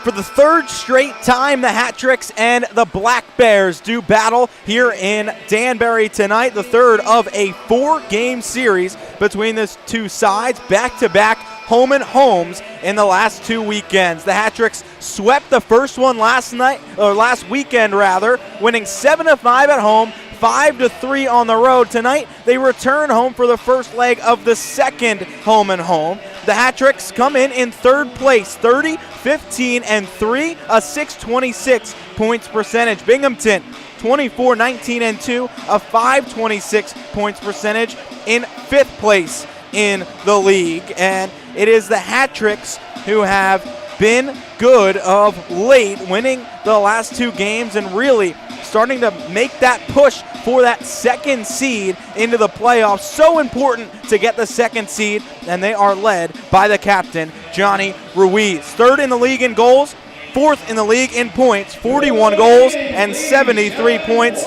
For the third straight time, the Hat-Tricks and the Black Bears do battle here in Danbury tonight, the third of a 4-game series between the two sides, back-to-back home and homes in the last 2 weekends. The Hat-Tricks swept the first one last weekend, winning 7-5 at home, 5-3 on the road. Tonight, they return home for the first leg of the second home and home. The Hat-Tricks come in third place, 30, 15, and 3, a 626 points percentage. Binghamton, 24, 19, and 2, a 526 points percentage in fifth place in the league. And it is the Hat-Tricks who have been good of late, winning the last 2 games and really starting to make that push for that second seed into the playoffs. So important to get the second seed, and they are led by the captain, Johnny Ruiz. Third in the league in goals, fourth in the league in points, 41 goals and 73 points.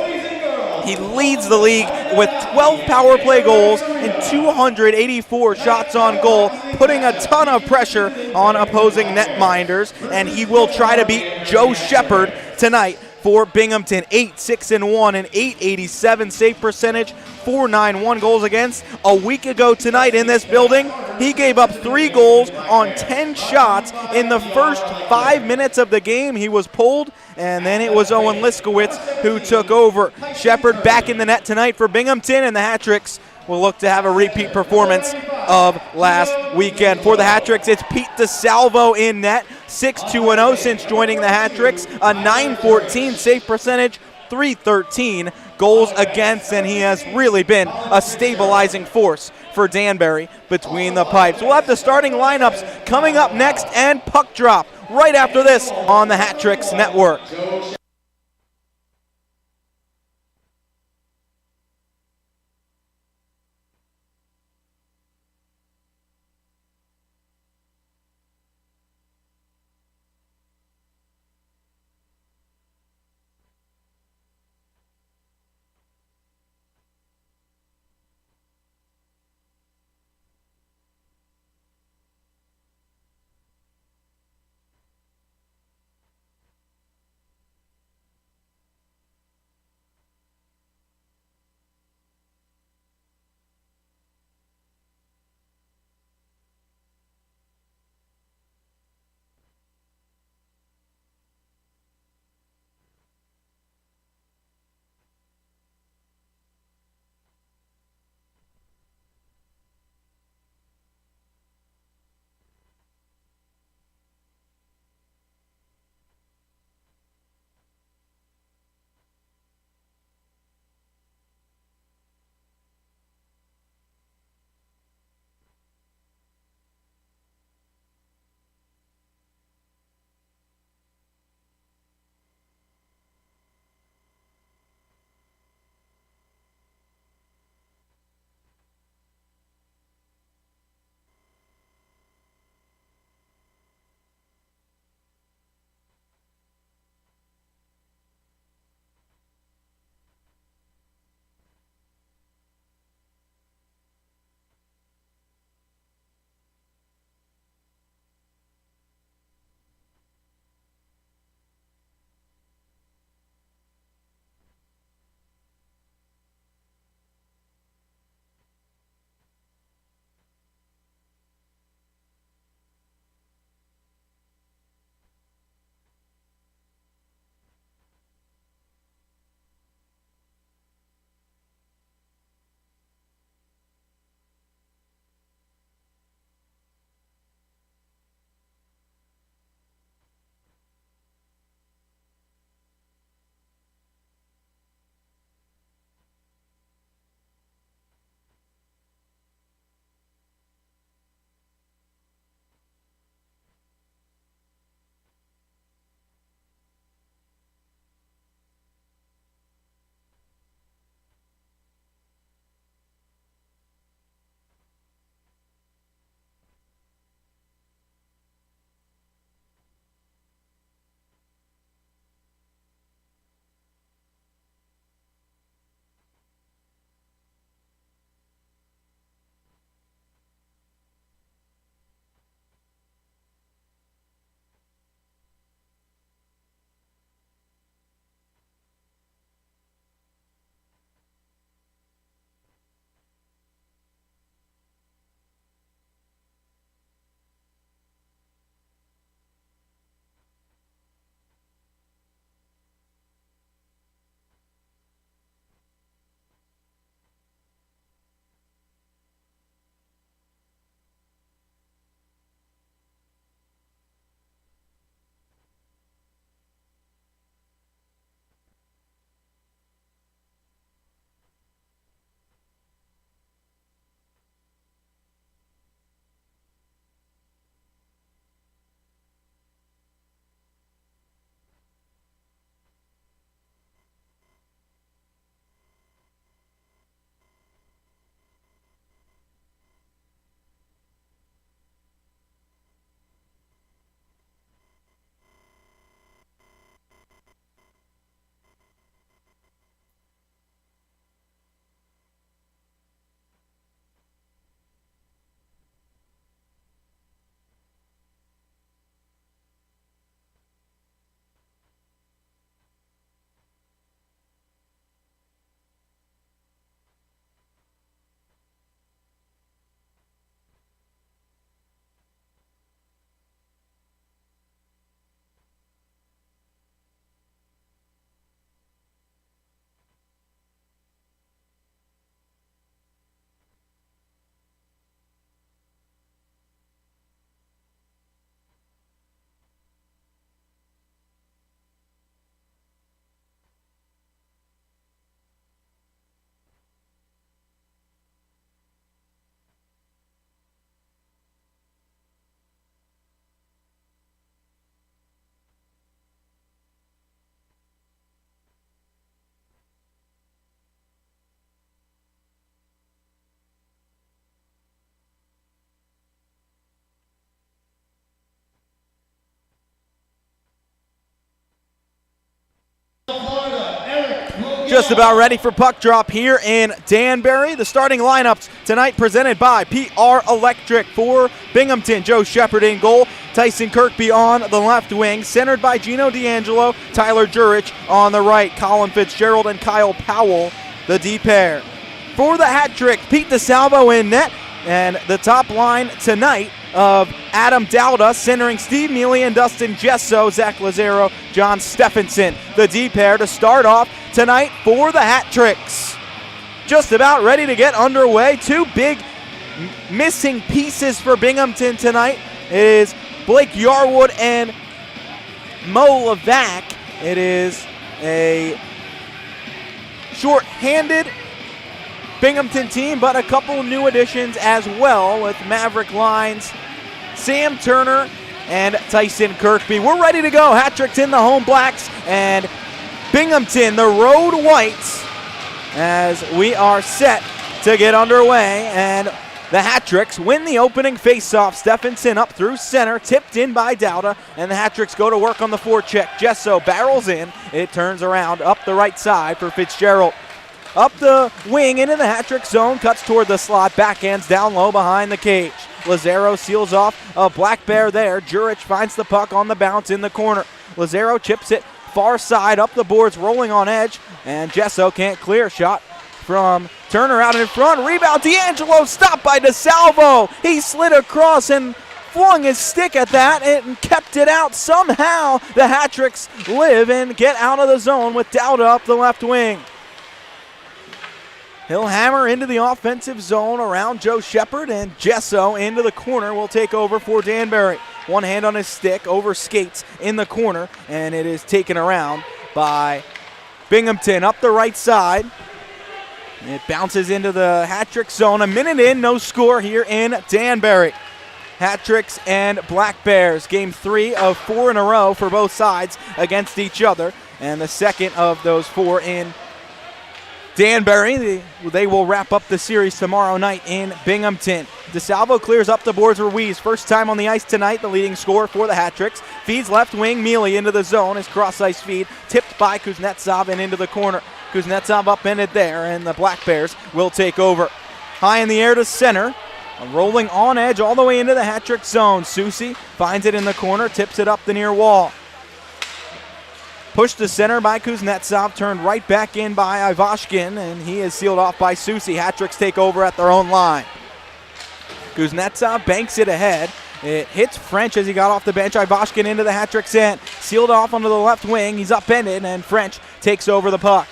He leads the league with 12 power play goals and 284 shots on goal, putting a ton of pressure on opposing netminders, and he will try to beat Joe Shepard tonight for Binghamton. 8-6-1 and 887 save percentage, 491 goals against. A week ago tonight in this building, he gave up 3 goals on 10 shots in the first 5 minutes of the game. He was pulled, and then it was Owen Liskowitz who took over. Shepard back in the net tonight for Binghamton, and the Hat-Tricks will look to have a repeat performance of last weekend. For the Hat-Tricks, it's Pete DeSalvo in net, 6-2-0 since joining the Hat-Tricks, a 914 save percentage, 313 goals against, and he has really been a stabilizing force for Danbury between the pipes. We'll have the starting lineups coming up next and puck drop right after this on the Hat-Tricks Network. Just about ready for puck drop here in Danbury. The starting lineups tonight presented by PR Electric. For Binghamton, Joe Shepard in goal. Tyson Kirkby on the left wing, centered by Gino D'Angelo. Tyler Jurich on the right. Colin Fitzgerald and Kyle Powell, the D pair. For the hat trick, Pete DeSalvo in net. And the top line tonight of Adam Dowda, centering Steve Mealy and Dustin Gesso, Zach Lazaro, John Stephenson, the D pair to start off tonight for the hat tricks. Just about ready to get underway. Two big missing pieces for Binghamton tonight. It is Blake Yarwood and Mo Levac. It is a short-handed Binghamton team, but a couple new additions as well with Maverick Lines, Sam Turner, and Tyson Kirkby. We're ready to go. Hat tricks in the home blacks and Binghamton, the road whites, as we are set to get underway. And the hat tricks win the opening faceoff. Stephenson up through center, tipped in by Dowda, and the hat tricks go to work on the forecheck. Gesso barrels in. It turns around up the right side for Fitzgerald. Up the wing into the hat-trick zone, cuts toward the slot, backhands down low behind the cage. Lazaro seals off a Black Bear there. Jurich finds the puck on the bounce in the corner. Lazaro chips it far side, up the boards, rolling on edge, and Gesso can't clear. Shot from Turner out in front. Rebound, D'Angelo stopped by DeSalvo. He slid across and flung his stick at that and kept it out. Somehow the hat-tricks live and get out of the zone with Dowda up the left wing. He'll hammer into the offensive zone around Joe Shepard, and Gesso into the corner will take over for Danbury. One hand on his stick, over skates in the corner, and it is taken around by Binghamton up the right side. It bounces into the hat-trick zone. A minute in, no score here in Danbury. Hat-tricks and Black Bears. Game 3 of 4 in a row for both sides against each other, and the second of those 4 in Danbury. They will wrap up the series tomorrow night in Binghamton. DeSalvo clears up the boards. Ruiz, first time on the ice tonight, the leading scorer for the hat-tricks. Feeds left wing, Mealy into the zone. His cross-ice feed tipped by Kuznetsov and into the corner. Kuznetsov upended there, and the Black Bears will take over. High in the air to center. Rolling on edge all the way into the hat-trick zone. Susi finds it in the corner, tips it up the near wall. Pushed to center by Kuznetsov, turned right back in by Ivashkin, and he is sealed off by Susi. Hat-tricks take over at their own line. Kuznetsov banks it ahead. It hits French as he got off the bench. Ivashkin into the hat-trick's end. Sealed off onto the left wing. He's upended, and French takes over the puck.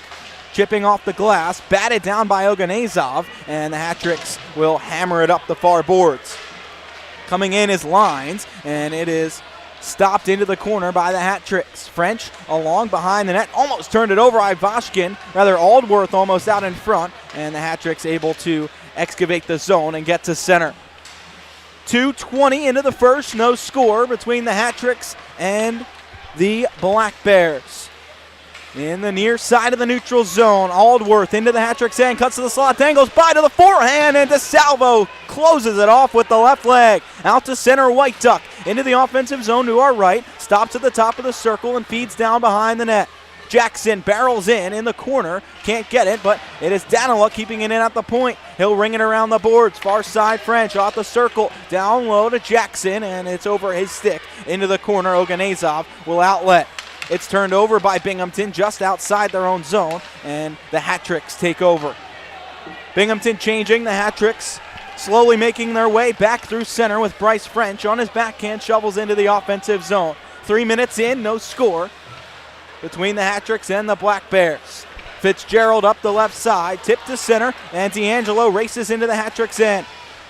Chipping off the glass, batted down by Oganezov, and the hat-tricks will hammer it up the far boards. Coming in is Lines, and it is stopped into the corner by the hat-tricks. French along behind the net, almost turned it over. Ivashkin, rather Aldworth almost out in front, and the hat-tricks able to excavate the zone and get to center. 2:20 into the first, no score between the hat-tricks and the Black Bears. In the near side of the neutral zone, Aldworth into the hat-trick's end, cuts to the slot, dangles by to the forehand, and DeSalvo closes it off with the left leg. Out to center, White Duck into the offensive zone to our right, stops at the top of the circle and feeds down behind the net. Jackson barrels in the corner, can't get it, but it is Danila keeping it in at the point. He'll ring it around the boards, far side French, off the circle, down low to Jackson, and it's over his stick into the corner. Oganezov will outlet. It's turned over by Binghamton just outside their own zone, and the hat-tricks take over. Binghamton changing, the hat-tricks slowly making their way back through center with Bryce French on his backhand, shovels into the offensive zone. 3 minutes in, no score between the hat-tricks and the Black Bears. Fitzgerald up the left side, tipped to center, and D'Angelo races into the hat-tricks end.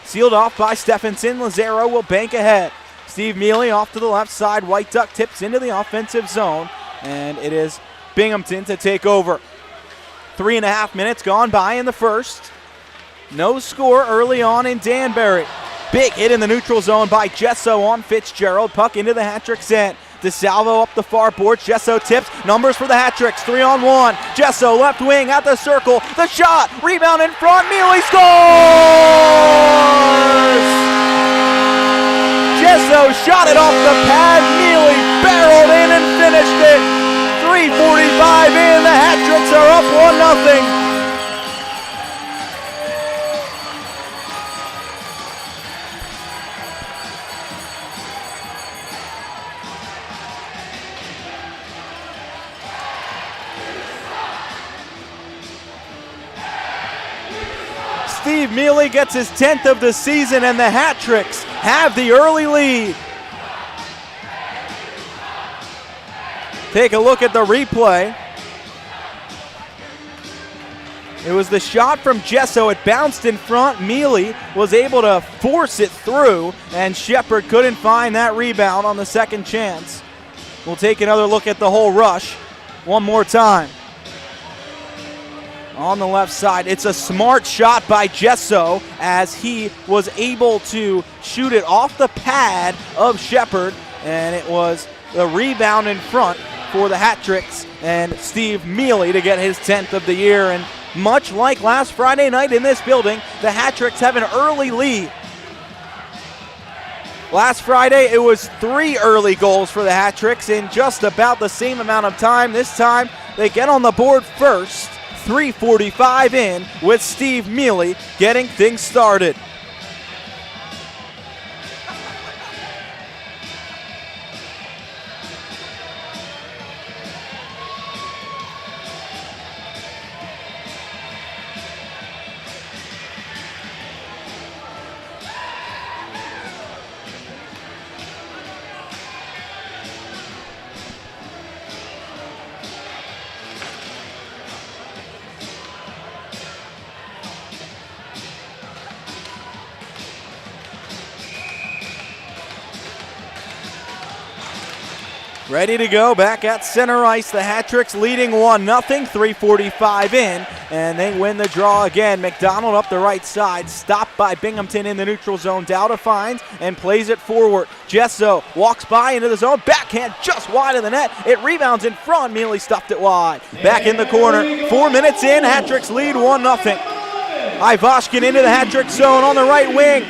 Sealed off by Stephenson, Lazaro will bank ahead. Steve Mealy off to the left side. White Duck tips into the offensive zone, and it is Binghamton to take over. 3.5 minutes gone by in the first. No score early on in Danbury. Big hit in the neutral zone by Gesso on Fitzgerald. Puck into the hat-trick's end. DeSalvo up the far board. Gesso tips. Numbers for the hat-tricks. 3-on-1. Gesso left wing at the circle. The shot. Rebound in front. Mealy scores! Gesso shot it off the pad. Mealy barreled in and finished it. 3:45 in. The hat-trick Hat-Tricks are up 1-0. Steve Mealy gets his 10th of the season, and the Hat-Tricks have the early lead. Take a look at the replay. It was the shot from Gesso. It bounced in front. Mealy was able to force it through, and Shepard couldn't find that rebound on the second chance. We'll take another look at the whole rush one more time. On the left side, it's a smart shot by Gesso as he was able to shoot it off the pad of Shepard, and it was the rebound in front for the Hat-Tricks and Steve Mealy to get his 10th of the year. And much like last Friday night in this building, the Hat-Tricks have an early lead. Last Friday, it was 3 early goals for the Hat-Tricks in just about the same amount of time. This time, they get on the board first. 3:45 in with Steve Mealy getting things started. Ready to go back at center ice. The Hat-Tricks leading 1-0, 3:45 in, and they win the draw again. McDonald up the right side, stopped by Binghamton in the neutral zone. Dowda finds and plays it forward. Gesso walks by into the zone, backhand just wide of the net. It rebounds in front. Mealy stuffed it wide. Back in the corner. 4 minutes in, Hat-Tricks lead 1-0. Ivashkin into the Hat-Trick zone on the right wing.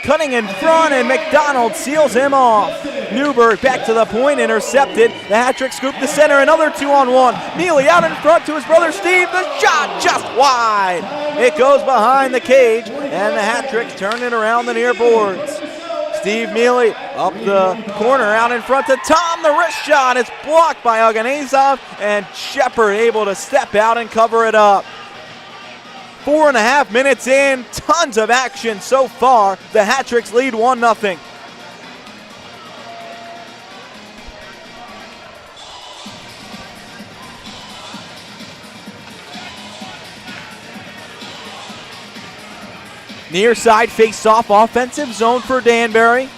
Cutting in front, and McDonald seals him off. Newberg back to the point, intercepted. The Hat-Trick scoop to center, another 2-on-1. Mealy out in front to his brother Steve. The shot just wide. It goes behind the cage, and the Hat-Tricks turn it around the near boards. Steve Mealy up the corner, out in front to Tom. The wrist shot is blocked by Oganezov, and Shepard able to step out and cover it up. 4.5 minutes in, tons of action so far. The Hat-Tricks lead 1-0. Near side face-off, offensive zone for Danbury.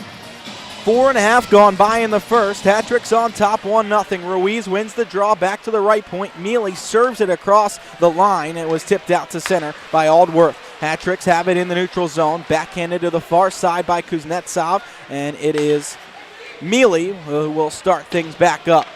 4.5 gone by in the first. Hat-Tricks on top 1-0. Ruiz wins the draw back to the right point. Mealy serves it across the line. It was tipped out to center by Aldworth. Hat-Tricks have it in the neutral zone. Backhanded to the far side by Kuznetsov. And it is Mealy who will start things back up.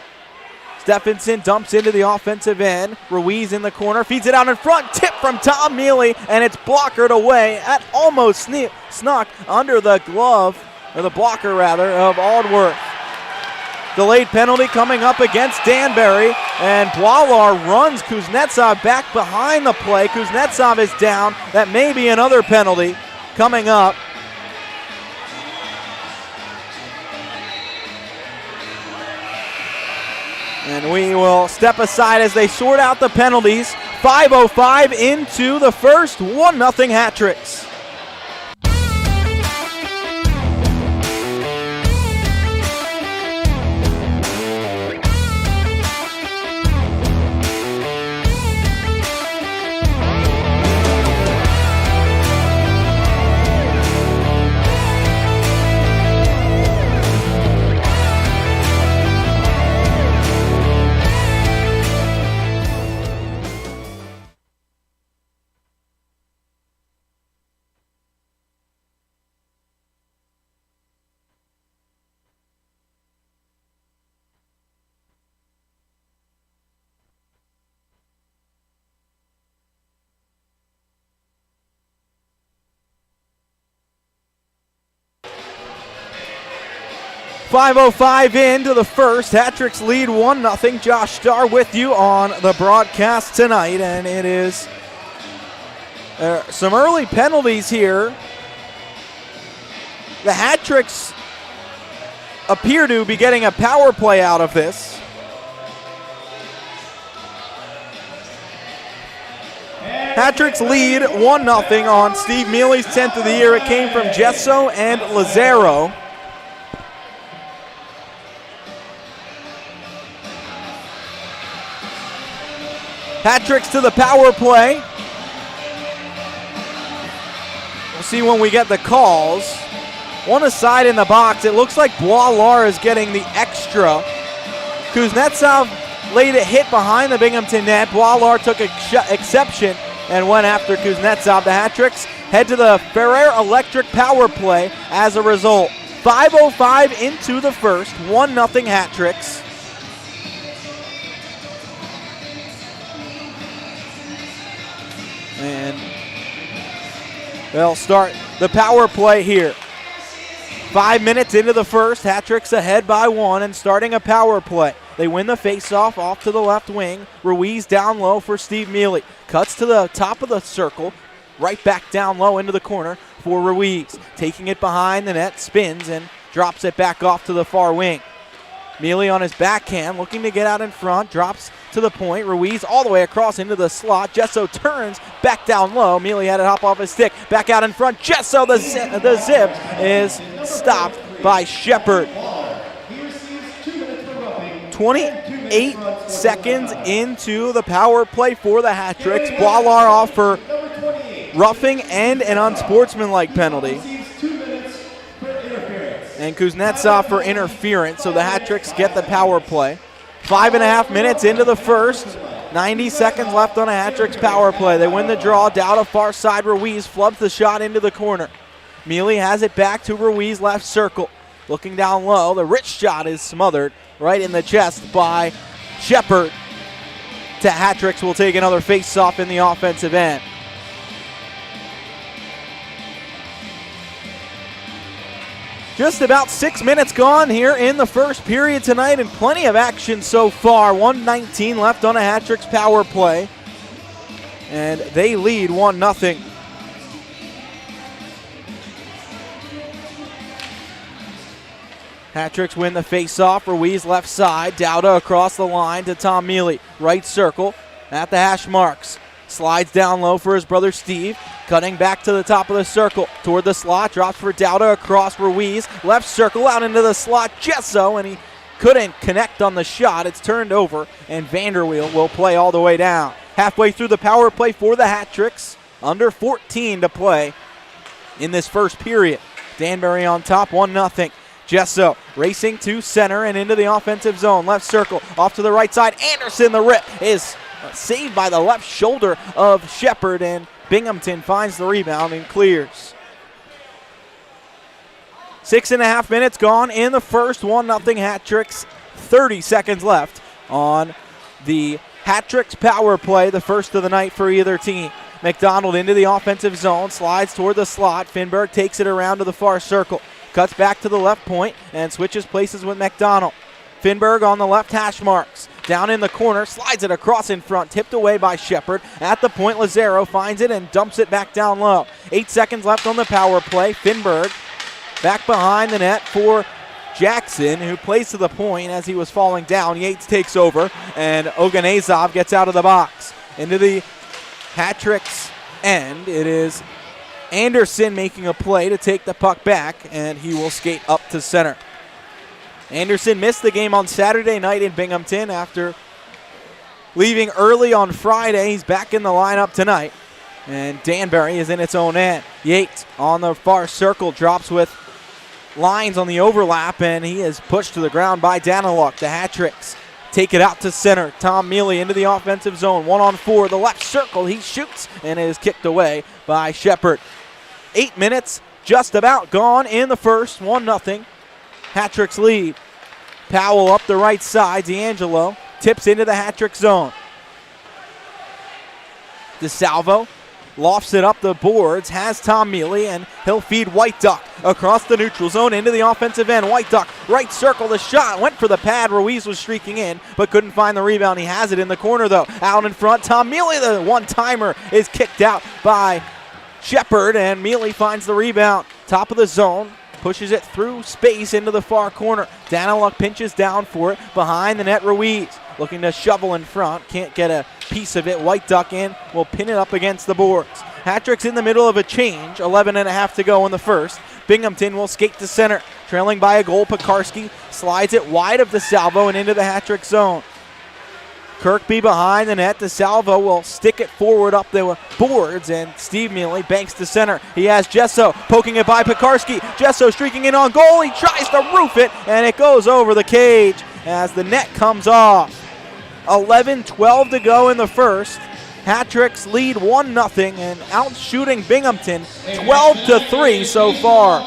Stephenson dumps into the offensive end. Ruiz in the corner, feeds it out in front. Tip from Tom Mealy, and it's blockered away. That almost snuck under the glove, or the blocker rather, of Aldworth. Delayed penalty coming up against Danbury, and Boilar runs Kuznetsov back behind the play. Kuznetsov is down. That may be another penalty coming up. And we will step aside as they sort out the penalties. 5:05 into the first, 1-0 Hat-Tricks. 5:05 into the first. Hat-Tricks lead 1-0. Josh Starr with you on the broadcast tonight, and it is some early penalties here. The Hat-Tricks appear to be getting a power play out of this. Hat-Tricks lead 1-0 on Steve Mealy's 10th of the year. It came from Gesso and Lazaro. Hat-Tricks to the power play. We'll see when we get the calls. One aside in the box. It looks like Boilar is getting the extra. Kuznetsov laid a hit behind the Binghamton net. Boilar took exception and went after Kuznetsov. The Hat-Tricks head to the Ferrer Electric power play as a result. 5:05 into the first. 1-0 Hat-Tricks. And they'll start the power play here. 5 minutes into the first, Hat-Tricks ahead by 1 and starting a power play. They win the faceoff off to the left wing. Ruiz down low for Steve Mealy. Cuts to the top of the circle, right back down low into the corner for Ruiz. Taking it behind the net, spins and drops it back off to the far wing. Mealy on his backhand, looking to get out in front, drops to the point. Ruiz all the way across into the slot. Gesso turns back down low. Mealy had it hop off his stick. Back out in front. Gesso, the zip is stopped by Shepard. 28 seconds into the power play for the Hat-Tricks. Boilar off for roughing and an unsportsmanlike penalty. And Kuznetsov for interference, so the Hat-Tricks get the power play. 5.5 minutes into the first. 90 seconds left on a Hat-Tricks power play. They win the draw. Down to far side. Ruiz flubs the shot into the corner. Mealy has it back to Ruiz, left circle. Looking down low. The rich shot is smothered right in the chest by Shepard. Hat-Tricks will take another face-off in the offensive end. Just about 6 minutes gone here in the first period tonight, and plenty of action so far. 1:19 left on a Hat-Tricks power play, and they lead 1-0. Hat-Tricks win the face-off. Ruiz left side. Dowda across the line to Tom Mealy. Right circle at the hash marks. Slides down low for his brother Steve. Cutting back to the top of the circle. Toward the slot. Drops for Dowda across Ruiz. Left circle out into the slot. Gesso, and he couldn't connect on the shot. It's turned over, and Vanderweel will play all the way down. Halfway through the power play for the Hat-Tricks. Under 14 to play in this first period. Danbury on top, 1-0. Gesso racing to center and into the offensive zone. Left circle, off to the right side. Anderson, the rip, is saved by the left shoulder of Shepard, and Binghamton finds the rebound and clears. 6.5 minutes gone in the first. 1-0 Hat-Tricks. 30 seconds left on the Hat-Tricks power play, the first of the night for either team. McDonald into the offensive zone, slides toward the slot. Finberg takes it around to the far circle. Cuts back to the left point and switches places with McDonald. Finberg on the left hash marks. Down in the corner, slides it across in front, tipped away by Shepard. At the point, Lazaro finds it and dumps it back down low. 8 seconds left on the power play. Finberg back behind the net for Jackson, who plays to the point as he was falling down. Yates takes over, and Oganezov gets out of the box. Into the Hat-Tricks end, it is Anderson making a play to take the puck back, and he will skate up to center. Anderson missed the game on Saturday night in Binghamton after leaving early on Friday. He's back in the lineup tonight, and Danbury is in its own end. Yates on the far circle drops with lines on the overlap, and he is pushed to the ground by Daniluk. The Hat-Tricks take it out to center. Tom Mealy into the offensive zone. 1-on-4, the left circle. He shoots and is kicked away by Shepard. 8 minutes just about gone in the first. 1-0. Hat-Tricks lead. Powell up the right side. D'Angelo tips into the Hat-Trick zone. DeSalvo lofts it up the boards, has Tom Mealy, and he'll feed White Duck across the neutral zone into the offensive end. White Duck, right circle, the shot, went for the pad. Ruiz was streaking in, but couldn't find the rebound. He has it in the corner, though. Out in front, Tom Mealy, the one-timer, is kicked out by Shepard, and Mealy finds the rebound. Top of the zone, pushes it through space into the far corner. Daniluk pinches down for it. Behind the net, Ruiz looking to shovel in front. Can't get a piece of it. White Duck in, will pin it up against the boards. Hat-trick's in the middle of a change. 11.5 to go in the first. Binghamton will skate to center. Trailing by a goal, Pekarski slides it wide of DeSalvo and into the hat-trick zone. Kirkby behind the net. DeSalvo will stick it forward up the boards, and Steve Mealy banks to center. He has Gesso poking it by Pekarski. Gesso streaking in on goal. He tries to roof it, and it goes over the cage as the net comes off. 11-12 to go in the first. Hat-tricks lead 1-0 and out shooting Binghamton 12-3 so far.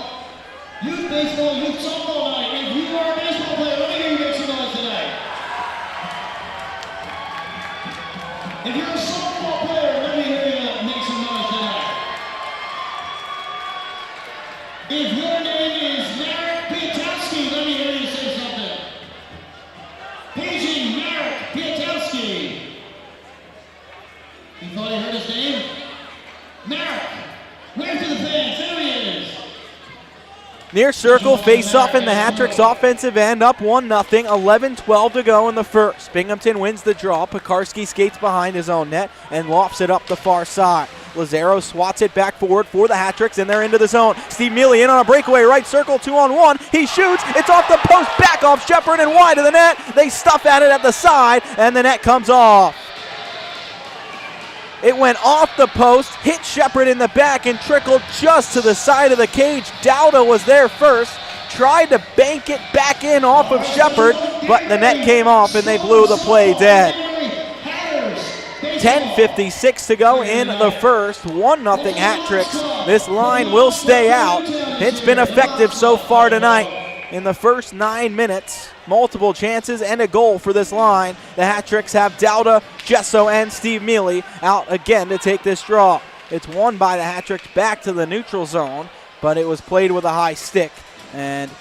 Youth baseball, youth softball night. If you are a baseball player, let me hear you make some noise tonight. If you're a softball player, let me hear you make some noise tonight. If your name is Marek Piatowski, let me hear you say something. Paging Marek Piatowski. You thought I heard his name? Marek, wave to the fans, there he is. Near circle, face-off in the Hat-trick's offensive end, up 1-0, 11-12 to go in the first. Binghamton wins the draw. Pekarski skates behind his own net and lofts it up the far side. Lazaro swats it back forward for the Hat-tricks, and they're into the zone. Steve Mealy in on a breakaway, right circle, 2-on-1. He shoots, it's off the post, back off Shepard and wide of the net. They stuff at it at the side, and the net comes off. It went off the post, hit Shepard in the back, and trickled just to the side of the cage. Dowda was there first, tried to bank it back in off of Shepard, but the net came off and they blew the play dead. 10:56 to go in the first. 1-0 Hat-tricks. This line will stay out. It's been effective so far tonight. In the first 9 minutes, multiple chances and a goal for this line. The Hat-tricks have Dowda, Gesso, and Steve Mealy out again to take this draw. It's won by the Hat-tricks back to the neutral zone, but it was played with a high stick, and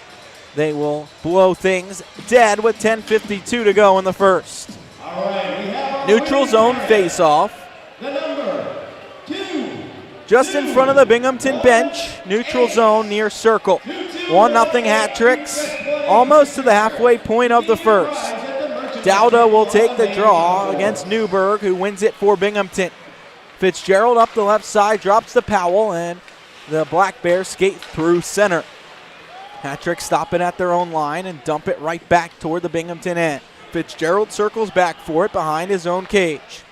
they will blow things dead with 10:52 to go in the first. All right, we have Neutral zone face-off. the number 2. Just in front of the Binghamton bench, neutral zone near circle. 1-0 Hat-tricks, almost to the halfway point of the first. Dowda will take the draw against Newberg, who wins it for Binghamton. Fitzgerald up the left side, drops to Powell, and the Black Bears skate through center. Hat-tricks stop it at their own line and dump it right back toward the Binghamton end. Fitzgerald circles back for it behind his own cage.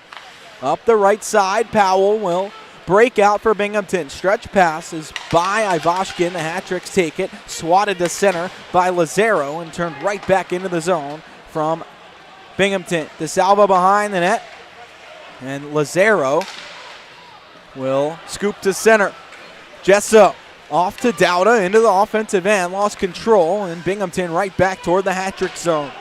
Up the right side, Powell will break out for Binghamton. Stretch pass is by Ivashkin. The Hat-tricks take it. Swatted to center by Lazaro and turned right back into the zone from Binghamton. DeSalvo behind the net. And Lazaro will scoop to center. Gesso off to Dowda into the offensive end. Lost control, and Binghamton right back toward the Hat-trick zone.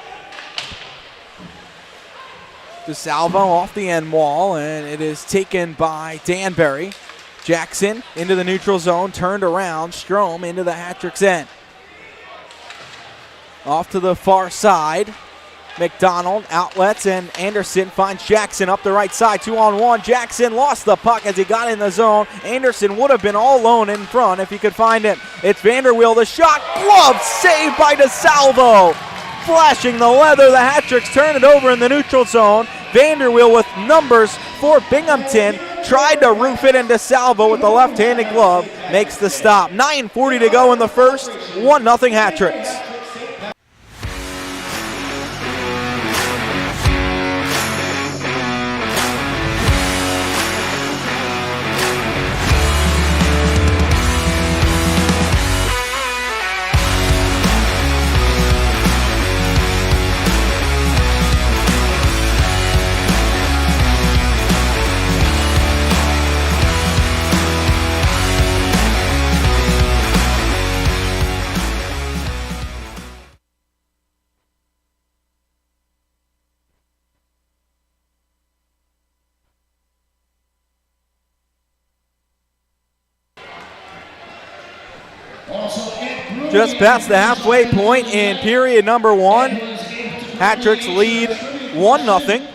DeSalvo off the end wall, and it is taken by Danbury. Jackson into the neutral zone, turned around. Strom into the Hat-trick's end. Off to the far side. McDonald outlets, and Anderson finds Jackson up the right side. 2-on-1. Jackson lost the puck as he got in the zone. Anderson would have been all alone in front if he could find him. It's Vanderweel. The shot, glove saved by DeSalvo. Flashing the leather, the Hat-tricks turn it over in the neutral zone. Vanderweel with numbers for Binghamton. Tried to roof it, and DeSalvo with the left-handed glove makes the stop. 9:40 to go in the first. 1-0 Hat-tricks. Just past the halfway point in period number 1. Hat-tricks lead 1-0.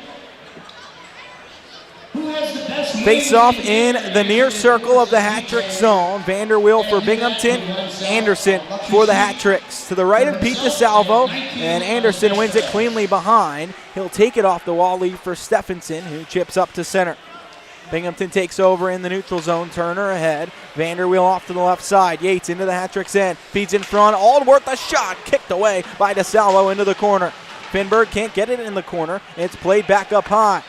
Face-off in the near circle of the hat-trick zone. Vanderweel for Binghamton, Anderson for the hat-tricks. To the right of Pete DeSalvo, and Anderson wins it cleanly behind. He'll take it off the wall, lead for Stephenson, who chips up to center. Binghamton takes over in the neutral zone. Turner ahead. Vanderweel off to the left side. Yates into the hat-trick's end. Feeds in front. Aldworth a shot. Kicked away by DeSalvo into the corner. Finberg can't get it in the corner. It's played back up high.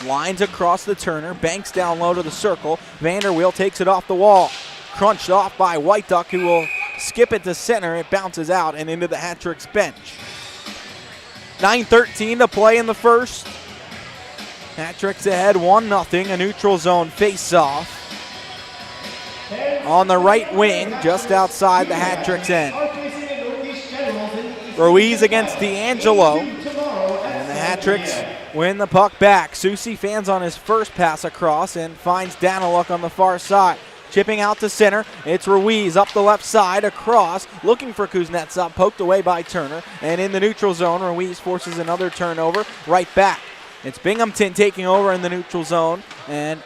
Lines across the Turner. Banks down low to the circle. Vanderweel takes it off the wall. Crunched off by White Duck, who will skip it to center. It bounces out and into the hat-trick's bench. 9:13 to play in the first. Hat-tricks ahead 1-0. A neutral zone face-off on the right wing, just outside the hat-trick's end. Ruiz against D'Angelo, and the hat-tricks win the puck back. Susi fans on his first pass across and finds Daniluk on the far side. Chipping out to center, it's Ruiz up the left side, across, looking for Kuznetsov, poked away by Turner, and in the neutral zone, Ruiz forces another turnover right back. It's Binghamton taking over in the neutral zone and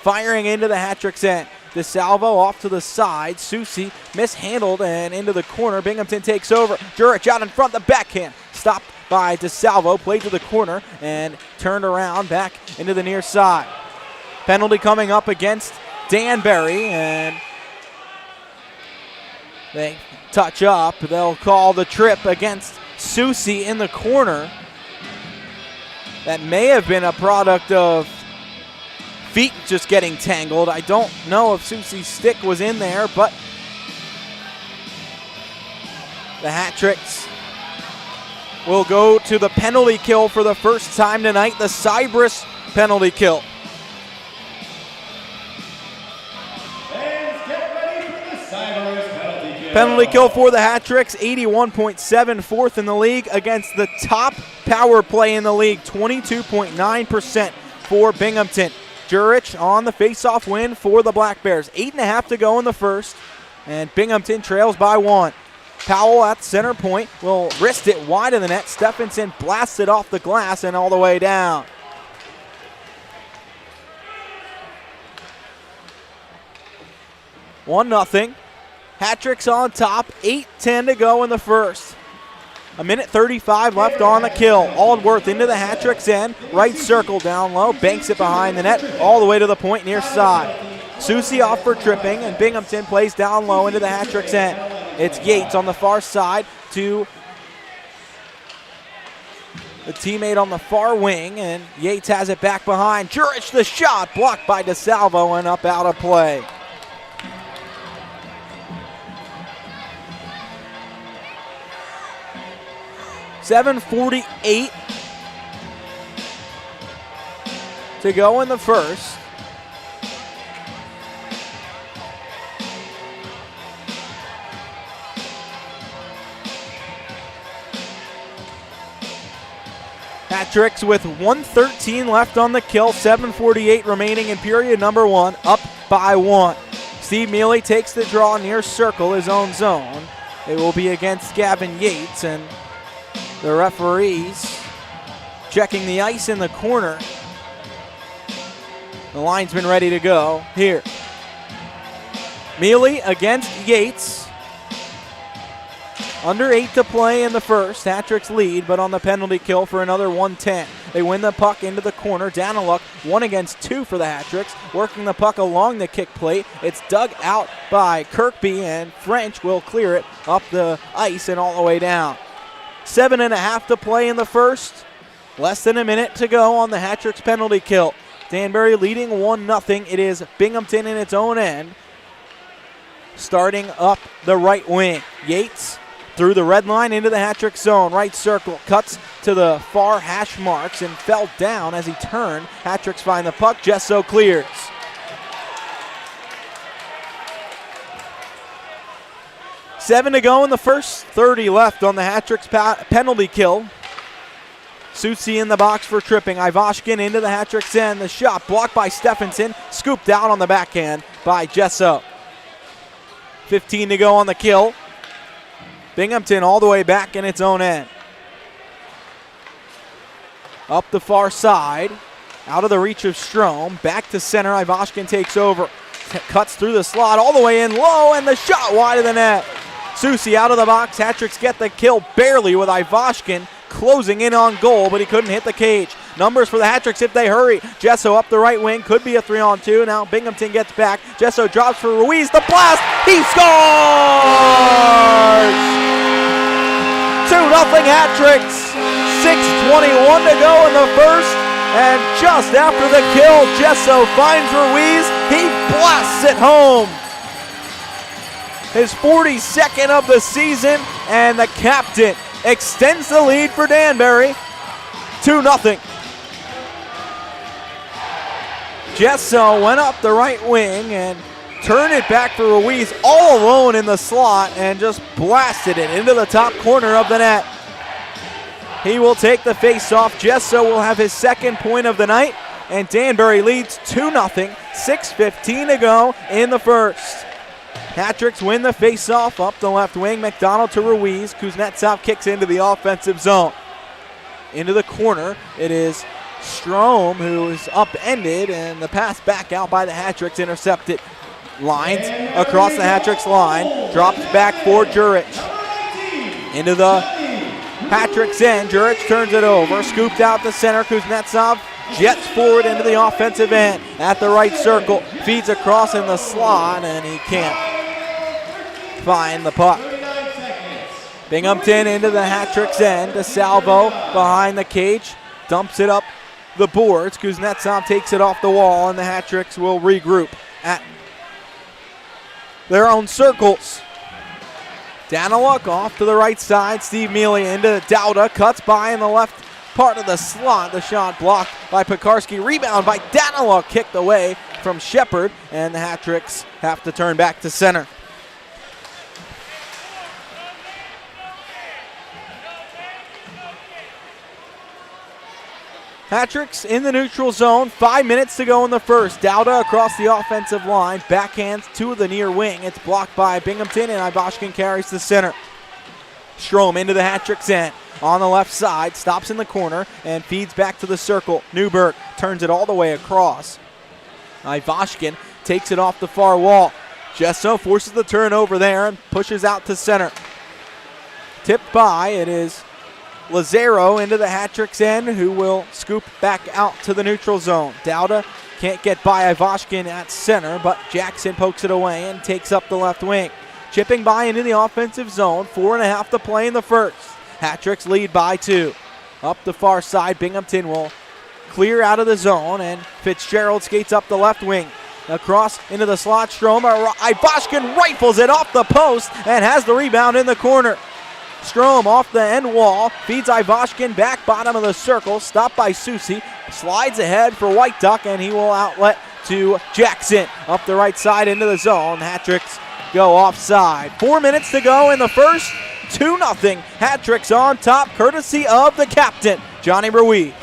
firing into the hat-trick's end. DeSalvo off to the side. Susi mishandled and into the corner. Binghamton takes over. Jurich out in front, the backhand. Stopped by DeSalvo, played to the corner and turned around back into the near side. Penalty coming up against Danbury, and they touch up. They'll call the trip against Susi in the corner. That may have been a product of feet just getting tangled. I don't know if Susi's stick was in there, but the hat-tricks will go to the penalty kill for the first time tonight, the Cypress penalty kill. Fans, get ready for the Cypress penalty kill. Penalty kill for the hat-tricks, 81.7, fourth in the league against the top power play in the league, 22.9% for Binghamton. Jurich on the face-off win for the Black Bears. 8.5 to go in the first, and Binghamton trails by 1. Powell at center point will wrist it wide of the net. Stephenson blasts it off the glass and all the way down. One nothing. Hat-tricks on top. 8:10 to go in the first. 1:35 left on the kill. Aldworth into the hat-trick's end. Right circle down low. Banks it behind the net all the way to the point near side. Susi off for tripping, and Binghamton plays down low into the hat-trick's end. It's Yates on the far side to the teammate on the far wing, and Yates has it back behind. Jurich the shot, blocked by DeSalvo and up out of play. .7:48 to go in the first. Hat-tricks with 1:13 left on the kill, 7:48 remaining in period number 1, up by 1. Steve Mealy takes the draw near circle, his own zone. It will be against Gavin Yates, and the referees checking the ice in the corner. The linesman ready to go here. Mealy against Yates. Under 8 to play in the first. Hat-tricks lead, but on the penalty kill for another 1:10. They win the puck into the corner. Daniluk 1 against 2 for the hat-tricks. Working the puck along the kick plate. It's dug out by Kirkby, and French will clear it up the ice and all the way down. 7.5 to play in the first. Less than a minute to go on the hat-tricks penalty kill. Danbury leading 1-0. It is Binghamton in its own end. Starting up the right wing. Yates through the red line into the hat-trick zone. Right circle, cuts to the far hash marks and fell down as he turned. Hat-tricks find the puck. Gesso clears. Seven to go in the first. 30 left on the hat-tricks penalty kill. Susi in the box for tripping. Ivashkin into the hat-trick's end. The shot blocked by Stephenson. Scooped out on the backhand by Gesso. 15 to go on the kill. Binghamton all the way back in its own end. Up the far side, out of the reach of Strom, back to center. Ivashkin takes over, cuts through the slot all the way in low, and the shot wide of the net. Susi out of the box. Hat-Tricks get the kill barely with Ivashkin closing in on goal, but he couldn't hit the cage. Numbers for the Hat-Tricks if they hurry. Jesso up the right wing, could be a 3-on-2. Now Binghamton gets back. Jesso drops for Ruiz. The blast, he scores! 2-0 Hat-Tricks. 6:21 to go in the first, and just after the kill, Jesso finds Ruiz. He blasts it home. His 42nd of the season, and the captain extends the lead for Danbury. 2-0. Jesso went up the right wing and turned it back for Ruiz all alone in the slot and just blasted it into the top corner of the net. He will take the face-off. Jesso will have his second point of the night, and Danbury leads 2-0, 6:15 to go in the first. Hat-Tricks win the face-off up the left wing. McDonald to Ruiz. Kuznetsov kicks into the offensive zone. Into the corner, it is Strom who is upended, and the pass back out by the Hat-Tricks intercepted. Lines across the Hat-Tricks line, drops back for Juric. Into the Hat-Tricks end, Juric turns it over, scooped out the center. Kuznetsov jets forward into the offensive end at the right circle, feeds across in the slot, and he can't find the puck. Binghamton into the Hat-Tricks end. DeSalvo behind the cage, dumps it up the boards. Kuznetsov takes it off the wall, and the Hat-Tricks will regroup at their own circles. Daniluk off to the right side. Steve Mealy into Dauda, cuts by in the left part of the slot. The shot blocked by Pekarski. Rebound by Daniluk, kicked away from Shepard, and the Hat-Tricks have to turn back to center. Hat-Tricks in the neutral zone. 5 minutes to go in the first. Dauda across the offensive line. Backhands to the near wing. It's blocked by Binghamton, and Ivashkin carries to center. Strom into the Hat-Tricks end. On the left side, stops in the corner, and feeds back to the circle. Newberg turns it all the way across. Ivashkin takes it off the far wall. Jesso forces the turnover there and pushes out to center. Tipped by, it is Lazaro into the Hat-Tricks end, who will scoop back out to the neutral zone. Dauda can't get by Ivashkin at center, but Jackson pokes it away and takes up the left wing. Chipping by into the offensive zone, 4.5 to play in the first. Hat-Tricks lead by 2. Up the far side, Binghamton will clear out of the zone, and Fitzgerald skates up the left wing. Across into the slot, Strom. Ivashkin rifles it off the post and has the rebound in the corner. Strom off the end wall, feeds Ivashkin back bottom of the circle, stopped by Susi, slides ahead for White Duck, and he will outlet to Jackson. Up the right side into the zone. Hat-Tricks go offside. 4 minutes to go in the first. 2-0. Hat-Tricks on top, courtesy of the captain, Johnny Ruiz.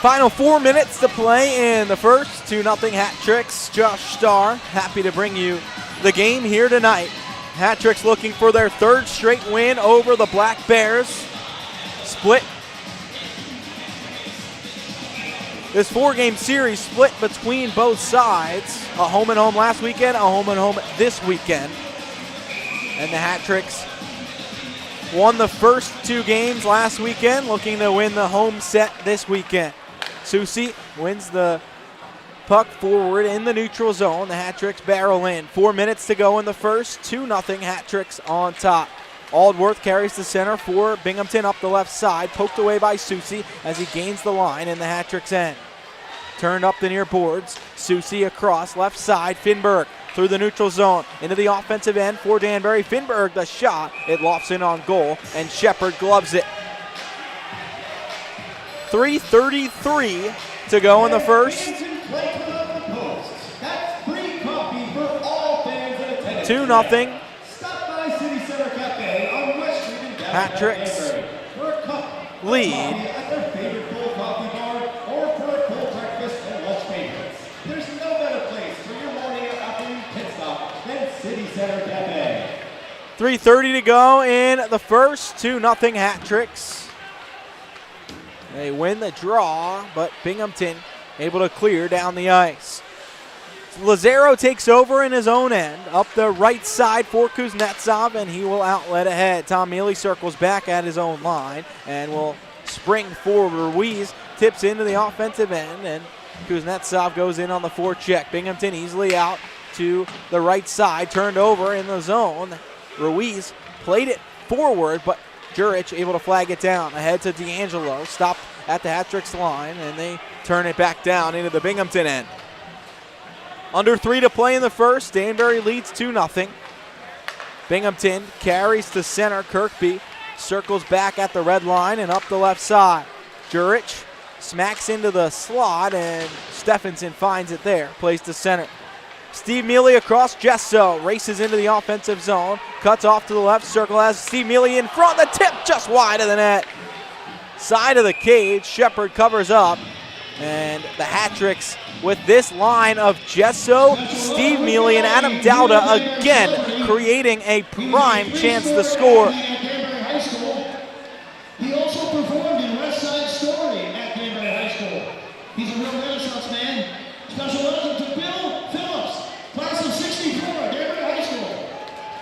Final 4 minutes to play in the first. 2-0 Hat-Tricks. Josh Starr, happy to bring you the game here tonight. Hat-Tricks looking for their third straight win over the Black Bears. Split. This 4-game series split between both sides. A home and home last weekend, a home and home this weekend. And the Hat-Tricks won the first 2 games last weekend, looking to win the home set this weekend. Susi wins the puck forward in the neutral zone. The Hat-Tricks barrel in. 4 minutes to go in the first. 2-0 Hat-Tricks on top. Aldworth carries the center for Binghamton up the left side, poked away by Susie as he gains the line in the hat-trick's end. Turned up the near boards, Susie across left side, Finberg through the neutral zone into the offensive end for Danbury. Finberg the shot, it lofts in on goal, and Shepard gloves it. 3:33 to go in the first. 2-0. Hat-tricks lead. There's no better place for your morning or afternoon pit stop than City Center Cafe. 3:30 to go in the first. 2-0 Hat-tricks. They win the draw, but Binghamton able to clear down the ice. Lazaro takes over in his own end, up the right side for Kuznetsov, and he will outlet ahead. Tom Mealy circles back at his own line and will spring forward. Ruiz tips into the offensive end, and Kuznetsov goes in on the forecheck. Binghamton easily out to the right side, turned over in the zone. Ruiz played it forward, but Jurich able to flag it down. Ahead to D'Angelo, stopped at the hat-tricks line, and they turn it back down into the Binghamton end. Under 3 to play in the first. Danbury leads 2-0. Binghamton carries to center. Kirkby circles back at the red line and up the left side. Jurich smacks into the slot, and Stephenson finds it there. Plays to center. Steve Mealy across Gesso. Races into the offensive zone. Cuts off to the left circle. Has Steve Mealy in front. The tip just wide of the net. Side of the cage. Shepard covers up. And the hat-tricks with this line of Gesso, Steve Mealy, and Adam Dowda again creating a prime chance to score. He also performed in West Side Story at Danbury High School. He's a real Renaissance man. Special welcome to Bill Phillips, class of '64 at Danbury High School.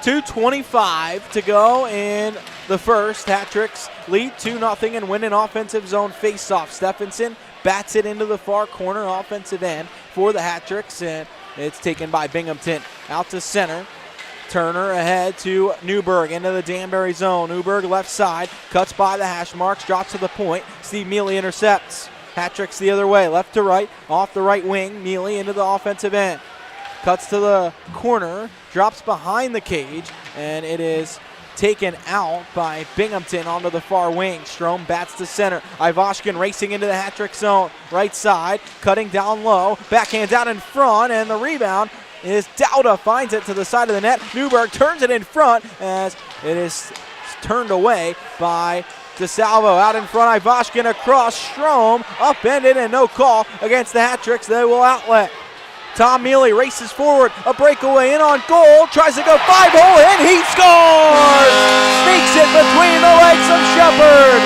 2:25 to go in the first. Hat-tricks lead 2-0 and win an offensive zone face-off. Stephenson bats it into the far corner offensive end for the hat-tricks, and it's taken by Binghamton. Out to center. Turner ahead to Newberg into the Danbury zone. Newberg left side, cuts by the hash marks, drops to the point. Steve Mealy intercepts. Hat-tricks the other way, left to right, off the right wing. Mealy into the offensive end. Cuts to the corner, drops behind the cage, and it is taken out by Binghamton onto the far wing. Strom bats to center. Ivashkin racing into the hat-trick zone. Right side, cutting down low. Backhands out in front, and the rebound is Dowda. Finds it to the side of the net. Newberg turns it in front as it is turned away by DeSalvo. Out in front, Ivashkin across. Strom upended and no call against the hat-tricks. They will outlet. Tom Mealy races forward, a breakaway in on goal, tries to go 5-hole, and he scores! Sneaks it between the legs of Shepard.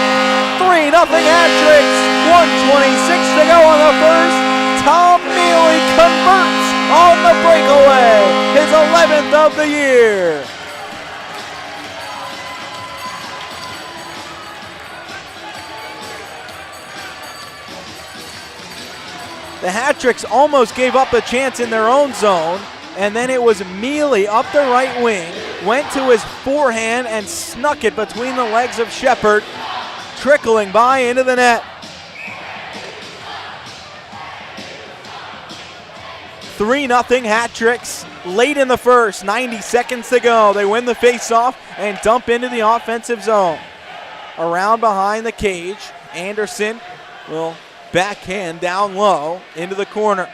3-0 hat-tricks, 1:26 to go in the first. Tom Mealy converts on the breakaway, his 11th of the year. The hat-tricks almost gave up a chance in their own zone, and then it was Mealy up the right wing, went to his forehand and snuck it between the legs of Shepard, trickling by into the net. 3-0 hat-tricks late in the first, 90 seconds to go. They win the face-off and dump into the offensive zone. Around behind the cage, Anderson will backhand down low into the corner.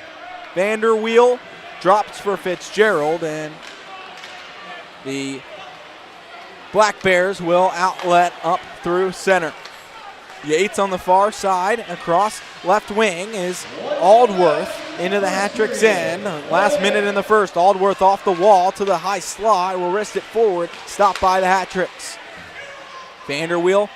Vanderweel drops for Fitzgerald, and the Black Bears will outlet up through center. Yates on the far side, across left wing is Aldworth into the hat-trick's end. Last minute in the first, Aldworth off the wall to the high slot, will wrist it forward, stopped by the hat-tricks. Vanderweel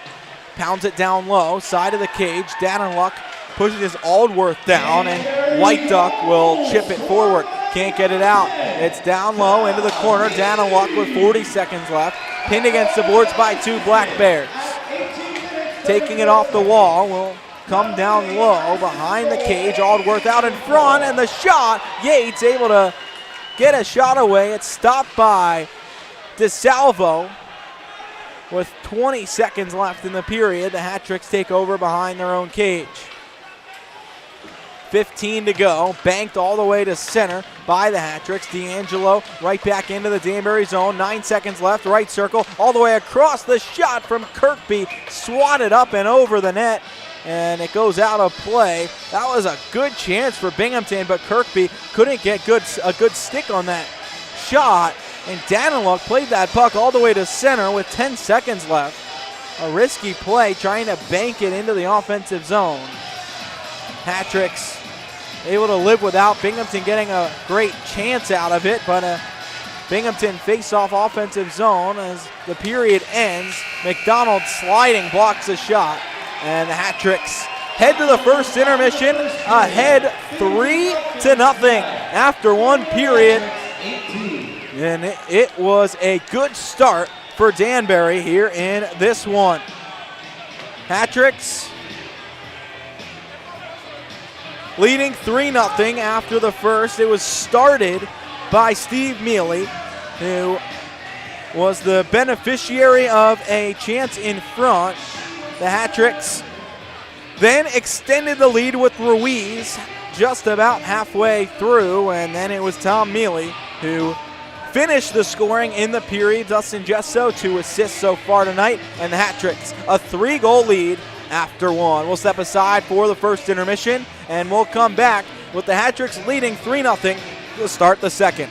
pounds it down low, side of the cage. Danenluck pushes Aldworth down, and White Duck will chip it forward. Can't get it out. It's down low into the corner. Danenluck with 40 seconds left. Pinned against the boards by 2 Black Bears. Taking it off the wall will come down low behind the cage. Aldworth out in front, and the shot. Yates able to get a shot away. It's stopped by DeSalvo. with 20 seconds left in the period. The Hat-Tricks take over behind their own cage. 15 to go, banked all the way to center by the Hat-Tricks. D'Angelo right back into the Danbury zone. 9 seconds left, right circle, all the way across. The shot from Kirkby, swatted up and over the net, and it goes out of play. That was a good chance for Binghamton, but Kirkby couldn't get a good stick on that shot, and Daniluk played that puck all the way to center with 10 seconds left. A risky play trying to bank it into the offensive zone. Hat-Tricks able to live without Binghamton getting a great chance out of it, but a Binghamton face-off offensive zone as the period ends. McDonald sliding blocks the shot, and the Hat-Tricks head to the first intermission, ahead 3-0 after one period. And it was a good start for Danbury here in this one. Hat-Tricks leading 3-0 after the first. It was started by Steve Mealy, who was the beneficiary of a chance in front. The Hat-Tricks then extended the lead with Ruiz just about halfway through, and then it was Tom Mealy who finished the scoring in the period. Dustin Gesso, 2 assists so far tonight, and the Hat-Tricks a 3-goal lead after one. We'll step aside for the first intermission, and we'll come back with the Hat-Tricks leading 3-0 to start the second.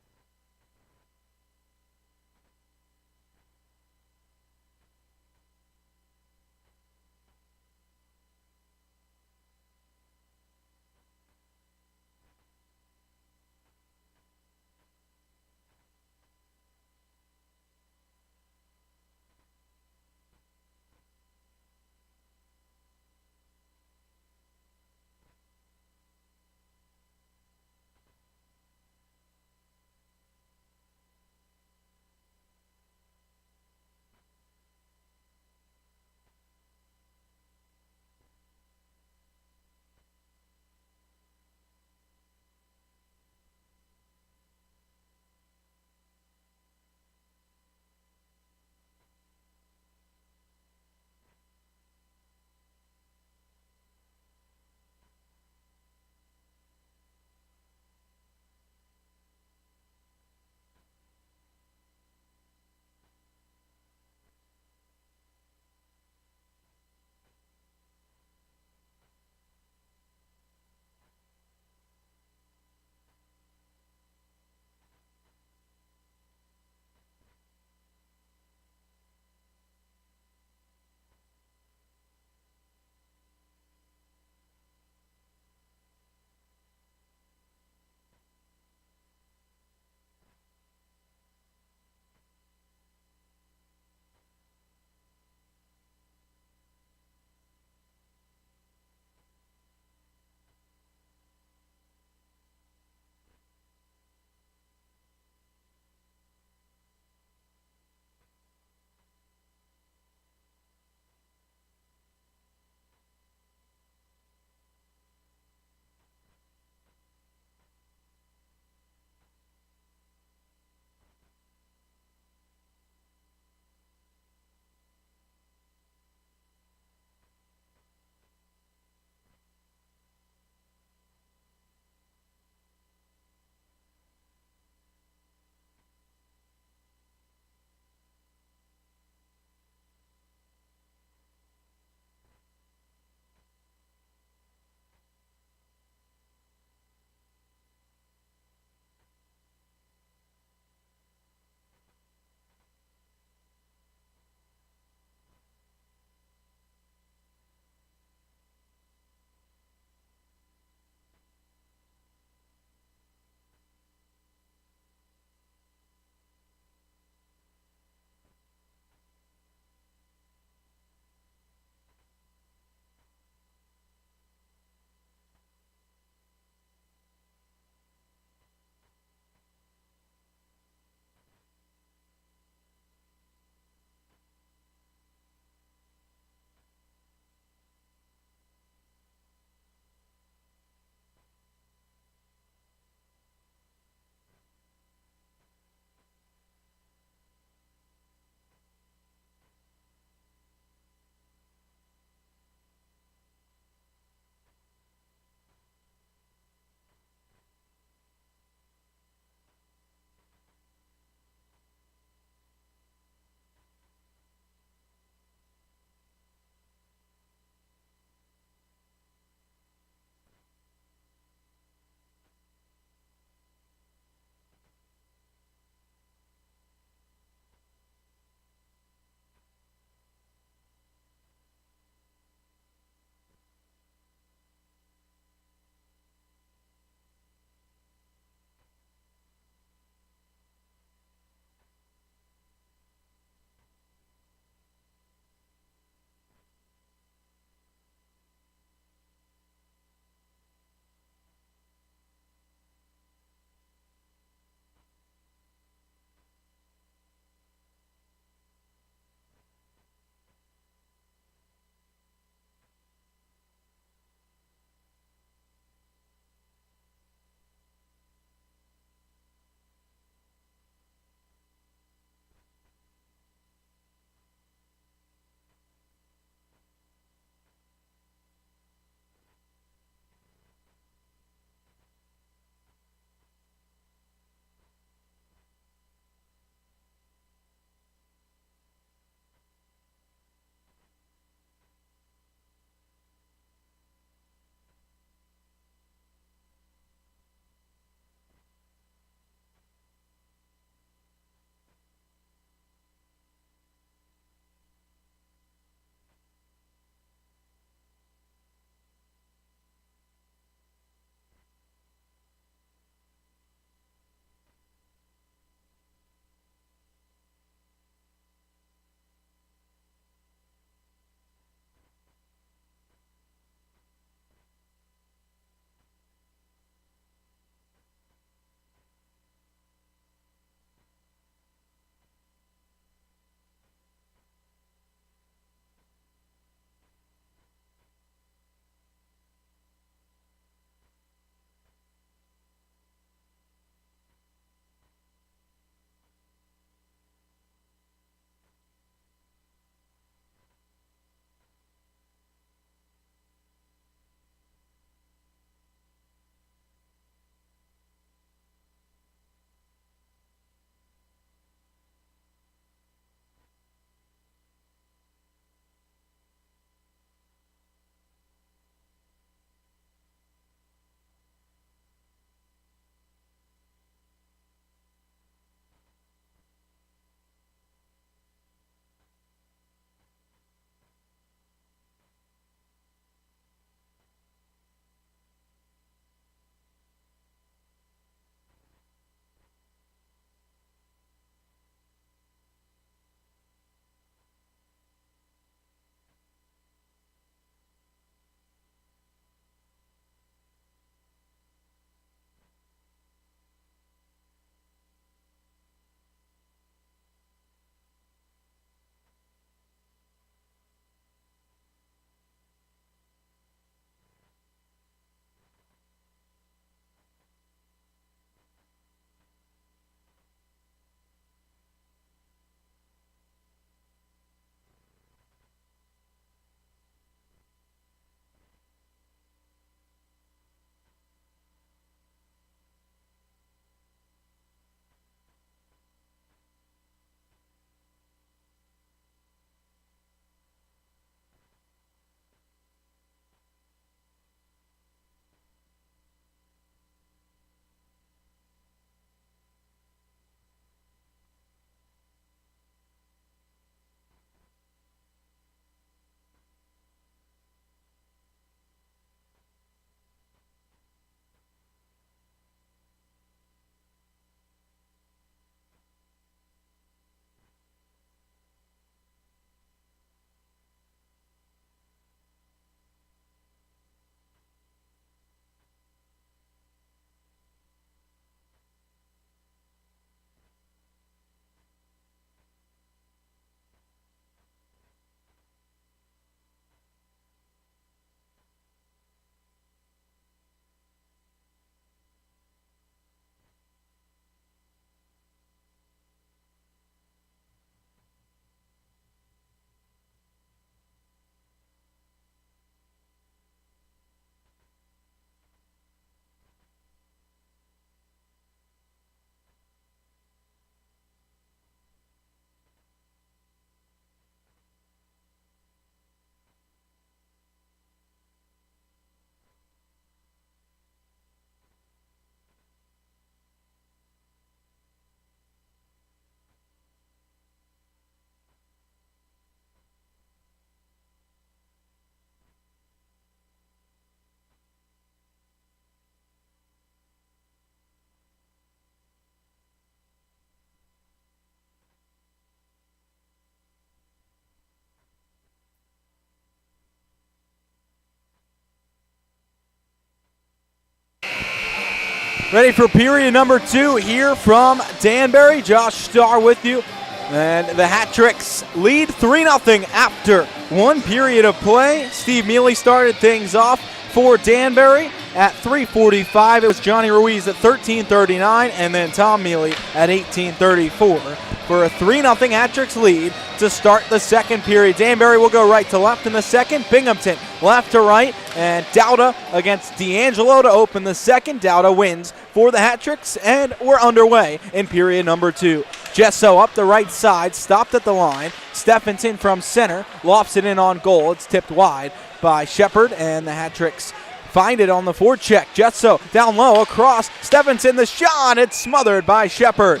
Ready for period number 2 here from Danbury. Josh Starr with you. And the Hat Tricks lead 3-0 after 1 period of play. Steve Mealy started things off for Danbury at 3:45. It was Johnny Ruiz at 13:39, and then Tom Mealy at 18:34 for a 3-0 Hat Tricks lead to start the second period. Danbury will go right to left in the second. Binghamton left to right, and Dowda against D'Angelo to open the second. Dowda wins for the Hat Tricks, and we're underway in period number 2. Gesso up the right side, stopped at the line. Stephenson from center lofts it in on goal. It's tipped wide by Shepard, and the Hat Tricks find it on the forecheck. Gesso down low across. Stephenson the shot. It's smothered by Shepard.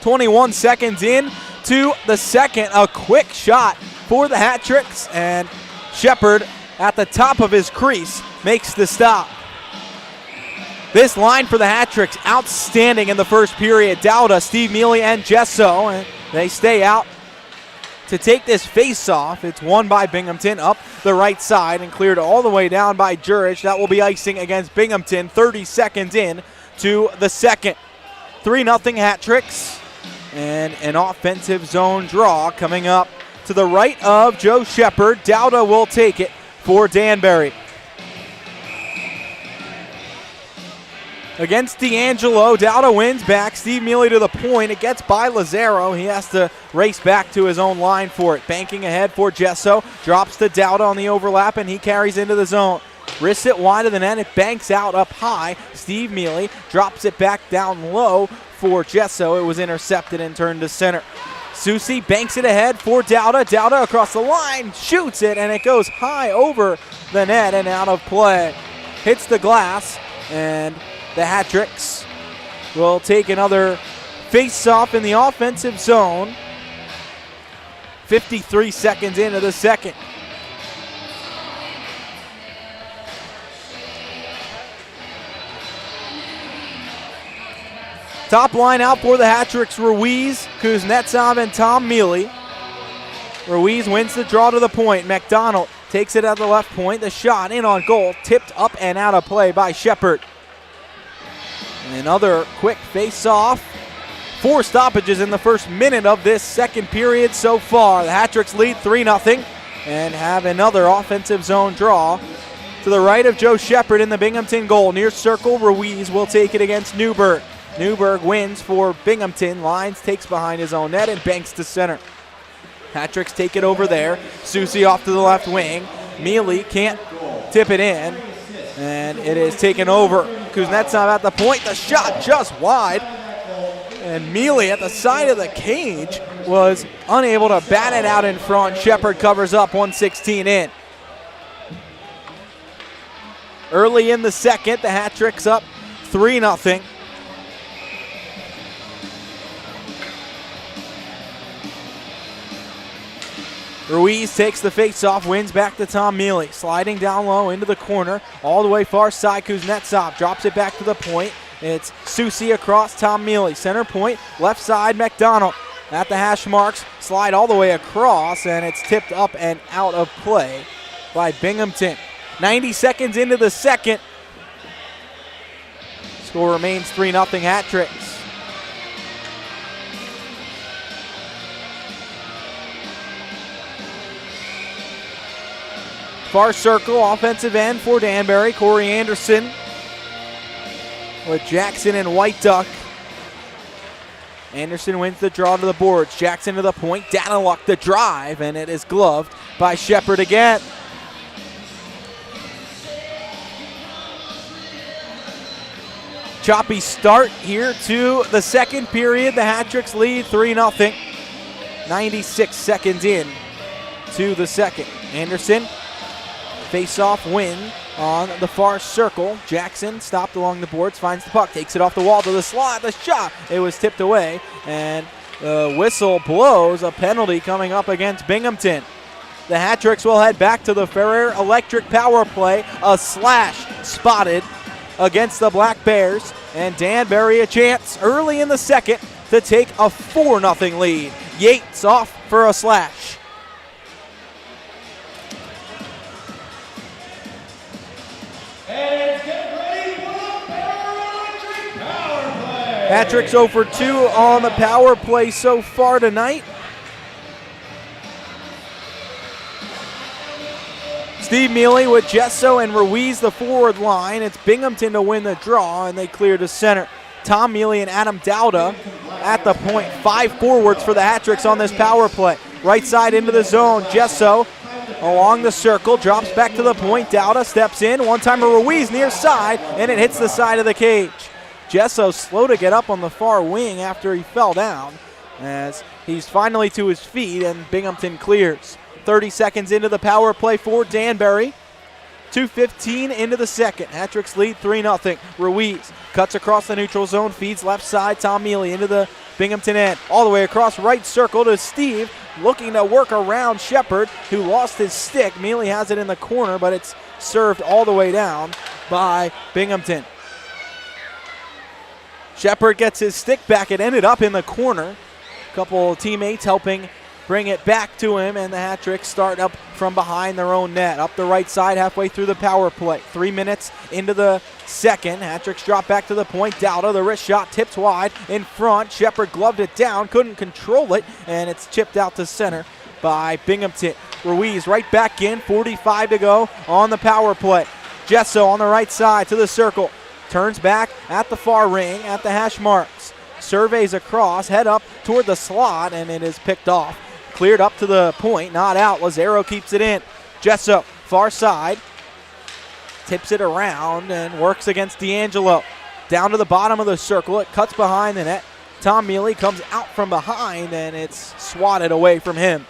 21 seconds in to the second. A quick shot for the Hat Tricks, and Shepard at the top of his crease makes the stop. This line for the Hat Tricks outstanding in the first period. Dowda, Steve Mealy, and Gesso, and they stay out to take this face-off. It's won by Binghamton up the right side and cleared all the way down by Jurich. That will be icing against Binghamton 30 seconds in to the second. 3-0 Hat Tricks, and an offensive zone draw coming up to the right of Joe Shepard. Dowda will take it for Danbury. Against D'Angelo, Dowda wins back. Steve Mealy to the point. It gets by Lazaro. He has to race back to his own line for it. Banking ahead for Gesso. Drops to Dowda on the overlap, and he carries into the zone. Wrists it wide of the net. It banks out up high. Steve Mealy drops it back down low for Gesso. It was intercepted and turned to center. Susi banks it ahead for Dowda. Dowda across the line, shoots it, and it goes high over the net and out of play. Hits the glass, and the Hat Tricks will take another face-off in the offensive zone. 53 seconds into the second. Top line out for the Hat Tricks: Ruiz, Kuznetsov, and Tom Mealy. Ruiz wins the draw to the point. McDonald takes it at the left point. The shot in on goal, tipped up and out of play by Shepard. Another quick face-off. 4 stoppages in the first minute of this second period so far. The Hat Tricks lead 3-0 and have another offensive zone draw to the right of Joe Shepard in the Binghamton goal. Near circle, Ruiz will take it against Newberg. Newberg wins for Binghamton. Lines takes behind his own net and banks to center. Hat Tricks take it over there. Susi off to the left wing. Mealy can't tip it in, and it is taken over. Kuznetsov at the point. The shot just wide, and Mealy at the side of the cage was unable to bat it out in front. Shepard covers up. 1:16 in. Early in the second, the Hat Tricks up 3-0. Ruiz takes the face-off, wins back to Tom Mealy. Sliding down low into the corner, all the way far side. Kuznetsov drops it back to the point. It's Susi across Tom Mealy. Center point, left side, McDonald at the hash marks. Slide all the way across, and it's tipped up and out of play by Binghamton. 90 seconds into the second. Score remains 3-0 Hat Tricks. Far circle, offensive end for Danbury. Corey Anderson with Jackson and White Duck. Anderson wins the draw to the boards. Jackson to the point. Daniluk the drive, and it is gloved by Shepard again. Choppy start here to the second period. The Hat Tricks lead 3-0. 96 seconds in to the second. Anderson, face-off win on the far circle. Jackson stopped along the boards, finds the puck, takes it off the wall to the slot. The shot, it was tipped away, and the whistle blows. A penalty coming up against Binghamton. The Hat Tricks will head back to the Ferrer Electric power play. A slash spotted against the Black Bears, and Danbury a chance early in the second to take a 4-0 lead. Yates off for a slash. And get ready for the Ferrer Hat-tricks 0 for 2 on the power play so far tonight. Steve Mealy with Gesso and Ruiz the forward line. It's Binghamton to win the draw, and they clear to center. Tom Mealy and Adam Dowda at the point. 5 forwards for the Hat-tricks on this power play. Right side into the zone. Gesso along the circle, drops back to the point. Dowda steps in. One-timer Ruiz near side, and it hits the side of the cage. Gesso slow to get up on the far wing after he fell down, as he's finally to his feet, and Binghamton clears. 30 seconds into the power play for Danbury. 2:15 into the second. Hat-tricks lead 3-0. Ruiz cuts across the neutral zone, feeds left side. Tom Mealy into the Binghamton end. All the way across right circle to Steve, looking to work around Shepard, who lost his stick. Mealy has it in the corner, but it's served all the way down by Binghamton. Shepard gets his stick back. It ended up in the corner. A couple teammates helping bring it back to him, and the Hat-tricks start up from behind their own net. Up the right side halfway through the power play. 3 minutes into the second. Hat-tricks drop back to the point. Dowda, the wrist shot tips wide in front. Shepard gloved it down, couldn't control it, and it's chipped out to center by Binghamton. Ruiz right back in, 45 to go on the power play. Gesso on the right side to the circle. Turns back at the far ring at the hash marks. Surveys across, head up toward the slot, and it is picked off. Cleared up to the point, not out. Lazaro keeps it in. Gesso, far side. Tips it around and works against D'Angelo. Down to the bottom of the circle. It cuts behind the net. Tom Mealy comes out from behind, and it's swatted away from him.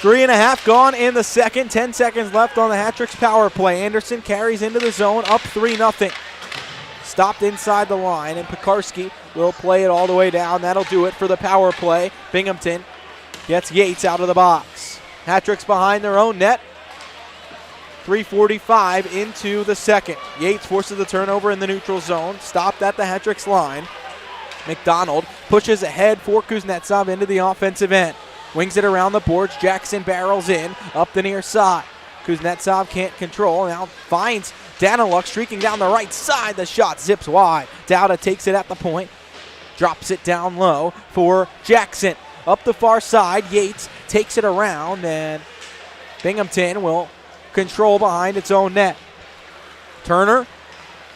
Three and a half gone in the second. 10 seconds left on the Hat-tricks power play. Anderson carries into the zone, up 3-0. Stopped inside the line, and Pekarski will play it all the way down. That'll do it for the power play. Binghamton gets Yates out of the box. Hat-tricks behind their own net. 3:45 into the second. Yates forces the turnover in the neutral zone. Stopped at the Hat-tricks line. McDonald pushes ahead for Kuznetsov into the offensive end. Wings it around the boards. Jackson barrels in up the near side. Kuznetsov can't control. Now finds Daniluk streaking down the right side. The shot zips wide. Dowda takes it at the point. Drops it down low for Jackson. Up the far side, Yates takes it around, and Binghamton will control behind its own net. Turner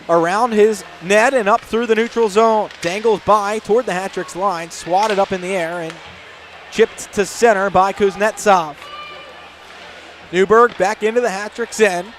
around his net and up through the neutral zone. Dangles by toward the Hat-tricks line. Swatted up in the air and chipped to center by Kuznetsov. Newberg back into the Hat-tricks end.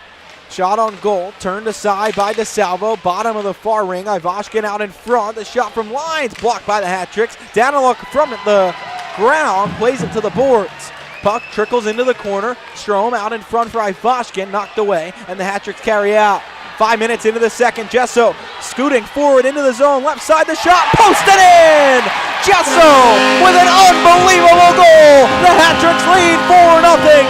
Shot on goal, turned aside by DeSalvo. Bottom of the far ring, Ivashkin out in front. The shot from lines blocked by the Hat-tricks. Daniluk from the ground plays it to the boards. Puck trickles into the corner. Strom out in front for Ivashkin, knocked away, and the Hat-tricks carry out. 5 minutes into the second, Gesso scooting forward into the zone. Left side, the shot, posted in! Gesso with an unbelievable goal. The Hat-tricks lead 4-0.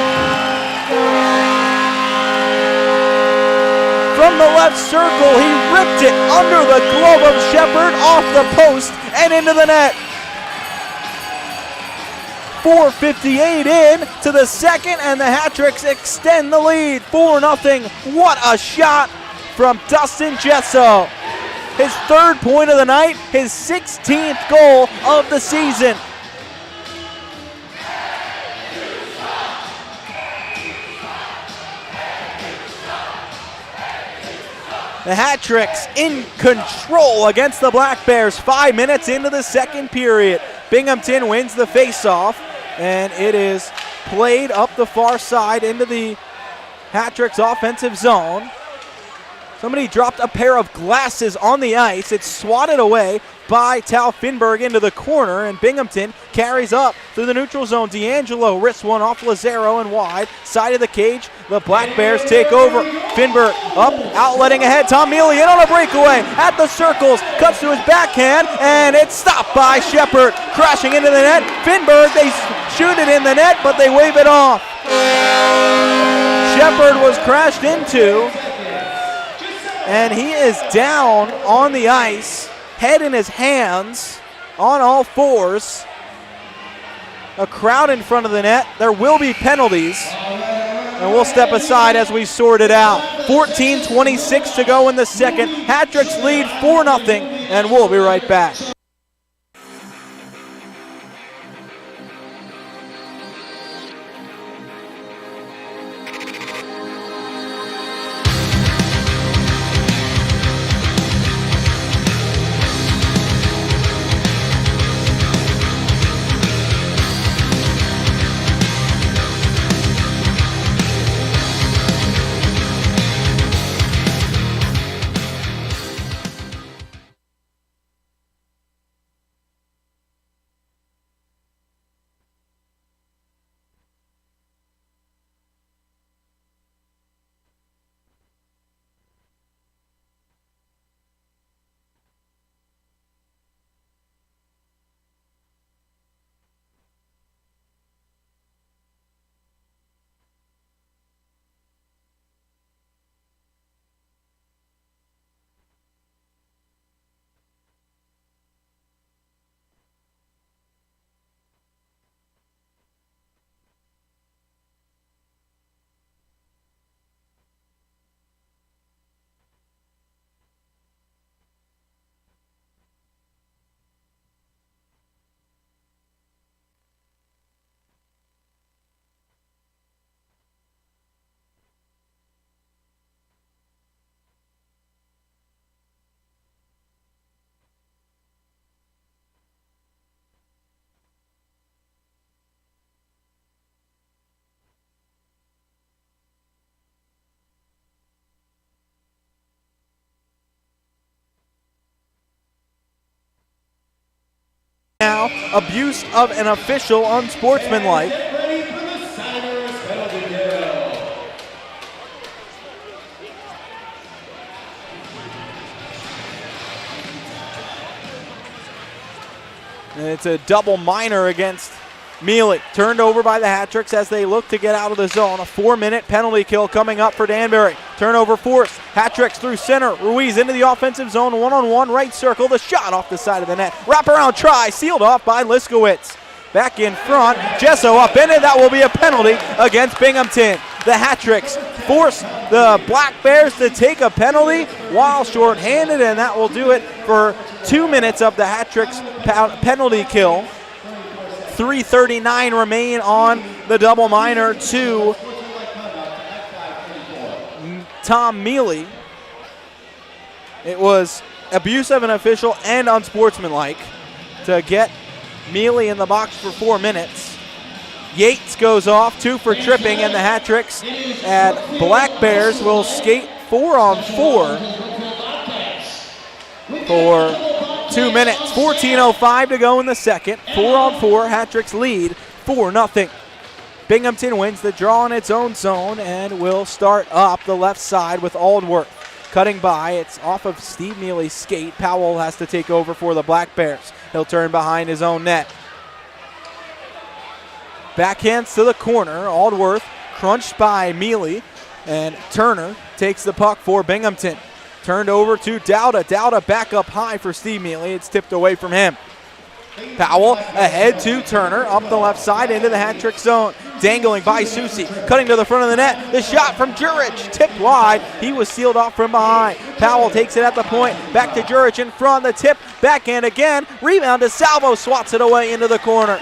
From the left circle, he ripped it under the glove of Shepard, off the post, and into the net. 4:58 in to the second, and the Hat-tricks extend the lead. 4-0. What a shot from Dustin Gesso. His third point of the night, his 16th goal of the season. The Hat-tricks in control against the Black Bears. 5 minutes into the second period. Binghamton wins the faceoff, and it is played up the far side into the Hat-tricks offensive zone. Somebody dropped a pair of glasses on the ice. It's swatted away by Tal Finberg into the corner, and Binghamton carries up through the neutral zone. D'Angelo wrists one off Lazaro and wide. Side of the cage, the Black Bears take over. Finberg up, outletting ahead. Tom Mealy in on a breakaway at the circles. Cuts to his backhand, and it's stopped by Shepard. Crashing into the net. Finberg, they shoot it in the net, but they wave it off. Shepard was crashed into, and he is down on the ice, head in his hands, on all fours. A crowd in front of the net. There will be penalties. And we'll step aside as we sort it out. 14:26 to go in the second. Hat-Tricks lead 4-0, and we'll be right back. Now, abuse of an official, unsportsmanlike. Ready for the Siders penalty kill. And it's a double minor against Mealy. Turned over by the Hat-Tricks as they look to get out of the zone. A 4-minute penalty kill coming up for Danbury. Turnover forced. Hat-Tricks through center. Ruiz into the offensive zone. One-on-one right circle. The shot off the side of the net. Wraparound try. Sealed off by Liskowitz. Back in front. Gesso up in it. That will be a penalty against Binghamton. The Hat-Tricks force the Black Bears to take a penalty while shorthanded, and that will do it for 2 minutes of the Hat-Tricks penalty kill. 3:39 remain on the double minor to Tom Mealy. It was abuse of an official and unsportsmanlike to get Mealy in the box for 4 minutes. Yates goes off, 2 for tripping, and the Hat-Tricks at Black Bears will skate 4-on-4 for 2 minutes. 14:05 to go in the second. 4-on-4, Hat-Tricks lead 4-0. Binghamton wins the draw in its own zone and will start up the left side with Aldworth. Cutting by, it's off of Steve Mealy's skate. Powell has to take over for the Black Bears. He'll turn behind his own net. Backhands to the corner. Aldworth crunched by Mealy, and Turner takes the puck for Binghamton. Turned over to Dowda. Dowda back up high for Steve Mealy. It's tipped away from him. Powell ahead to Turner, up the left side into the Hat-Trick zone. Dangling by Susi, cutting to the front of the net. The shot from Jurich, tipped wide. He was sealed off from behind. Powell takes it at the point, back to Jurich in front. The tip, backhand again. Rebound to Salvo, swats it away into the corner.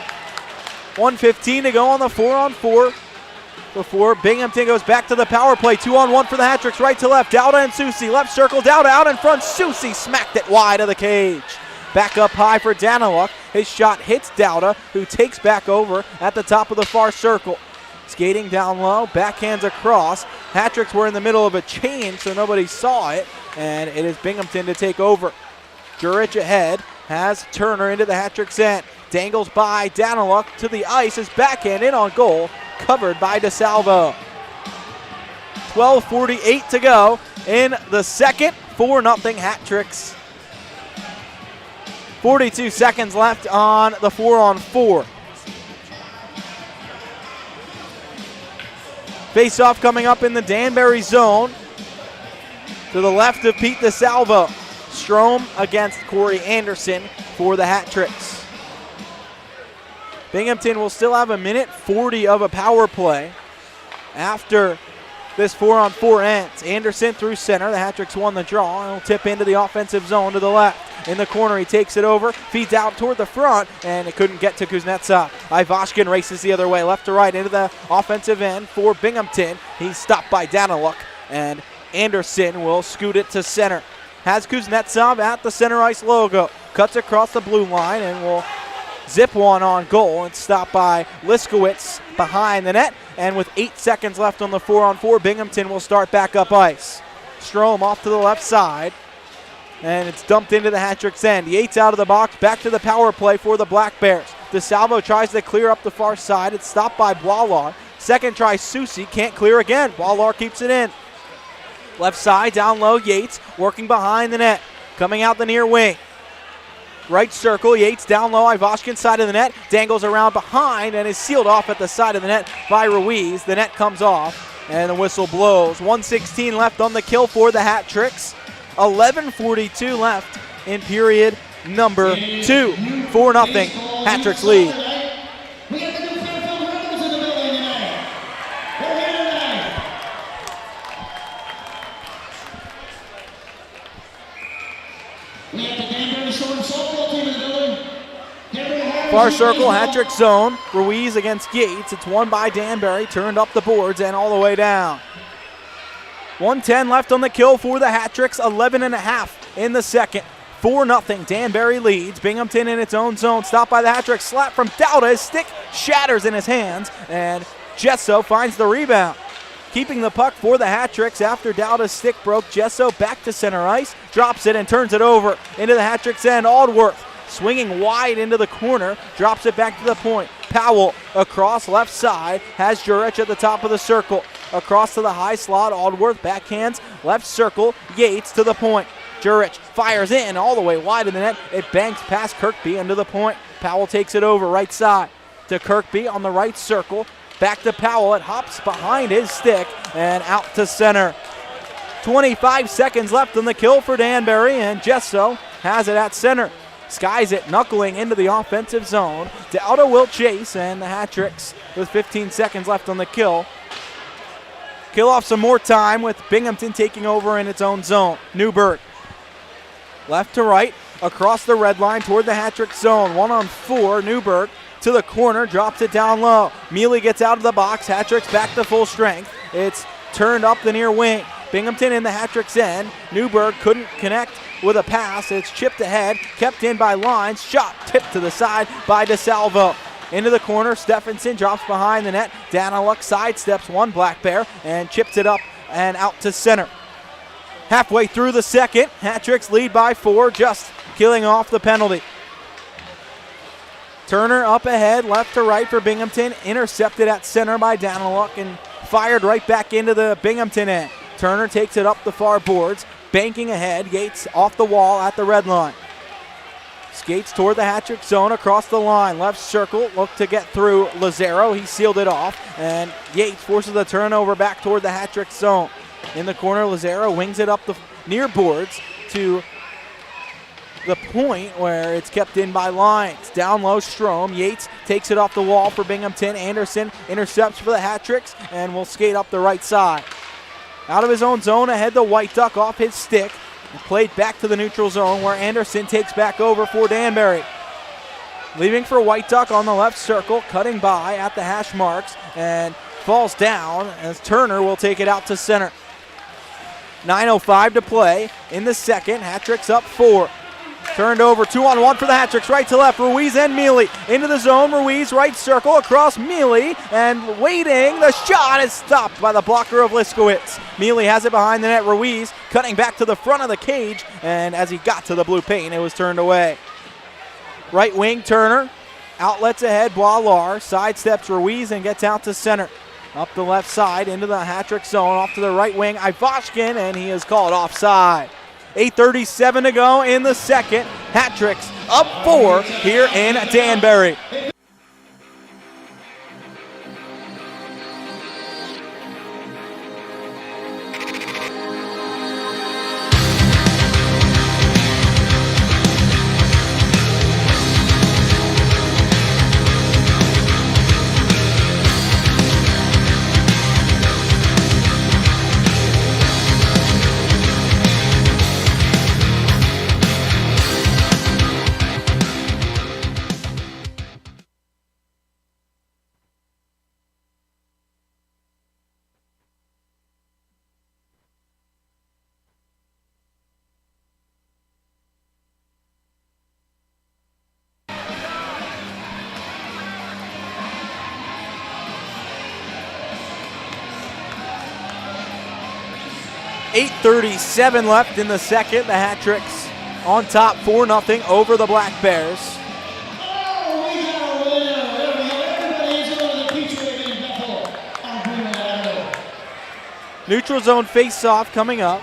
1:15 to go on the 4-on-4 before Binghamton goes back to the power play. 2-on-1 for the Hat-Tricks, right to left. Dowda and Susi, left circle, Dowda out in front. Susi smacked it wide of the cage. Back up high for Daniluk. His shot hits Dowda, who takes back over at the top of the far circle. Skating down low, backhands across. Hat-Tricks were in the middle of a change, so nobody saw it, and it is Binghamton to take over. Jurich ahead, has Turner into the Hat-Tricks end. Dangles by Daniluk to the ice. His backhand in on goal, covered by DeSalvo. 12:48 to go in the second. 4-0 Hat-Tricks. 42 seconds left on the 4-on-4. Face-off coming up in the Danbury zone. To the left of Pete DeSalvo. Strom against Corey Anderson for the Hat-Tricks. Binghamton will still have 1:40 of a power play. after this 4-on-4 ends. Anderson through center. The Hat-Tricks won the draw, and will tip into the offensive zone to the left. In the corner, he takes it over, feeds out toward the front, and it couldn't get to Kuznetsov. Ivashkin races the other way, left to right, into the offensive end for Binghamton. He's stopped by Daniluk, and Anderson will scoot it to center. Has Kuznetsov at the center ice logo. Cuts across the blue line and will zip one on goal and stopped by Liskowitz behind the net. And with 8 seconds left on the 4-on-4, Binghamton will start back up ice. Strome off to the left side, and it's dumped into the Hat-Tricks end. Yates out of the box, back to the power play for the Black Bears. DeSalvo tries to clear up the far side. It's stopped by Boilar. Second try, Susi can't clear again. Boilar keeps it in. Left side, down low, Yates working behind the net. Coming out the near wing. Right circle, Yates down low, Ivashkin side of the net, dangles around behind and is sealed off at the side of the net by Ruiz. The net comes off and the whistle blows. 1:16 left on the kill for the Hat-Tricks. 11:42 left in period number 2. 4-0, Hat-Tricks lead. We got the new Fairfield Rebels in the building tonight. They're here tonight. We have the Danbury Storm softball team in the building. Far circle, Hat-Trick zone. Ruiz against Yates. It's won by Danbury, turned up the boards and all the way down. 1:10 left on the kill for the Hat-Tricks. 11.5 in the second. 4-0, Danbury leads. Binghamton in its own zone. Stopped by the Hat-Tricks. Slap from Dauda. His stick shatters in his hands, and Gesso finds the rebound. Keeping the puck for the Hat-Tricks after Dauda's stick broke. Gesso back to center ice. Drops it and turns it over into the Hat-Tricks end. Aldworth swinging wide into the corner. Drops it back to the point. Powell across left side. Has Jurich at the top of the circle. Across to the high slot. Aldworth backhands left circle. Yates to the point. Jurich fires in all the way wide of the net. It banks past Kirkby into the point. Powell takes it over right side to Kirkby on the right circle. Back to Powell. It hops behind his stick and out to center. 25 seconds left on the kill for Danbury, and Gesso has it at center. Skies it, knuckling into the offensive zone. Dauda will chase, and the Hat-Tricks with 15 seconds left on the kill. Kill off some more time with Binghamton taking over in its own zone. Newberg. Left to right, across the red line toward the Hat-Trick zone. 1-on-4, Newberg to the corner, drops it down low. Mealy gets out of the box, Hat-Tricks back to full strength. It's turned up the near wing. Binghamton in the Hat-Tricks end. Newberg couldn't connect with a pass. It's chipped ahead, kept in by Lines. Shot tipped to the side by DeSalvo. Into the corner, Stephenson drops behind the net. Daniluk sidesteps one Black Bear and chips it up and out to center. Halfway through the second, Hat-Tricks lead by 4, just killing off the penalty. Turner up ahead, left to right for Binghamton, intercepted at center by Daniluk and fired right back into the Binghamton end. Turner takes it up the far boards, banking ahead. Yates off the wall at the red line. Skates toward the Hat-Trick zone across the line. Left circle, look to get through Lazaro. He sealed it off, and Yates forces the turnover back toward the Hat-Trick zone. In the corner, Lazaro wings it up the near boards to the point where it's kept in by Lines. Down low, Strome. Yates takes it off the wall for Binghamton. Anderson intercepts for the Hat-Tricks and will skate up the right side. Out of his own zone, ahead the White Duck off his stick. Played back to the neutral zone where Anderson takes back over for Danbury. Leaving for White Duck on the left circle, cutting by at the hash marks and falls down as Turner will take it out to center. 9:05 to play in the second. Hat-Tricks up 4. Turned over, 2-on-1 for the Hat-Tricks, right to left. Ruiz and Mealy into the zone. Ruiz right circle across Mealy and waiting. The shot is stopped by the blocker of Liskowitz. Mealy has it behind the net. Ruiz cutting back to the front of the cage, and as he got to the blue paint, it was turned away. Right wing, Turner. Outlets ahead, Boilar. Sidesteps Ruiz and gets out to center. Up the left side into the Hat-Trick zone. Off to the right wing, Ivashkin, and he is called offside. 8:37 to go in the second. Hat-Tricks up 4 here in Danbury. 8:37 left in the second. The Hat-Tricks on top 4-0 over the Black Bears. Oh, we got a winner. There we go. Everybody is over the Peach Wave in Bethel. I'm bringing that up. Neutral zone face-off coming up.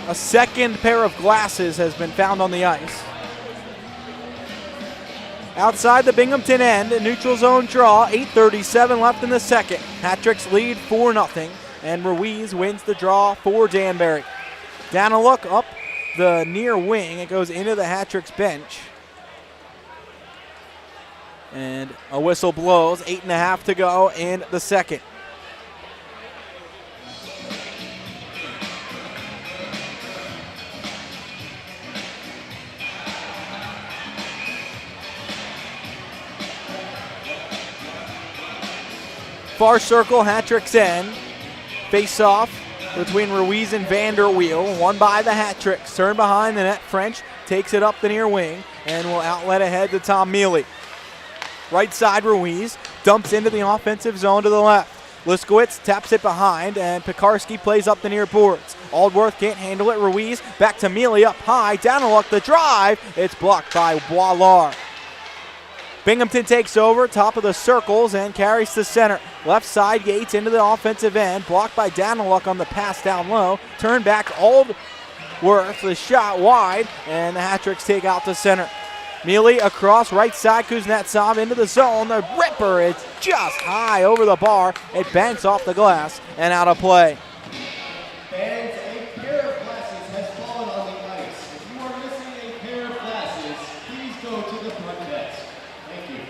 A second pair of glasses has been found on the ice. Outside the Binghamton end, a neutral zone draw, 8:37 left in the second. Hat-Tricks lead 4-0, and Ruiz wins the draw for Danbury. Down a look up the near wing. It goes into the Hat-Tricks bench. And a whistle blows, 8.5 to go in the second. Far circle, Hat-Tricks end. Face off between Ruiz and Vanderweel. Won by the Hat-Tricks. Turn behind the net. French takes it up the near wing and will outlet ahead to Tom Mealy. Right side, Ruiz dumps into the offensive zone to the left. Liskowitz taps it behind, and Pekarski plays up the near boards. Aldworth can't handle it. Ruiz back to Mealy up high. Down a look, the drive. It's blocked by Boilard. Binghamton takes over, top of the circles, and carries to center. Left side, Yates into the offensive end. Blocked by Daniluk on the pass down low. Turn back, Aldworth, the shot wide, and the Hat-Tricks take out to center. Mealy across, right side, Kuznetsov into the zone. The ripper is just high over the bar. It banks off the glass and out of play. Fans, a pair of glasses has fallen on the ice. If you are missing a pair of glasses, please go to the front desk. Thank you.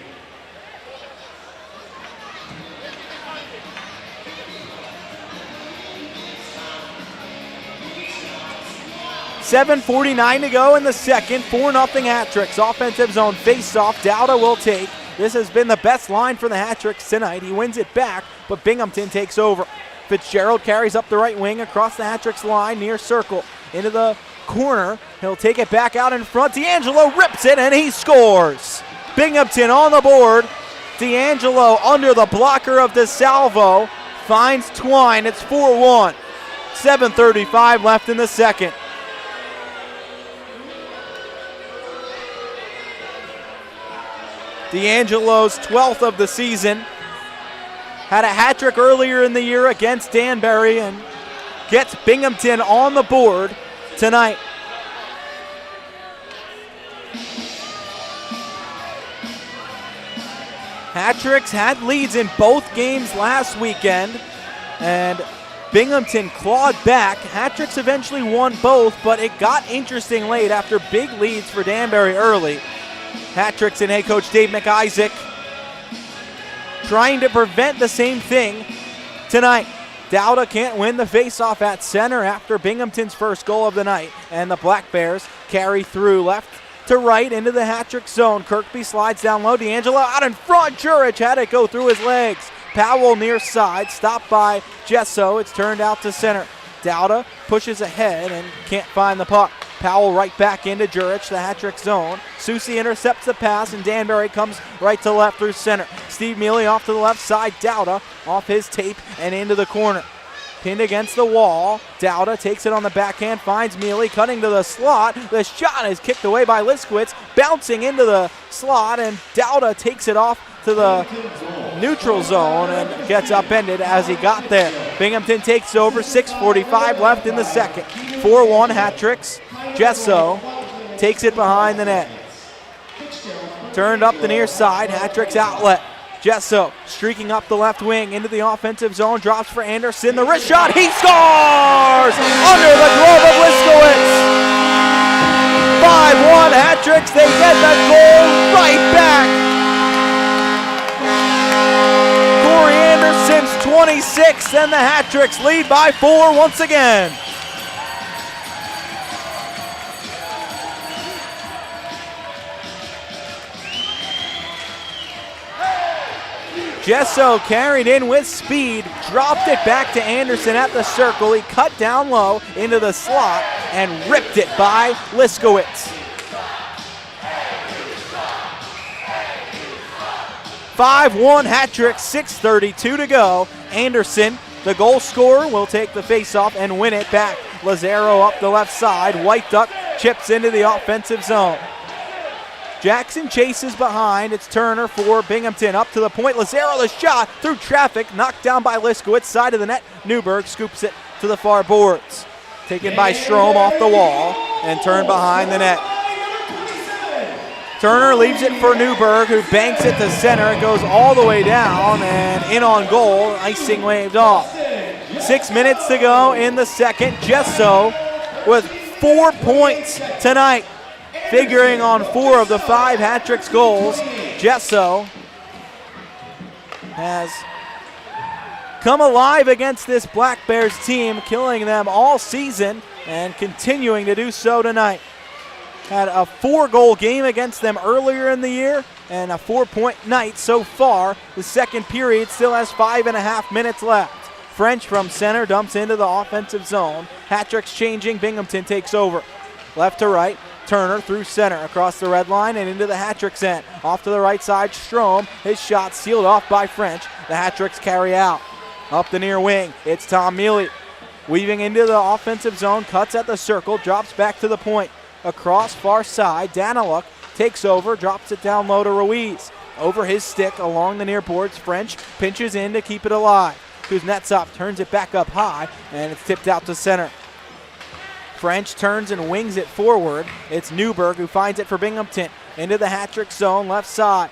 7:49 to go in the second. 4-0 Hat-Tricks. Offensive zone face-off. Dowda will take. This has been the best line for the Hat-Tricks tonight. He wins it back, but Binghamton takes over. Fitzgerald carries up the right wing across the Hat-Tricks line near circle. Into the corner. He'll take it back out in front. D'Angelo rips it, and he scores. Binghamton on the board. D'Angelo under the blocker of DeSalvo. Finds Twine. It's 4-1. 7:35 left in the second. D'Angelo's 12th of the season. Had a hat trick earlier in the year against Danbury and gets Binghamton on the board tonight. Hat-Tricks had leads in both games last weekend, and Binghamton clawed back. Hat-Tricks eventually won both, but it got interesting late after big leads for Danbury early. Hat-Tricks and head coach Dave McIsaac trying to prevent the same thing tonight. Dowda can't win the faceoff at center after Binghamton's first goal of the night, and the Black Bears carry through left to right into the Hat-Trick zone. Kirkby slides down low. D'Angelo out in front. Jurich had it go through his legs. Powell near side, stopped by Gesso. It's turned out to center. Dowda pushes ahead and can't find the puck. Powell right back into Jurich, the Hat-Trick zone. Susi intercepts the pass, and Danbury comes right to left through center. Steve Mealy off to the left side. Dowda off his tape and into the corner. Pinned against the wall. Dowda takes it on the backhand, finds Mealy, cutting to the slot. The shot is kicked away by Liskowitz, bouncing into the slot, and Dowda takes it off to the neutral zone and gets upended as he got there. Binghamton takes over, 6:45 left in the second. 4-1 Hat-Tricks. Gesso takes it behind the net. Turned up the near side, Hat-Tricks outlet. Gesso streaking up the left wing into the offensive zone, drops for Anderson, the wrist shot, he scores! Under the glove of Liskowitz! 5-1 Hat-Tricks, they get the goal right back! Corey Anderson's 26th, and the Hat-Tricks lead by 4 once again. Gesso carried in with speed, dropped it back to Anderson at the circle. He cut down low into the slot and ripped it by Liskowitz. 5-1 hat trick, 6:32 to go. Anderson, the goal scorer, will take the faceoff and win it back. Lazaro up the left side. White Duck chips into the offensive zone. Jackson chases behind. It's Turner for Binghamton. Up to the point. Lazaro the shot through traffic. Knocked down by Liskowitz. Side of the net. Newberg scoops it to the far boards. Taken by Strom off the wall and turned behind the net. Turner leaves it for Newberg, who banks it to center. It goes all the way down and in on goal. Icing waved off. 6 minutes to go in the second. Gesso with 4 points tonight, figuring on 4 of the 5 hat tricks goals. Gesso has come alive against this Black Bears team, killing them all season and continuing to do so tonight. Had a 4-goal game against them earlier in the year and a 4-point night so far. The second period still has 5.5 minutes left. French from center dumps into the offensive zone. Hat tricks changing. Binghamton takes over. Left to right. Turner through center across the red line and into the hat tricks end. Off to the right side. Strom. His shot sealed off by French. The hat tricks carry out. Up the near wing. It's Tom Mealy. Weaving into the offensive zone. Cuts at the circle. Drops back to the point. Across far side, Daniluk takes over, drops it down low to Ruiz. Over his stick along the near boards, French pinches in to keep it alive. Kuznetsov turns it back up high, and it's tipped out to center. French turns and wings it forward. It's Newberg who finds it for Binghamton. Into the hat trick zone, left side.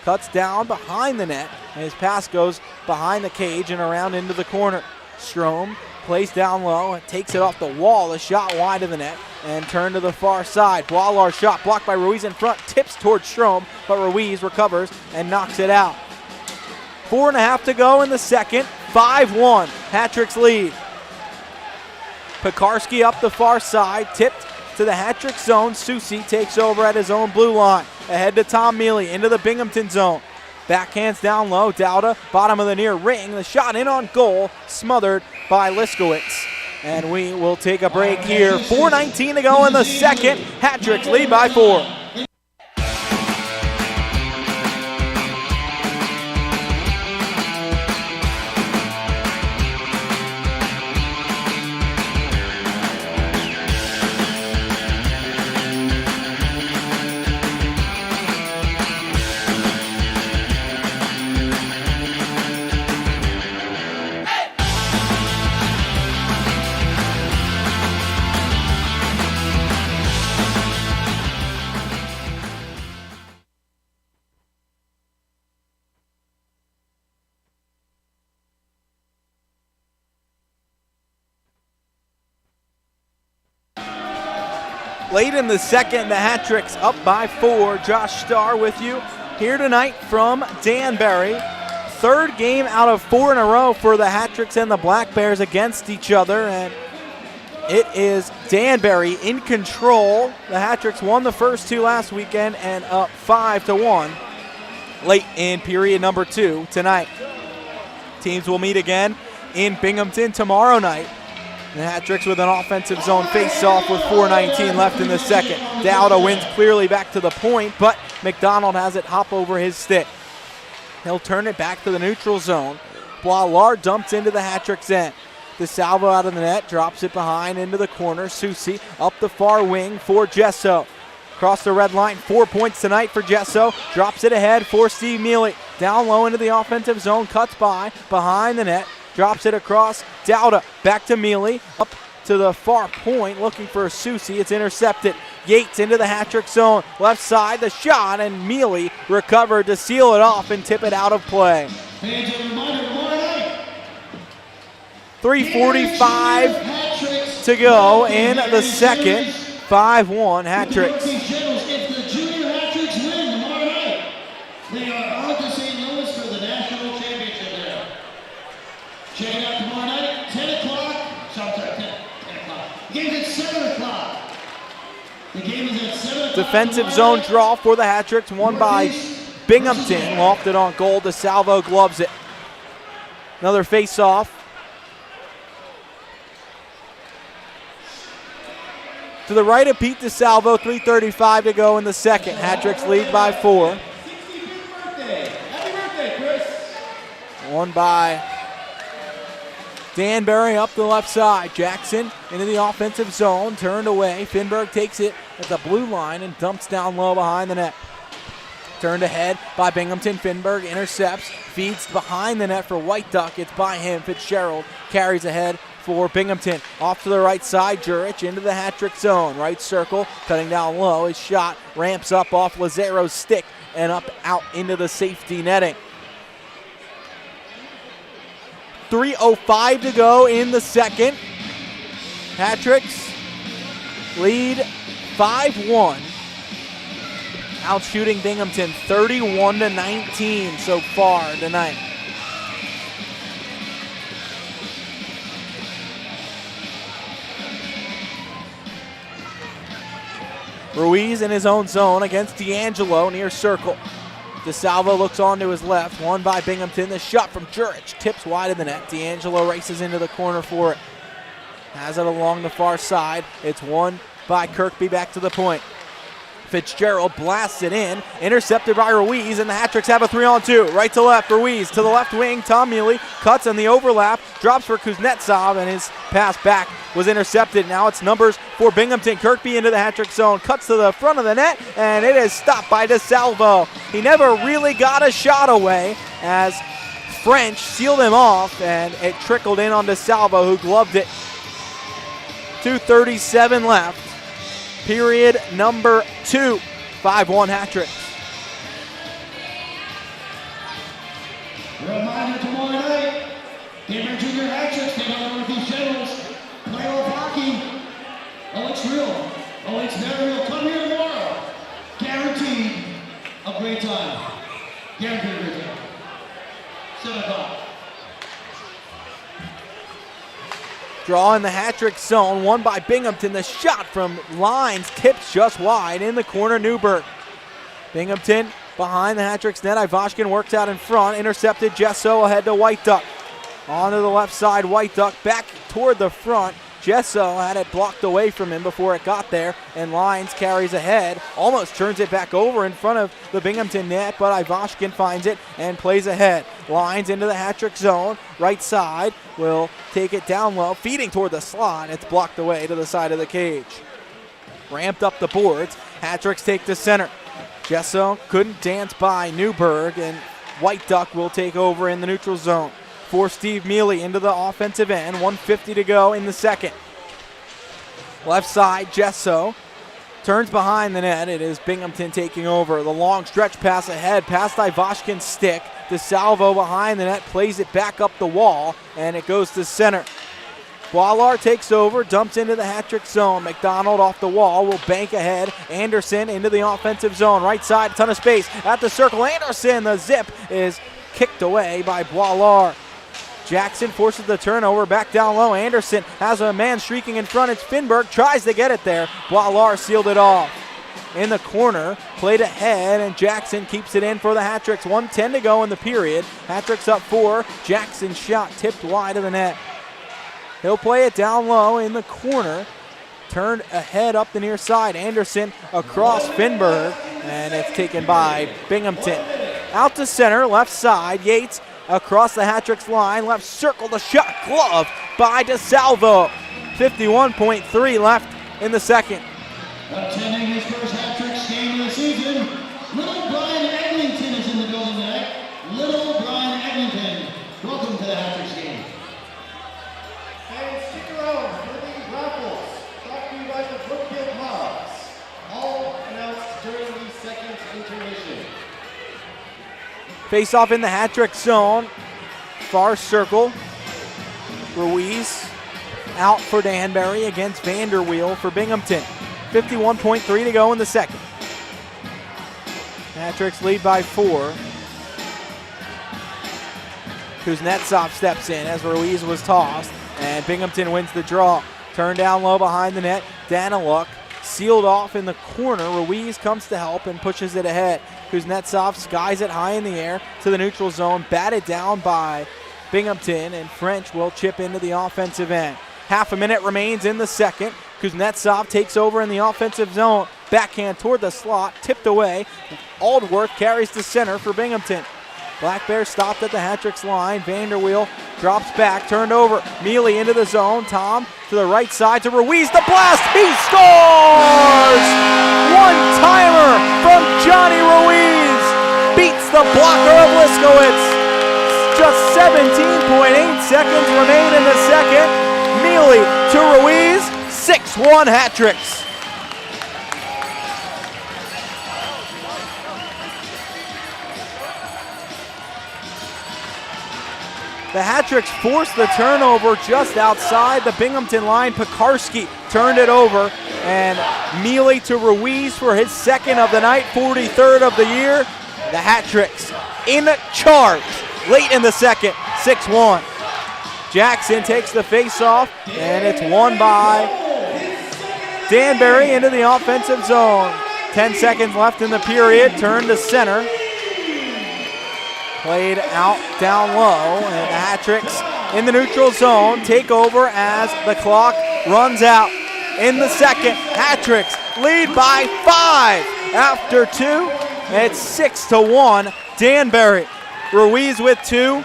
Cuts down behind the net, and his pass goes behind the cage and around into the corner. Strom plays down low and takes it off the wall. A shot wide of the net and turned to the far side. Boilar's shot blocked by Ruiz in front, tips towards Strom, but Ruiz recovers and knocks it out. 4.5 to go in the second. 5-1, hat tricks lead. Pekarski up the far side, tipped to the hat trick zone. Susi takes over at his own blue line. Ahead to Tom Mealy into the Binghamton zone. Backhands down low. Dowda, bottom of the near ring. The shot in on goal, smothered by Liskowitz. And we will take a break here. 4:19 to go in the second. Hat tricks lead by 4. Late in the second, the hat tricks up by 4. Josh Starr with you here tonight from Danbury. 3rd game out of 4 in a row for the hat tricks and the Black Bears against each other, and it is Danbury in control. The hat tricks won the first 2 last weekend and up 5-1 late in period number 2 tonight. Teams will meet again in Binghamton tomorrow night. The hat tricks with an offensive zone face-off with 4:19 left in the second. Dowda wins clearly back to the point, but McDonald has it hop over his stick. He'll turn it back to the neutral zone. Boilard dumps into the hat tricks end. DeSalvo out of the net, drops it behind into the corner. Susi up the far wing for Gesso. Across the red line, 4 points tonight for Gesso. Drops it ahead for Steve Mealy. Down low into the offensive zone, cuts by, behind the net. Drops it across. Dowda back to Mealy. Up to the far point looking for Susi. It's intercepted. Yates into the hat trick zone. Left side, the shot, and Mealy recovered to seal it off and tip it out of play. 3:45 to go in the second. 5-1 hat tricks. Defensive zone draw for the hat tricks, won by Binghamton. Lofted on goal. DeSalvo gloves it. Another face-off. To the right of Pete DeSalvo, 3:35 to go in the second. Hat tricks lead by 4. Won by Danbury up the left side. Jackson into the offensive zone, turned away. Finberg takes it at the blue line and dumps down low behind the net. Turned ahead by Binghamton. Finberg intercepts, feeds behind the net for White Duck. It's by him. Fitzgerald carries ahead for Binghamton. Off to the right side, Jurich into the hat-trick zone. Right circle, cutting down low. His shot ramps up off Lazaro's stick and up out into the safety netting. 3:05 to go in the second. Hat-tricks lead 5-1. Out shooting Binghamton 31-19 so far tonight. Ruiz in his own zone against D'Angelo near circle. DeSalvo looks on to his left, won by Binghamton. The shot from Jurich tips wide of the net. D'Angelo races into the corner for it. Has it along the far side. It's won by Kirkby back to the point. Fitzgerald blasts it in, intercepted by Ruiz, and the Hat-tricks have a 3-on-2. Right to left, Ruiz to the left wing. Tom Mealy cuts on the overlap, drops for Kuznetsov, and his pass back was intercepted. Now it's numbers for Binghamton. Kirkby into the hat-trick zone, cuts to the front of the net, and it is stopped by DeSalvo. He never really got a shot away as French sealed him off, and it trickled in on DeSalvo, who gloved it. 2:37 left. Period number 2, 5-1 hat-trick. Reminder tomorrow night, Denver Junior hat-tricks take on the Northeast Generals. Playoff hockey. Oh, it's real. Oh, it's never real. Come here tomorrow. Guaranteed a great time. Guaranteed a great time. 7 o'clock. Draw in the hat-trick zone, won by Binghamton. The shot from Lines tips just wide in the corner, Newberg. Binghamton behind the hat-trick's net. Ivashkin works out in front, intercepted Jesso ahead to White Duck. On to the left side, White Duck back toward the front. Jesso had it blocked away from him before it got there, and Lines carries ahead, almost turns it back over in front of the Binghamton net, but Ivashkin finds it and plays ahead. Lines into the hat-trick zone, right side, will take it down low, feeding toward the slot. It's blocked away to the side of the cage. Ramped up the boards, hat-tricks take to center. Jesso couldn't dance by Newberg, and White Duck will take over in the neutral zone. For Steve Mealy into the offensive end, 1:50 to go in the second. Left side, Jesso turns behind the net. It is Binghamton taking over. The long stretch pass ahead, past Ivashkin's stick. DeSalvo behind the net, plays it back up the wall, and it goes to center. Boilar takes over, dumps into the hat-trick zone. McDonald off the wall, will bank ahead. Anderson into the offensive zone. Right side, a ton of space at the circle. Anderson, the zip is kicked away by Boilar. Jackson forces the turnover back down low. Anderson has a man streaking in front. It's Finberg, tries to get it there. Boilar sealed it off. In the corner, played ahead, and Jackson keeps it in for the Hat-tricks. 1:10 to go in the period. Hat-tricks up 4. Jackson's shot tipped wide of the net. He'll play it down low in the corner. Turned ahead up the near side. Anderson across Finberg, and it's taken by Binghamton. Out to center, left side. Yates across the hat-tricks line, left circle, the shot gloved by DeSalvo. 51.3 left in the second. Attending his first hat-tricks game of the season, little Brian Eglinton is in the building tonight. Little Brian Eglinton, welcome to the hat-tricks game. And stick around for the raffles, brought to you by the Brookfield Hogs. All announced during the second intermission. Face off in the hat-trick zone. Far circle. Ruiz out for Danbury against Vanderweel for Binghamton. 51.3 to go in the second. Hat-tricks lead by 4. Kuznetsov steps in as Ruiz was tossed, and Binghamton wins the draw. Turned down low behind the net. Daniluk sealed off in the corner. Ruiz comes to help and pushes it ahead. Kuznetsov skies it high in the air to the neutral zone, batted down by Binghamton, and French will chip into the offensive end. Half a minute remains in the second. Kuznetsov takes over in the offensive zone. Backhand toward the slot, tipped away. Aldworth carries to center for Binghamton. Black Bears stopped at the hat-tricks line. Vanderweel drops back, turned over. Mealy into the zone. Tom to the right side to Ruiz. The blast, he scores! One-timer from Johnny Ruiz beats the blocker of Liskowitz. Just 17.8 seconds remain in the second. Mealy to Ruiz, 6-1 hat-tricks. The hat-tricks forced the turnover just outside the Binghamton line. Pekarski turned it over, and Mealy to Ruiz for his second of the night, 43rd of the year. The hat-tricks in charge late in the second, 6-1. Jackson takes the face-off, and it's won by Danbury into the offensive zone. 10 seconds left in the period, turn to center. Played out down low, and the hat-tricks in the neutral zone take over as the clock runs out. In the second, hat-tricks lead by 5 after 2. It's 6-1 Danbury. Ruiz with 2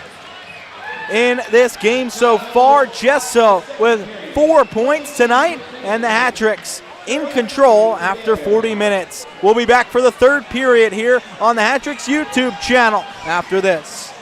in this game so far. Gesso with 4 points tonight, and the hat-tricks in control after 40 minutes. We'll be back for the third period here on the Hat-Tricks YouTube channel after this.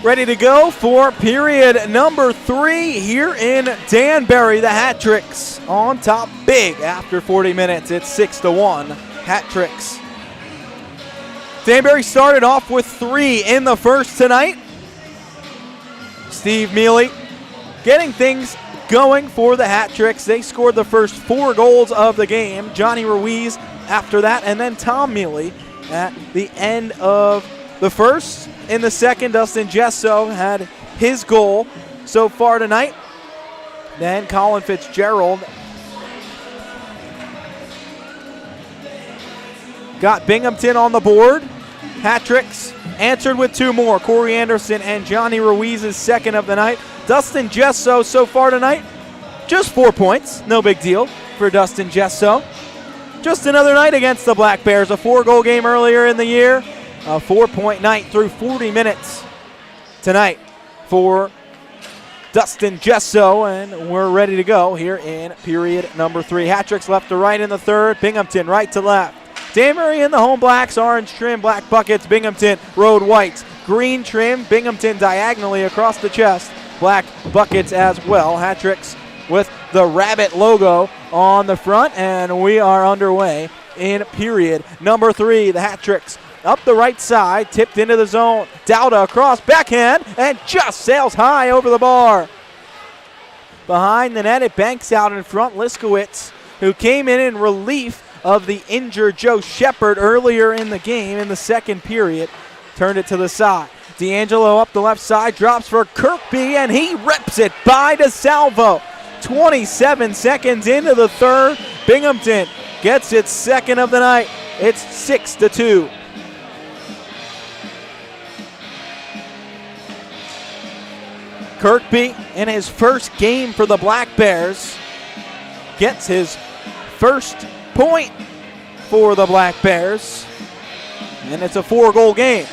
Ready to go for period number 3 here in Danbury. The Hat Tricks on top big after 40 minutes. It's 6-1 Hat Tricks. Danbury started off with 3 in the first tonight. Steve Mealy getting things going for the Hat Tricks. They scored the first 4 goals of the game. Johnny Ruiz after that, and then Tom Mealy at the end of the first. In the second, Dustin Gesso had his goal so far tonight. Then Colin Fitzgerald got Binghamton on the board. Hat Tricks answered with 2 more. Corey Anderson and Johnny Ruiz's second of the night. Dustin Gesso so far tonight, just 4 points. No big deal for Dustin Gesso. Just another night against the Black Bears. A 4-goal game earlier in the year. A 4-point night through 40 minutes tonight for Dustin Gesso, and we're ready to go here in period number 3. Hat Tricks left to right in the third. Binghamton right to left. Danbury in the home blacks, orange trim, black buckets. Binghamton road whites, green trim. Binghamton diagonally across the chest, black buckets as well. Hat Tricks with the rabbit logo on the front, and we are underway in period number 3. The Hat Tricks up the right side, tipped into the zone. Dowda across, backhand, and just sails high over the bar. Behind the net, it banks out in front. Liskowitz, who came in relief of the injured Joe Shepard earlier in the game in the second period, turned it to the side. D'Angelo up the left side, drops for Kirkby, and he rips it by DeSalvo. 27 seconds into the third. Binghamton gets its second of the night. It's 6-2. Kirkby, in his first game for the Black Bears, gets his first point for the Black Bears, and it's a 4-goal game.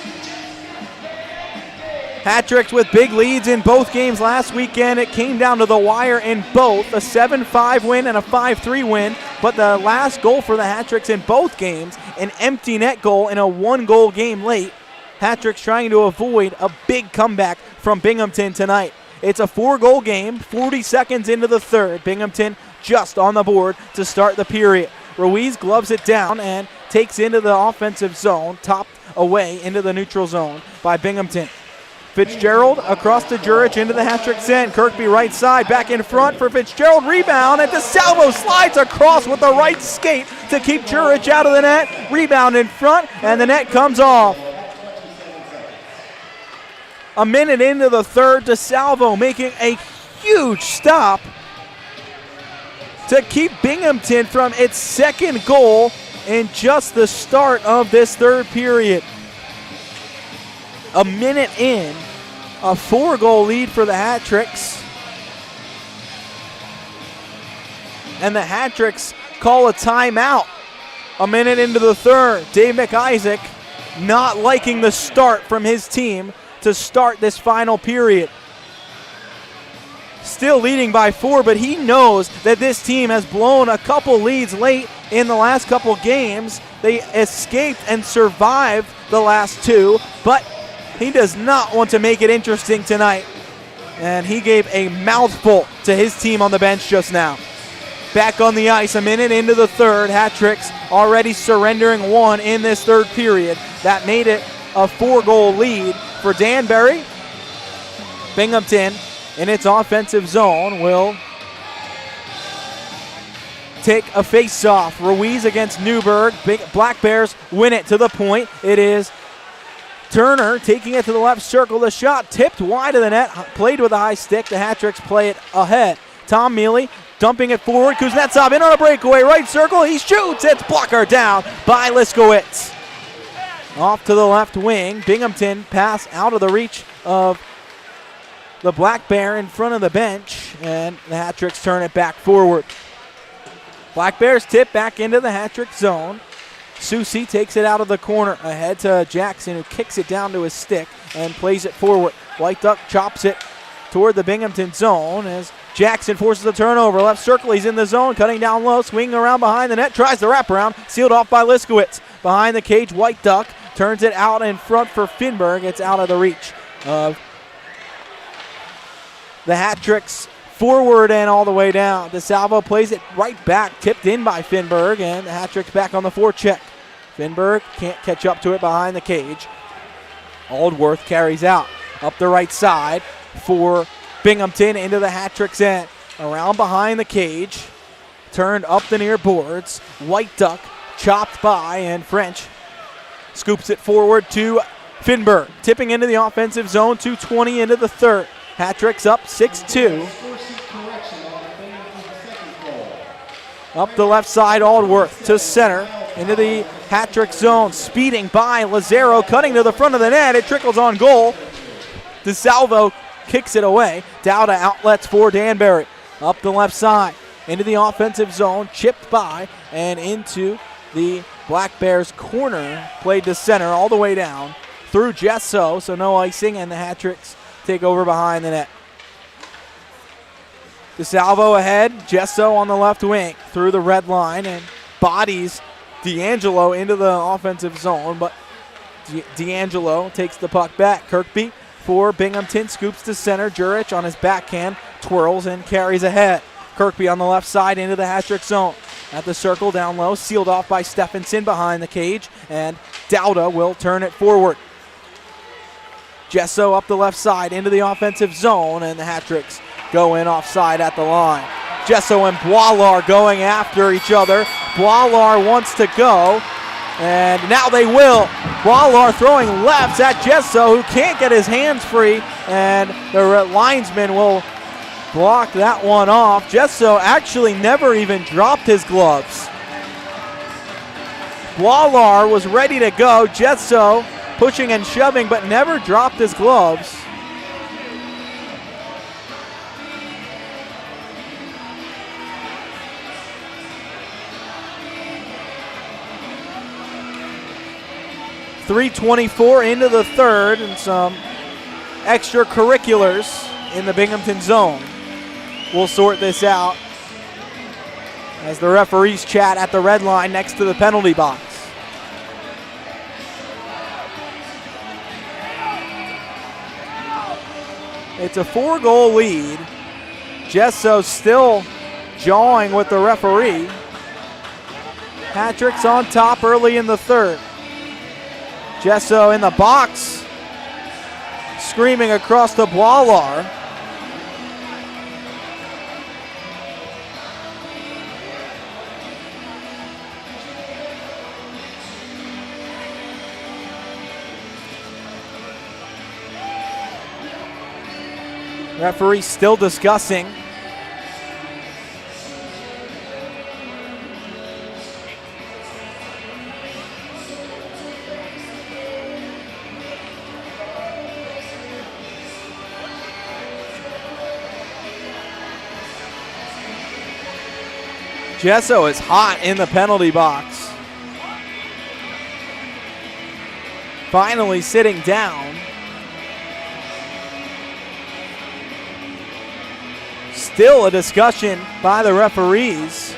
Hat Tricks with big leads in both games last weekend. It came down to the wire in both, a 7-5 win and a 5-3 win, but the last goal for the Hat Tricks in both games, an empty net goal in a 1-goal game late. Hat Tricks trying to avoid a big comeback from Binghamton tonight. It's a 4-goal game, 40 seconds into the third. Binghamton just on the board to start the period. Ruiz gloves it down and takes into the offensive zone, topped away into the neutral zone by Binghamton. Fitzgerald across to Jurich into the Hat Tricks end. Kirkby right side, back in front for Fitzgerald. Rebound, and DeSalvo slides across with the right skate to keep Jurich out of the net. Rebound in front, and the net comes off. A minute into the third, DeSalvo making a huge stop to keep Binghamton from its second goal in just the start of this third period. A minute in, a 4-goal lead for the Hat Tricks. And the Hat Tricks call a timeout a minute into the third. Dave McIsaac not liking the start from his team to start this final period. Still leading by 4, but he knows that this team has blown a couple leads late in the last couple games. They escaped and survived the last 2, but he does not want to make it interesting tonight. And he gave a mouthful to his team on the bench just now. Back on the ice a minute into the third. Hat Tricks already surrendering 1 in this third period. That made it a 4-goal lead for Danbury. Binghamton in its offensive zone will take a face-off. Ruiz against Newberg. Black Bears win it to the point. It is Turner taking it to the left circle. The shot tipped wide of the net, played with a high stick. The Hat Tricks play it ahead. Tom Mealy dumping it forward. Kuznetsov in on a breakaway. Right circle. He shoots. It's blocker down by Liskowitz. Off to the left wing. Binghamton pass out of the reach of the Black Bear in front of the bench, and the Hat Tricks turn it back forward. Black Bears tip back into the Hat Trick zone. Susi takes it out of the corner ahead to Jackson, who kicks it down to his stick and plays it forward. White Duck chops it toward the Binghamton zone as Jackson forces a turnover. Left circle, he's in the zone, cutting down low, swinging around behind the net, tries the wraparound, sealed off by Liskowitz. Behind the cage, White Duck turns it out in front for Finberg. It's out of the reach of the hat tricks forward and all the way down. DeSalvo plays it right back, tipped in by Finberg, and the hat tricks back on the forecheck. Finberg can't catch up to it behind the cage. Aldworth carries out up the right side for Binghamton into the hat trick's end. Around behind the cage, turned up the near boards. White Duck chopped by, and French scoops it forward to Finberg. Tipping into the offensive zone, 2:20 into the third. Hat tricks up 6-2. Up the left side, Aldworth to center into the hat trick zone. Speeding by Lazaro, cutting to the front of the net. It trickles on goal. DeSalvo kicks it away. Dowda outlets for Danbury. Up the left side into the offensive zone, chipped by and into the Black Bears corner. Played to center all the way down through Gesso, so no icing, and the hat tricks take over behind the net. DeSalvo ahead, Gesso on the left wing through the red line and bodies D'Angelo into the offensive zone, but D'Angelo takes the puck back. Kirkby for Binghamton scoops to center. Jurich on his backhand twirls and carries ahead. Kirkby on the left side into the hat trick zone. At the circle down low, sealed off by Stephenson behind the cage, and Dowda will turn it forward. Gesso up the left side into the offensive zone, and the hat tricks go in offside at the line. Gesso and Boilar going after each other. Boilar wants to go, and now they will. Boilar throwing lefts at Gesso, who can't get his hands free, and the linesman will block that one off. Gesso actually never even dropped his gloves. Boilar was ready to go. Gesso pushing and shoving, but never dropped his gloves. .324 into the third, and some extracurriculars in the Binghamton zone. We'll sort this out as the referees chat at the red line next to the penalty box. It's a 4-goal lead. Gesso still jawing with the referee. Hat tricks on top early in the third. Gesso in the box, screaming across to Boilar. Referee still discussing. Gesso is hot in the penalty box. Finally sitting down. Still a discussion by the referees.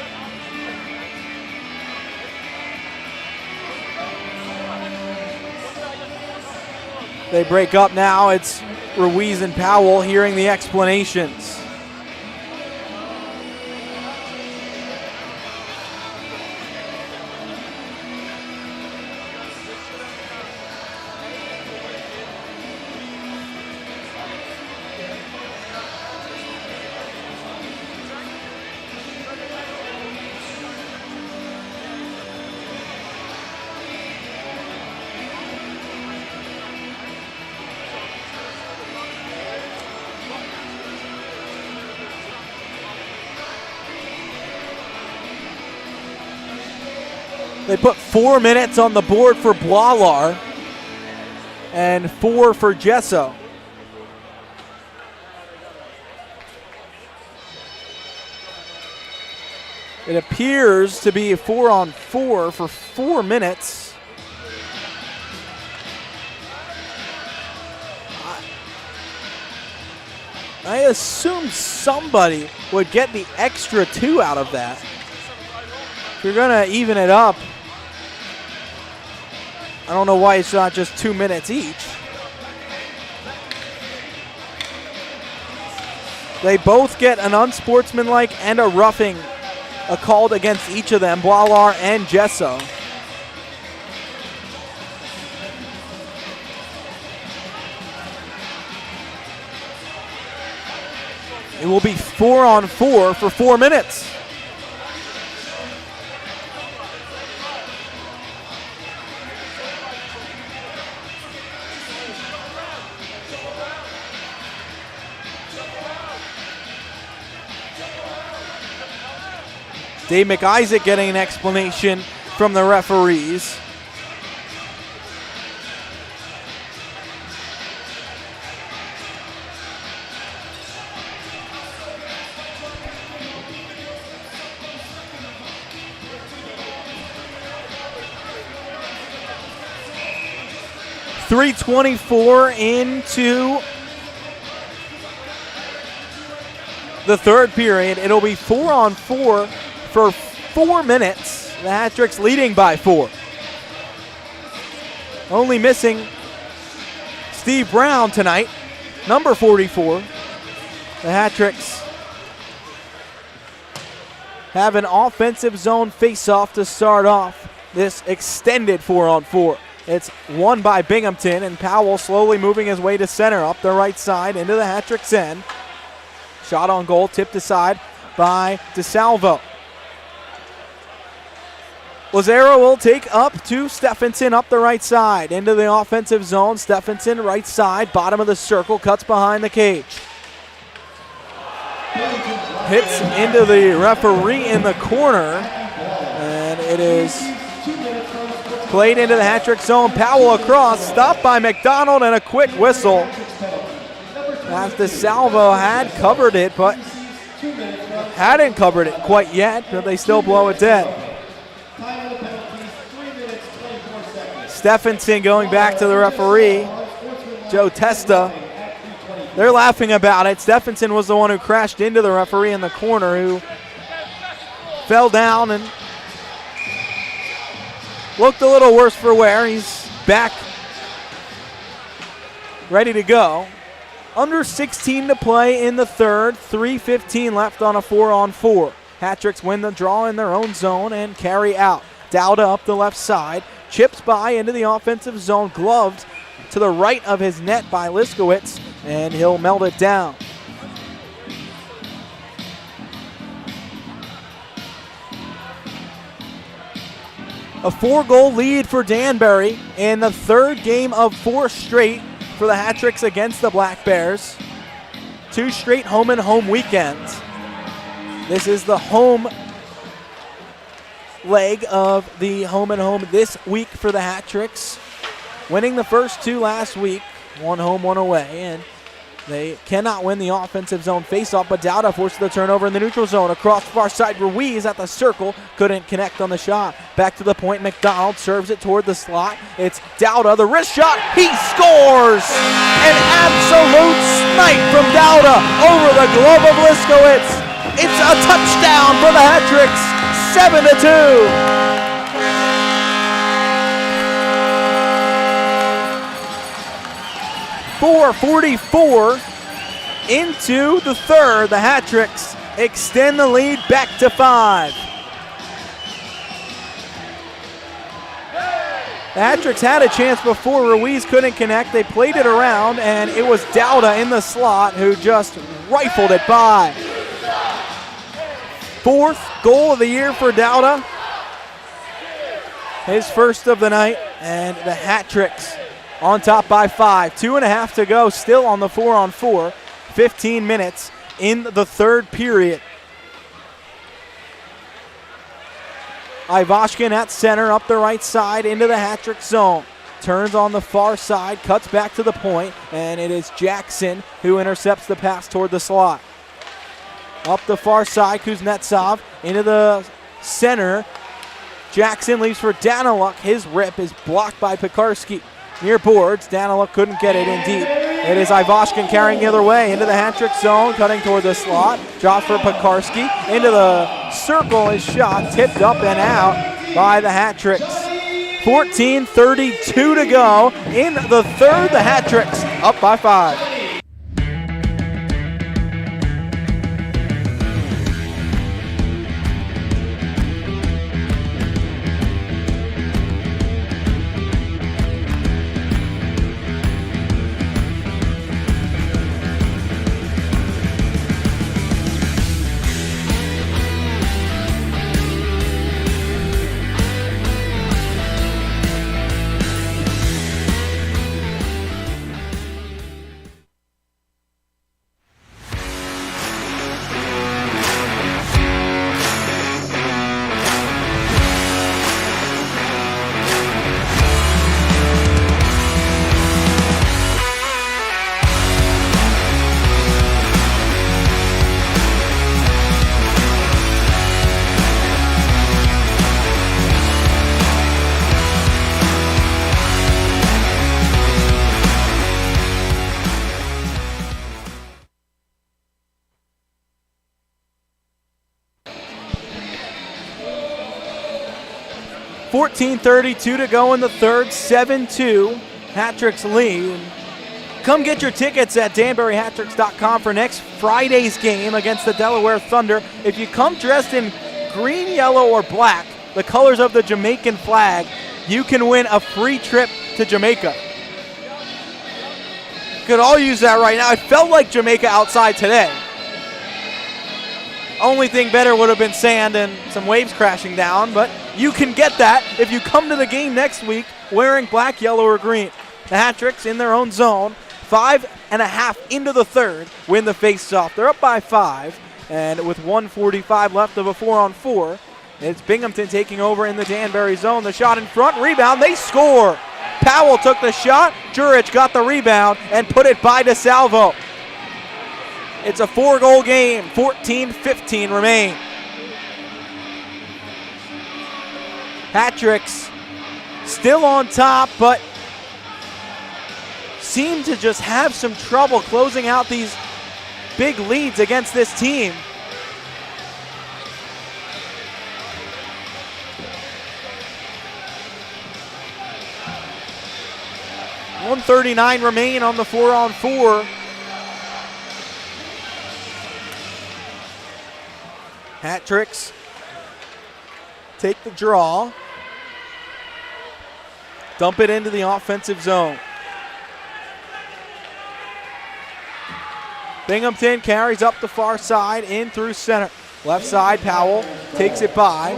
They break up now. It's Ruiz and Powell hearing the explanations. They put 4 minutes on the board for Boilar and 4 for Gesso. It appears to be a 4-on-4 for 4 minutes. I assumed somebody would get the extra 2 out of that. If you're going to even it up, I don't know why it's not just 2 minutes each. They both get an unsportsmanlike and a roughing called against each of them, Boilar and Gesso. It will be 4-on-4 for 4 minutes. Dave McIsaac getting an explanation from the referees. .324 into the third period. It'll be 4-on-4 for 4 minutes. The Hat-Tricks leading by 4. Only missing Steve Brown tonight, number 44. The Hat-Tricks have an offensive zone face-off to start off this extended 4-on-4. It's won by Binghamton, and Powell slowly moving his way to center up the right side into the Hat-Tricks end. Shot on goal, tipped aside by DeSalvo. Lazaro will take up to Stephenson up the right side into the offensive zone. Stephenson right side, bottom of the circle, cuts behind the cage. Hits into the referee in the corner, and it is played into the Hat-Trick zone. Powell across, stopped by McDonald, and a quick whistle. As DeSalvo had covered it, but hadn't covered it quite yet, but they still blow it dead. Stephenson going back to the referee, Joe Testa. They're laughing about it. Stephenson was the one who crashed into the referee in the corner, who fell down and looked a little worse for wear. He's back, ready to go. Under 16 to play in the third, 3:15 left on a 4-on-4. Hat-Tricks win the draw in their own zone and carry out. Dowda up the left side, chips by into the offensive zone, gloved to the right of his net by Liskowitz, and he'll melt it down. A 4-goal lead for Danbury in the third game of 4 straight for the Hat-Tricks against the Black Bears. 2 straight home-and-home weekends. This is the home leg of the home-and-home this week for the Hat-Tricks. Winning the first 2 last week, 1 home, 1 away, and they cannot win the offensive zone faceoff, but Dowda forces the turnover in the neutral zone. Across the far side, Ruiz at the circle, couldn't connect on the shot. Back to the point, McDonald serves it toward the slot. It's Dowda, the wrist shot, he scores! An absolute snipe from Dowda over the glove of Liskowitz. It's a touchdown for the Hat-Tricks, 7-2. 4:44 into the third. The Hat-Tricks extend the lead back to 5. The Hat-Tricks had a chance before. Ruiz couldn't connect. They played it around, and it was Dowda in the slot who just rifled it by. 4th goal of the year for Dowda. His first of the night, and the Hat-Tricks on top by 5. 2.5 to go, still on the 4-on-4. 15 minutes in the third period. Ivashkin at center, up the right side into the Hat-Trick zone. Turns on the far side, cuts back to the point, and it is Jackson who intercepts the pass toward the slot. Up the far side, Kuznetsov into the center. Jackson leaves for Daniluk. His rip is blocked by Pekarski. Near boards, Daniluk couldn't get it in deep. It is Ivashkin carrying the other way into the Hat-Trick zone, cutting toward the slot. Drop for Pekarski into the circle. His shot tipped up and out by the Hat-Tricks. 14:32 to go in the third. The Hat-Tricks up by 5. 14:32 to go in the third, 7-2, Hat-Tricks lead. Come get your tickets at DanburyHattricks.com for next Friday's game against the Delaware Thunder. If you come dressed in green, yellow, or black, the colors of the Jamaican flag, you can win a free trip to Jamaica. Could all use that right now. It felt like Jamaica outside today. Only thing better would have been sand and some waves crashing down, but you can get that if you come to the game next week wearing black, yellow, or green. The Hat-Tricks in their own zone, 5.5 into the third, win the face-off. They're up by 5, and with 1:45 left of a 4-on-4, it's Binghamton taking over in the Danbury zone. The shot in front, rebound, they score. Powell took the shot, Jurich got the rebound and put it by DeSalvo. It's a 4-goal game, 14-15 remain. Hat-Tricks still on top, but seem to just have some trouble closing out these big leads against this team. .139 remain on the 4-on-4. Hat-Tricks take the draw. Dump it into the offensive zone. Binghamton carries up the far side, in through center. Left side, Powell takes it by.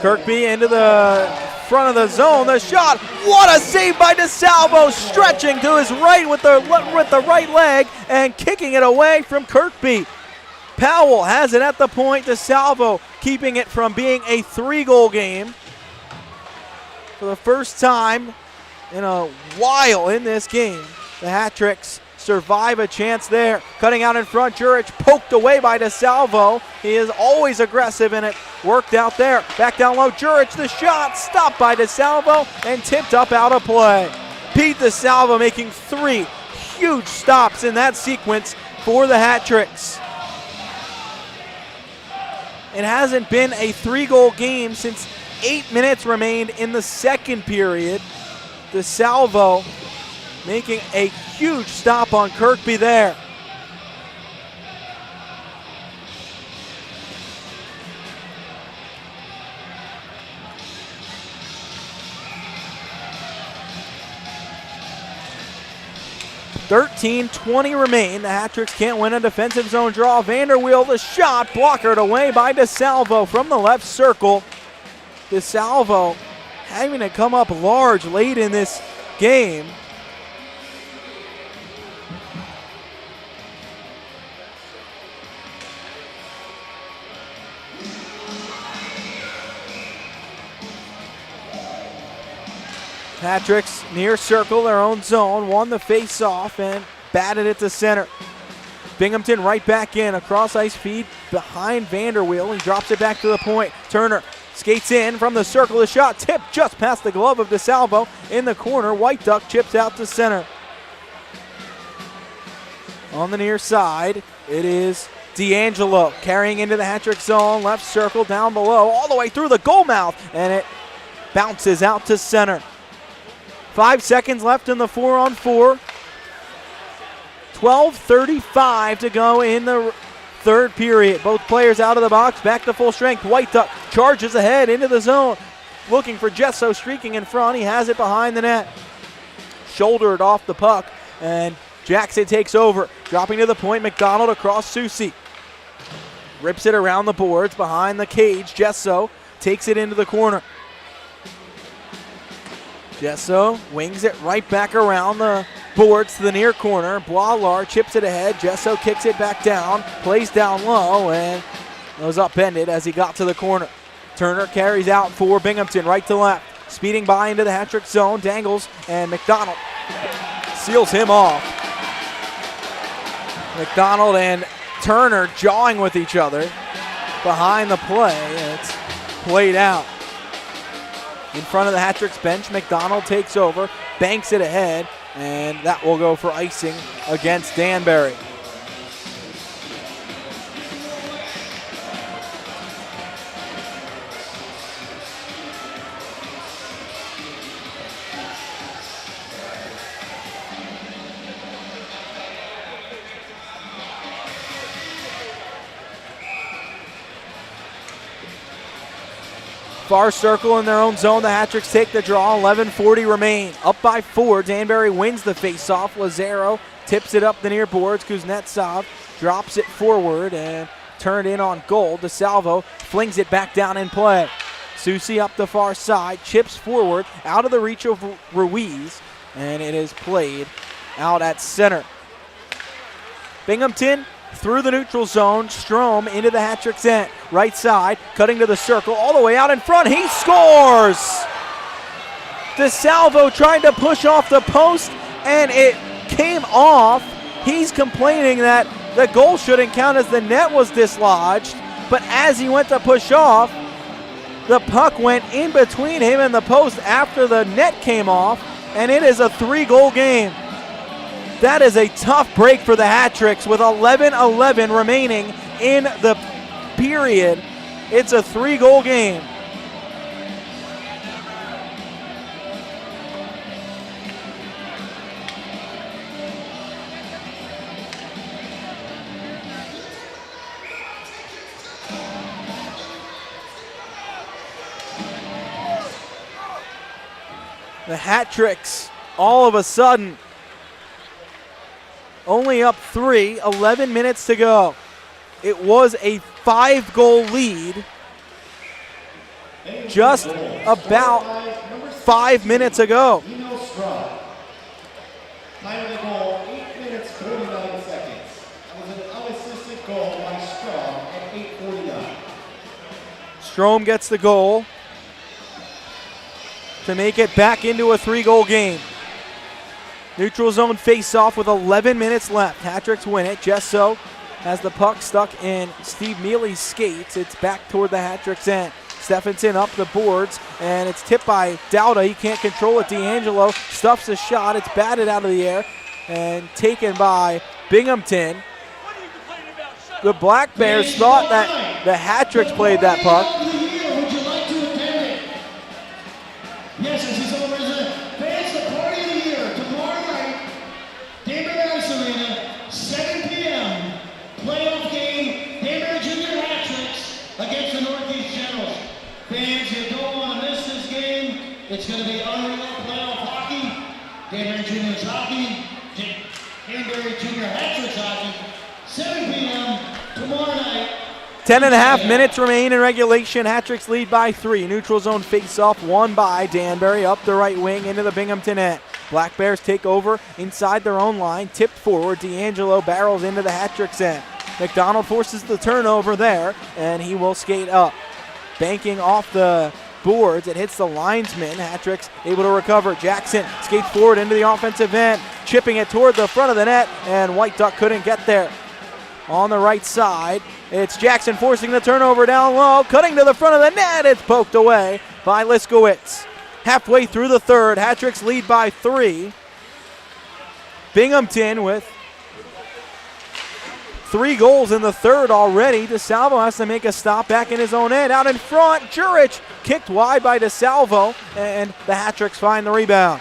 Kirkby into the front of the zone. The shot, what a save by DeSalvo, stretching to his right with the right leg and kicking it away from Kirkby. Powell has it at the point. DeSalvo keeping it from being a 3-goal game for the first time in a while in this game. The Hat-Tricks survive a chance there. Cutting out in front, Jurich poked away by DeSalvo. He is always aggressive and it worked out there. Back down low, Jurich, the shot, stopped by DeSalvo and tipped up out of play. Pete DeSalvo making 3 huge stops in that sequence for the Hat-Tricks. It hasn't been a 3-goal game since 8 minutes remained in the second period. DeSalvo making a huge stop on Kirkby there. .13:20 remain. The Hat-Tricks can't win a defensive zone draw. Vanderweel, the shot, blockered away by DeSalvo from the left circle. DeSalvo having to come up large late in this game. Hat-Tricks near circle, their own zone, won the face-off and batted it to center. Binghamton right back in, across ice feed behind Vanderweel. He drops it back to the point. Turner skates in from the circle. The shot tipped just past the glove of DeSalvo in the corner. White Duck chips out to center. On the near side, it is D'Angelo carrying into the Hat-Trick zone. Left circle down below, all the way through the goal mouth, and it bounces out to center. 5 seconds left in the 4-on-4. 12:35 to go in the third period. Both players out of the box, back to full strength. White Duck charges ahead into the zone, looking for Gesso streaking in front. He has it behind the net. Shouldered off the puck, and Jackson takes over. Dropping to the point, McDonald across Susie. Rips it around the boards behind the cage. Gesso takes it into the corner. Gesso wings it right back around the boards to the near corner. Boilar chips it ahead. Gesso kicks it back down, plays down low, and was upended as he got to the corner. Turner carries out for Binghamton, right to left. Speeding by into the Hat-Trick zone, dangles, and McDonald seals him off. McDonald and Turner jawing with each other behind the play, and it's played out. In front of the Hat-Tricks bench, McDonald takes over, banks it ahead, and that will go for icing against Danbury. Far circle in their own zone. The Hat-Tricks take the draw. 11:40 remain. Up by 4. Danbury wins the faceoff. Lazaro tips it up the near boards. Kuznetsov drops it forward and turned in on goal. DeSalvo flings it back down in play. Susi up the far side, chips forward, out of the reach of Ruiz, and it is played out at center. Binghamton through the neutral zone. Strom into the Hat-Tricks end. Right side, cutting to the circle, all the way out in front. He scores! DeSalvo trying to push off the post, and it came off. He's complaining that the goal shouldn't count as the net was dislodged, but as he went to push off, the puck went in between him and the post after the net came off, and it is a 3-goal game. That is a tough break for the Hat-Tricks with 11:11 remaining in the period. It's a 3-goal game. The Hat-Tricks all of a sudden only up 3, 11 minutes to go. It was a 5-goal lead just about 5 minutes ago. Time of the goal, 8 minutes, 49 seconds. That was an unassisted goal by Strom at 8:49. Strom gets the goal to make it back into a 3-goal game. Neutral zone face-off with 11 minutes left. Hat-Tricks win it. Jesso has the puck stuck in Steve Mealy's skates. It's back toward the Hat-Tricks end. Stephenson up the boards, and it's tipped by Dowda. He can't control it. D'Angelo stuffs a shot. It's batted out of the air and taken by Binghamton. The Black Bears thought that the Hat-Tricks played that puck. Yes, this is over as a fans the party of the year tomorrow night, Danbury Ice Arena, 7 p.m. Playoff game, Danbury Junior Hat-Tricks against the Northeast Generals. Fans, you don't want to miss this game. It's going to be unreal playoff hockey, Danbury Juniors hockey, Danbury Junior Hat-Tricks hockey, 7 p.m. tomorrow night. 10.5 minutes remain in regulation. Hat-Tricks lead by 3. Neutral zone face-off won by Danbury up the right wing into the Binghamton end. Black Bears take over inside their own line. Tipped forward. D'Angelo barrels into the Hat-Tricks end. McDonald forces the turnover there, and he will skate up. Banking off the boards, it hits the linesman. Hat-Tricks able to recover. Jackson skates forward into the offensive end, chipping it toward the front of the net, and White Duck couldn't get there. On the right side, it's Jackson forcing the turnover down low, cutting to the front of the net. It's poked away by Liskowitz. Halfway through the third, Hat-Tricks lead by 3. Binghamton with 3 goals in the third already. DeSalvo has to make a stop back in his own end. Out in front, Jurich kicked wide by DeSalvo, and the Hat-Tricks find the rebound.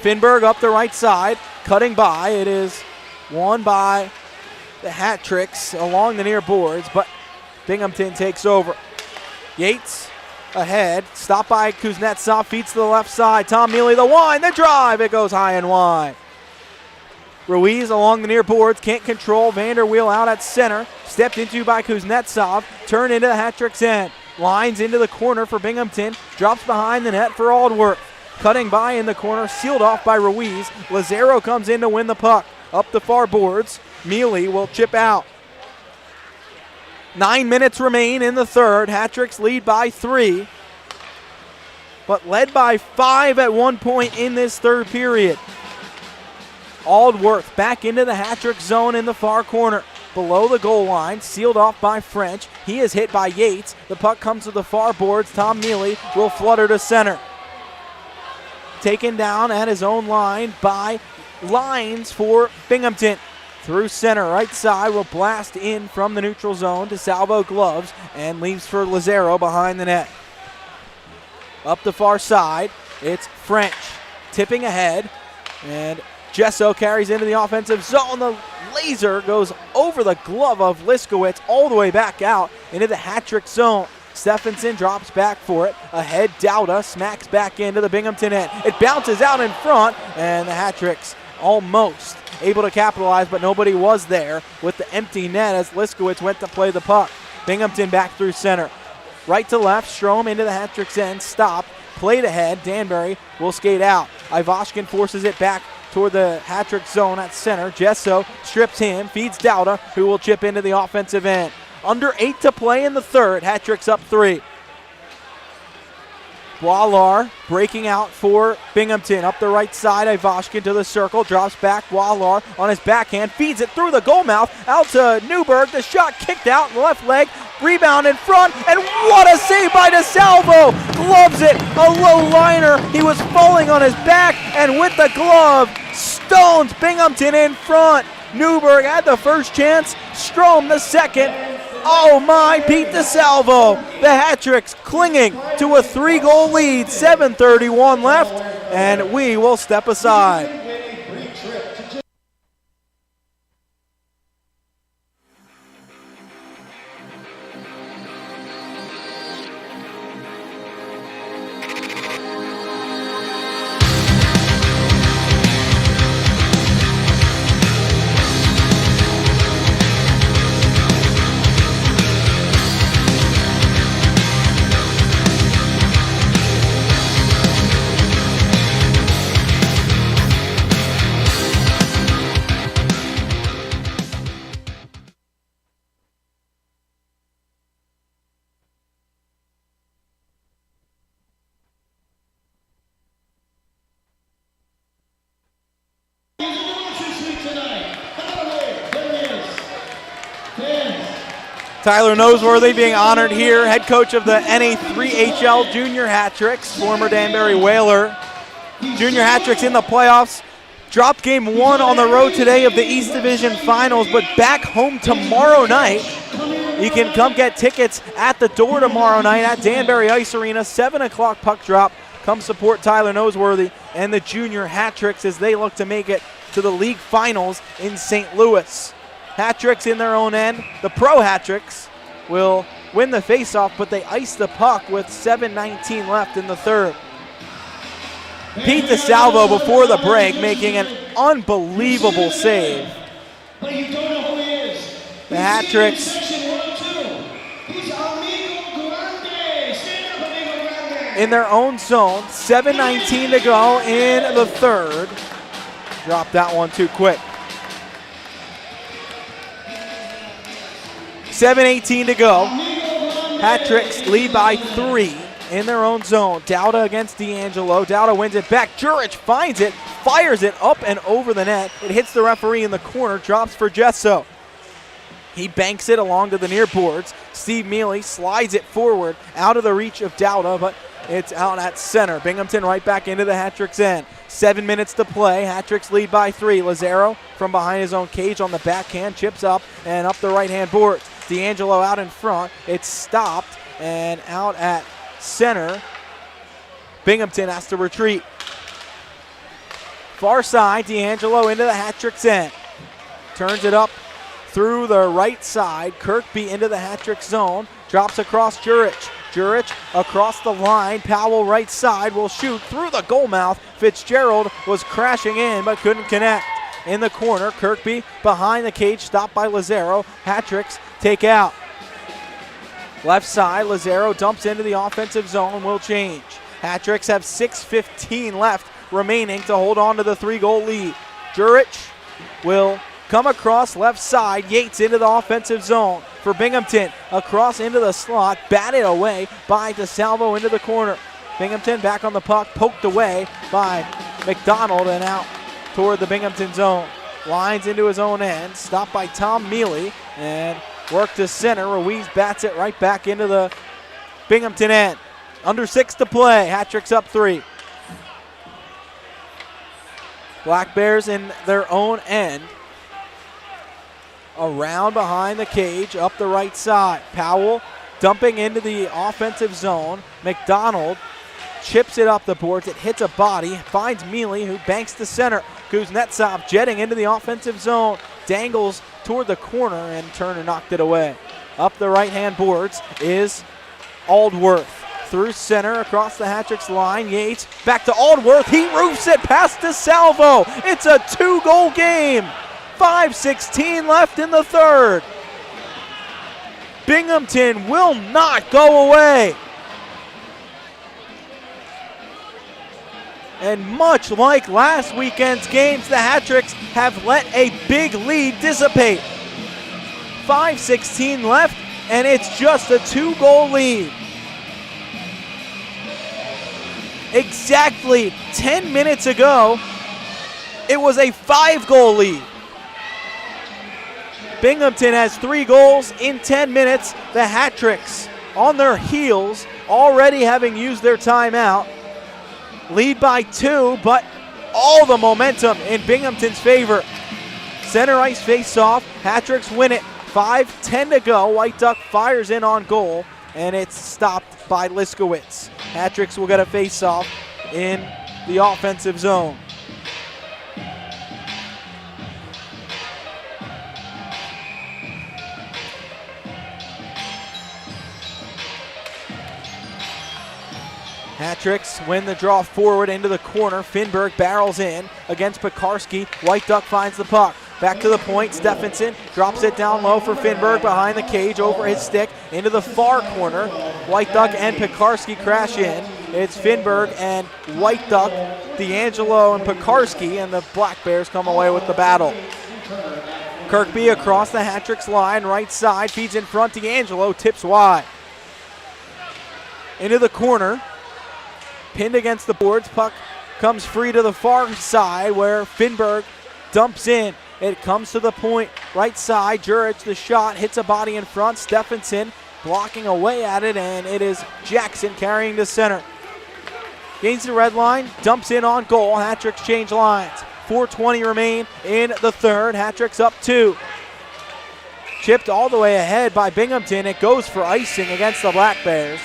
Finberg up the right side, cutting by. It is won by the Hat-Tricks along the near boards, but Binghamton takes over. Yates ahead, stopped by Kuznetsov, feeds to the left side. Tom Mealy, the wine, the drive, it goes high and wide. Ruiz along the near boards, can't control. Vanderweel out at center, stepped into by Kuznetsov, turned into the Hat-Tricks end. Lines into the corner for Binghamton, drops behind the net for Aldworth. Cutting by in the corner, sealed off by Ruiz. Lazaro comes in to win the puck. Up the far boards, Mealy will chip out. 9 minutes remain in the third. Hat-Tricks lead by 3, but led by 5 at one point in this third period. Aldworth back into the Hat-Trick zone in the far corner. Below the goal line, sealed off by French. He is hit by Yates. The puck comes to the far boards. Tom Mealy will flutter to center. Taken down at his own line by Lines for Binghamton. Through center, right side will blast in from the neutral zone to Salvo gloves and leaves for Lazaro behind the net. Up the far side, it's French tipping ahead, and Jesso carries into the offensive zone. The laser goes over the glove of Liskowitz all the way back out into the Hat-Trick zone. Stephenson drops back for it. Ahead, Dowda smacks back into the Binghamton end. It bounces out in front, and the Hat-Tricks almost able to capitalize, but nobody was there with the empty net as Liskowitz went to play the puck. Binghamton back through center. Right to left, Strom into the Hat-Tricks end, stopped, played ahead. Danbury will skate out. Ivashkin forces it back toward the Hat-Trick zone at center. Jesso strips him, feeds Dowda, who will chip into the offensive end. Under 8 to play in the third. Hat-Tricks up 3. Boilar breaking out for Binghamton. Up the right side, Ivashkin to the circle, drops back. Boilar on his backhand, feeds it through the goal mouth, out to Newberg. The shot kicked out, left leg, rebound in front, and what a save by DeSalvo! Gloves it, a low liner. He was falling on his back, and with the glove, stones Binghamton in front. Newberg had the first chance, Strom the second. Oh my, Pete DeSalvo. The Hat-Tricks clinging to a 3-goal lead, 7:31 left, and we will step aside. Tyler Noseworthy being honored here, head coach of the NA3HL Junior Hat-Tricks, former Danbury Whaler. Junior Hat-Tricks in the playoffs. Dropped game 1 on the road today of the East Division Finals, but back home tomorrow night. You can come get tickets at the door tomorrow night at Danbury Ice Arena, 7 o'clock puck drop. Come support Tyler Noseworthy and the Junior Hat-Tricks as they look to make it to the league finals in St. Louis. Hat-Tricks in their own end. The pro Hat-Tricks will win the faceoff, but they ice the puck with 7:19 left in the third. Pete DeSalvo before the break making an unbelievable save. But you don't know who he is. The Hat-Tricks Section 1-2. He's Amigo Grande. Stand up, Amigo Grande. in their own zone. 7:19 to go in the third. Dropped that one too quick. 7:18 to go. Hat-Tricks lead by 3 in their own zone. Dowda against D'Angelo. Dowda wins it back. Jurich finds it, fires it up and over the net. It hits the referee in the corner, drops for Jesso. He banks it along to the near boards. Steve Mealy slides it forward out of the reach of Dowda, but it's out at center. Binghamton right back into the Hat-Tricks end. 7 minutes to play. Hat-Tricks lead by 3. Lazaro from behind his own cage on the backhand, chips up and up the right-hand boards. D'Angelo out in front. It's stopped and out at center. Binghamton has to retreat. Far side, D'Angelo into the Hat-Tricks end. Turns it up through the right side. Kirkby into the Hat-Tricks zone. Drops across Jurich. Jurich across the line. Powell right side will shoot through the goal mouth. Fitzgerald was crashing in but couldn't connect. In the corner, Kirkby behind the cage, stopped by Lazaro. Hat-Tricks take out. Left side, Lazaro dumps into the offensive zone, will change. Hat-Tricks have 6:15 left remaining to hold on to the 3-goal lead. Jurich will come across left side. Yates into the offensive zone for Binghamton. Across into the slot, batted away by DeSalvo into the corner. Binghamton back on the puck, poked away by McDonald and out toward the Binghamton zone. Lines into his own end, stopped by Tom Mealy and work to center. Ruiz bats it right back into the Binghamton end. Under 6 to play. Hat-Tricks up 3. Black Bears in their own end. Around behind the cage, up the right side. Powell dumping into the offensive zone. McDonald chips it up the boards. It hits a body, finds Mealy, who banks to center. Kuznetsov jetting into the offensive zone. Dangles toward the corner and Turner knocked it away. Up the right-hand boards is Aldworth through center across the Hat-Tricks line. Yates back to Aldworth. He roofs it past DeSalvo. It's a 2-goal game. 5:16 left in the third. Binghamton will not go away. And much like last weekend's games, the Hat-Tricks have let a big lead dissipate. 5:16 left, and it's just a 2-goal lead. Exactly 10 minutes ago, it was a 5-goal lead. Binghamton has 3 goals in 10 minutes. The Hat-Tricks on their heels, already having used their timeout. Lead by 2, but all the momentum in Binghamton's favor. Center ice face-off. Hat-Tricks win it. 5:10 to go. White Duck fires in on goal, and it's stopped by Liskowitz. Hat-Tricks will get a face-off in the offensive zone. Hat-Tricks win the draw forward into the corner. Finberg barrels in against Pekarski. White Duck finds the puck. Back to the point. Stephenson drops it down low for Finberg behind the cage over his stick into the far corner. White Duck and Pekarski crash in. It's Finberg and White Duck, D'Angelo and Pekarski, and the Black Bears come away with the battle. Kirkby across the Hat-Tricks line, right side, feeds in front. D'Angelo tips wide. Into the corner. Pinned against the boards. Puck comes free to the far side where Finberg dumps in. It comes to the point. Right side. Jurich, the shot, hits a body in front. Stephenson blocking away at it, and it is Jackson carrying to center. Gains the red line. Dumps in on goal. Hat-Tricks change lines. 4:20 remain in the third. Hat-Tricks up 2. Chipped all the way ahead by Binghamton. It goes for icing against the Black Bears.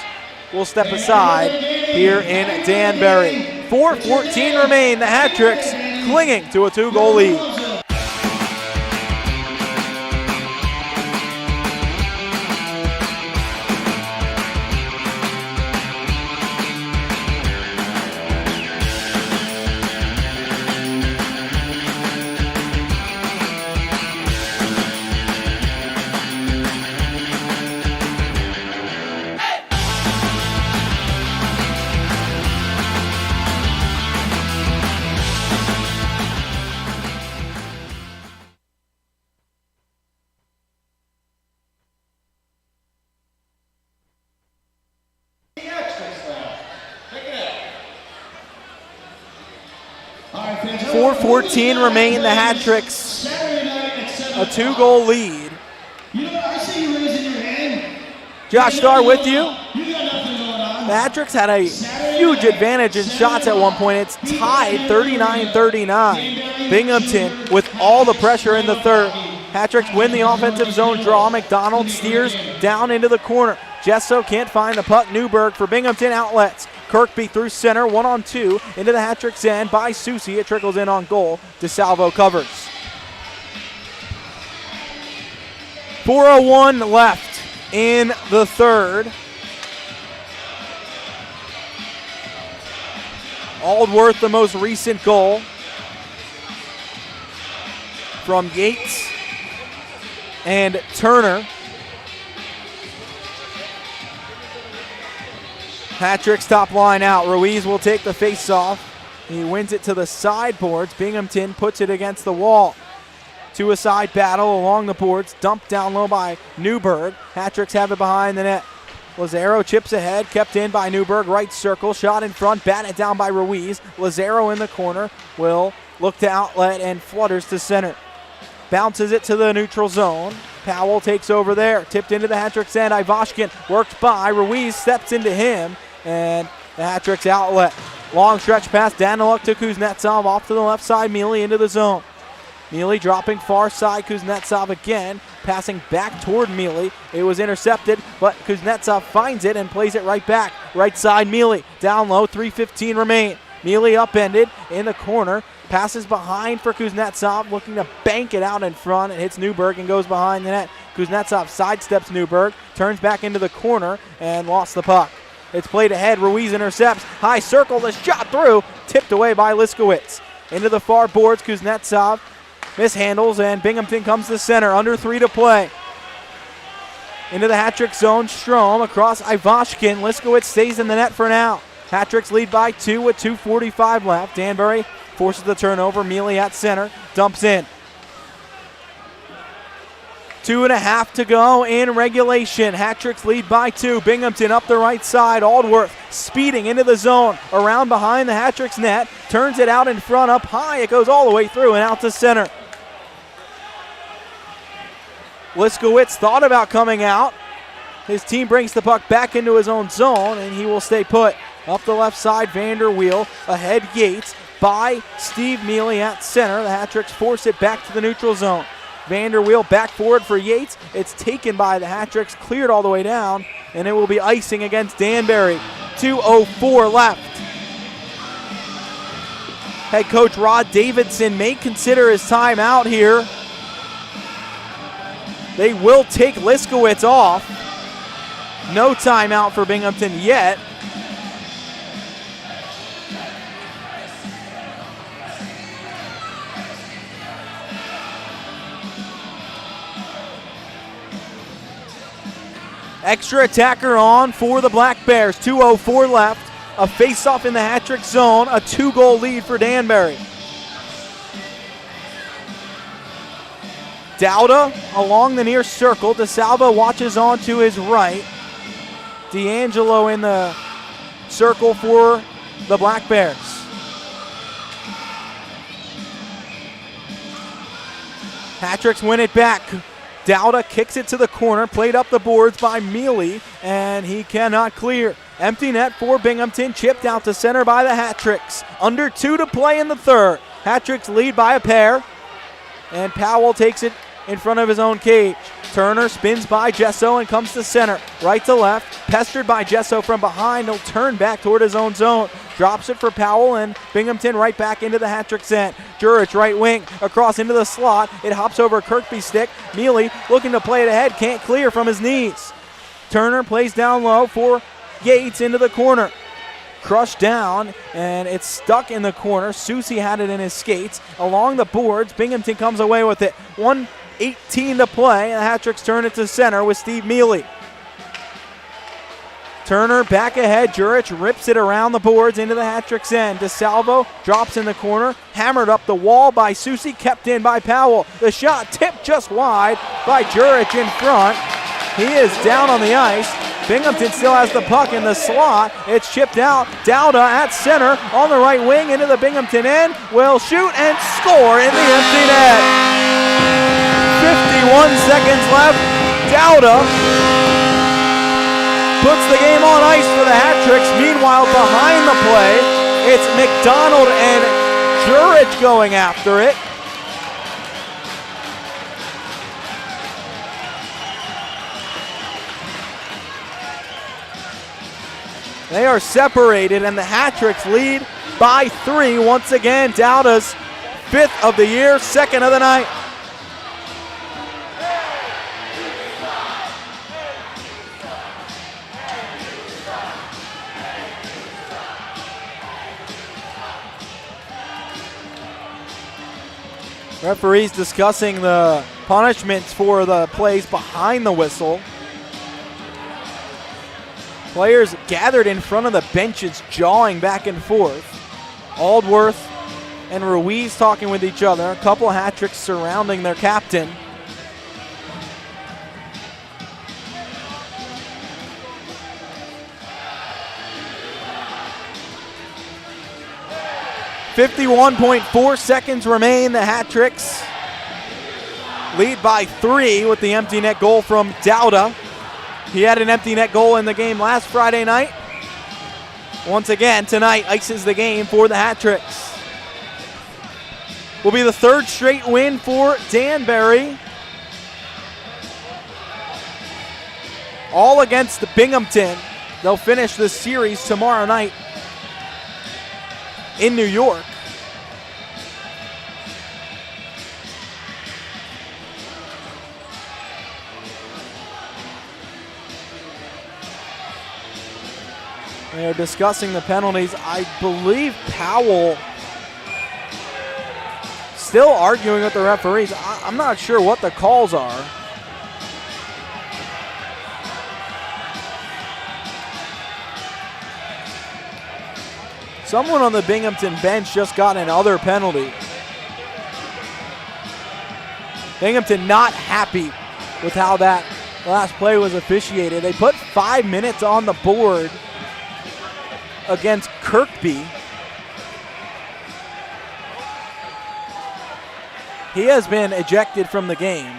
Will step aside here in Danbury. 4:14 remain. The Hat-Tricks clinging to a 2-goal lead. All right, 4:14 remain. The Hat-Tricks a 2-goal lead. You know, I see you raising your hand. Josh Starr with you. You got nothing going on. The Hat-Tricks had a huge advantage in shots at one point. It's tied 39-39. Binghamton with all the pressure in the third. Hat-Tricks win the offensive zone draw. McDonald steers down into the corner. Jesso can't find the puck. Newberg for Binghamton outlets. Kirkby through center, 1-on-2 into the Hat-Tricks end by Susie. It trickles in on goal. DeSalvo covers. 4:01 left in the third. Aldworth, the most recent goal from Yates and Turner. Hat-Tricks top line out. Ruiz will take the face-off. He wins it to the sideboards. Binghamton puts it against the wall. Two-a-side battle along the boards. Dumped down low by Newberg. Hat-Tricks have it behind the net. Lazaro chips ahead, kept in by Newberg. Right circle, shot in front, batted down by Ruiz. Lazaro in the corner will look to outlet and flutters to center. Bounces it to the neutral zone. Powell takes over there. Tipped into the Hat-Tricks end. Ivashkin worked by. Ruiz steps into him. And the Hat-Tricks outlet. Long stretch pass. Daniluk to Kuznetsov. Off to the left side. Mealy into the zone. Mealy dropping far side. Kuznetsov again. Passing back toward Mealy. It was intercepted, but Kuznetsov finds it and plays it right back. Right side Mealy. Down low. 3:15 remain. Mealy upended in the corner. Passes behind for Kuznetsov, looking to bank it out in front. It hits Newberg and goes behind the net. Kuznetsov sidesteps Newberg, turns back into the corner, and lost the puck. It's played ahead. Ruiz intercepts. High circle, the shot through. Tipped away by Liskowitz. Into the far boards, Kuznetsov mishandles, and Binghamton comes to center. Under 3 to play. Into the hat-trick zone, Strom across Ivashkin. Liskowitz stays in the net for now. Hat-tricks lead by 2 with 2:45 left. Danbury forces the turnover. Mealy at center, dumps in. 2.5 to go in regulation. Hat-tricks lead by 2. Binghamton up the right side. Aldworth speeding into the zone. Around behind the hat-tricks net. Turns it out in front, up high. It goes all the way through and out to center. Liskowitz thought about coming out. His team brings the puck back into his own zone, and he will stay put. Up the left side, Vanderweel. Ahead, Yates by Steve Mealy at center. The hat-tricks force it back to the neutral zone. Vanderweel back forward for Yates. It's taken by the hat-tricks, cleared all the way down, and it will be icing against Danbury. 2:04 left. Head coach Rod Davidson may consider his time out here. They will take Liskowitz off. No timeout for Binghamton yet. Extra attacker on for the Black Bears. 2:04 left. A face-off in the hat-trick zone. A 2-goal lead for Danbury. Dowda along the near circle. DeSalvo watches on to his right. D'Angelo in the circle for the Black Bears. Hat-tricks win it back. Dowda kicks it to the corner, played up the boards by Mealy, and he cannot clear. Empty net for Binghamton, chipped out to center by the hat-tricks. Under 2 to play in the third. Hat-tricks lead by a pair, and Powell takes it in front of his own cage. Turner spins by Jesso and comes to center. Right to left, pestered by Jesso from behind. He'll turn back toward his own zone. Drops it for Powell, and Binghamton right back into the hat-trick end. Jurich right wing, across into the slot. It hops over Kirkby's stick. Mealy looking to play it ahead, can't clear from his knees. Turner plays down low for Yates into the corner. Crushed down, and it's stuck in the corner. Susie had it in his skates. Along the boards, Binghamton comes away with it. 1:18 to play, and the hat-tricks turn it to center with Steve Mealy. Turner back ahead. Jurich rips it around the boards into the hat-trick's end. DeSalvo drops in the corner. Hammered up the wall by Susie. Kept in by Powell. The shot tipped just wide by Jurich in front. He is down on the ice. Binghamton still has the puck in the slot. It's chipped out. Dowda at center on the right wing into the Binghamton end. Will shoot and score in the empty net. 51 seconds left. Dowda puts the game on ice for the hat-tricks. Meanwhile, behind the play, it's McDonald and Jurich going after it. They are separated, and the hat-tricks lead by 3 once again. Dowda's 5th of the year, 2nd of the night. Referees discussing the punishments for the plays behind the whistle. Players gathered in front of the benches, jawing back and forth. Aldworth and Ruiz talking with each other. A couple hat-tricks surrounding their captain. .4 seconds remain. The hat-tricks lead by 3 with the empty net goal from Dowda. He had an empty net goal in the game last Friday night. Once again, tonight ices the game for the hat-tricks. Will be the 3rd straight win for Danbury. All against the Binghamton. They'll finish this series tomorrow night. in New York. They're discussing the penalties. I believe Powell still arguing with the referees. I'm not sure what the calls are. Someone on the Binghamton bench just got another penalty. Binghamton not happy with how that last play was officiated. They put 5 minutes on the board against Kirkby. He has been ejected from the game.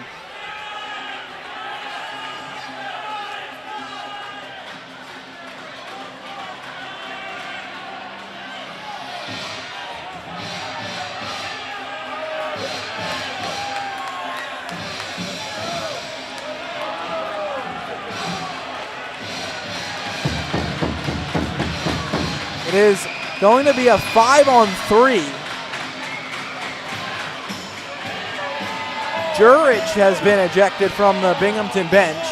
It is going to be a 5-on-3. Jurich has been ejected from the Binghamton bench.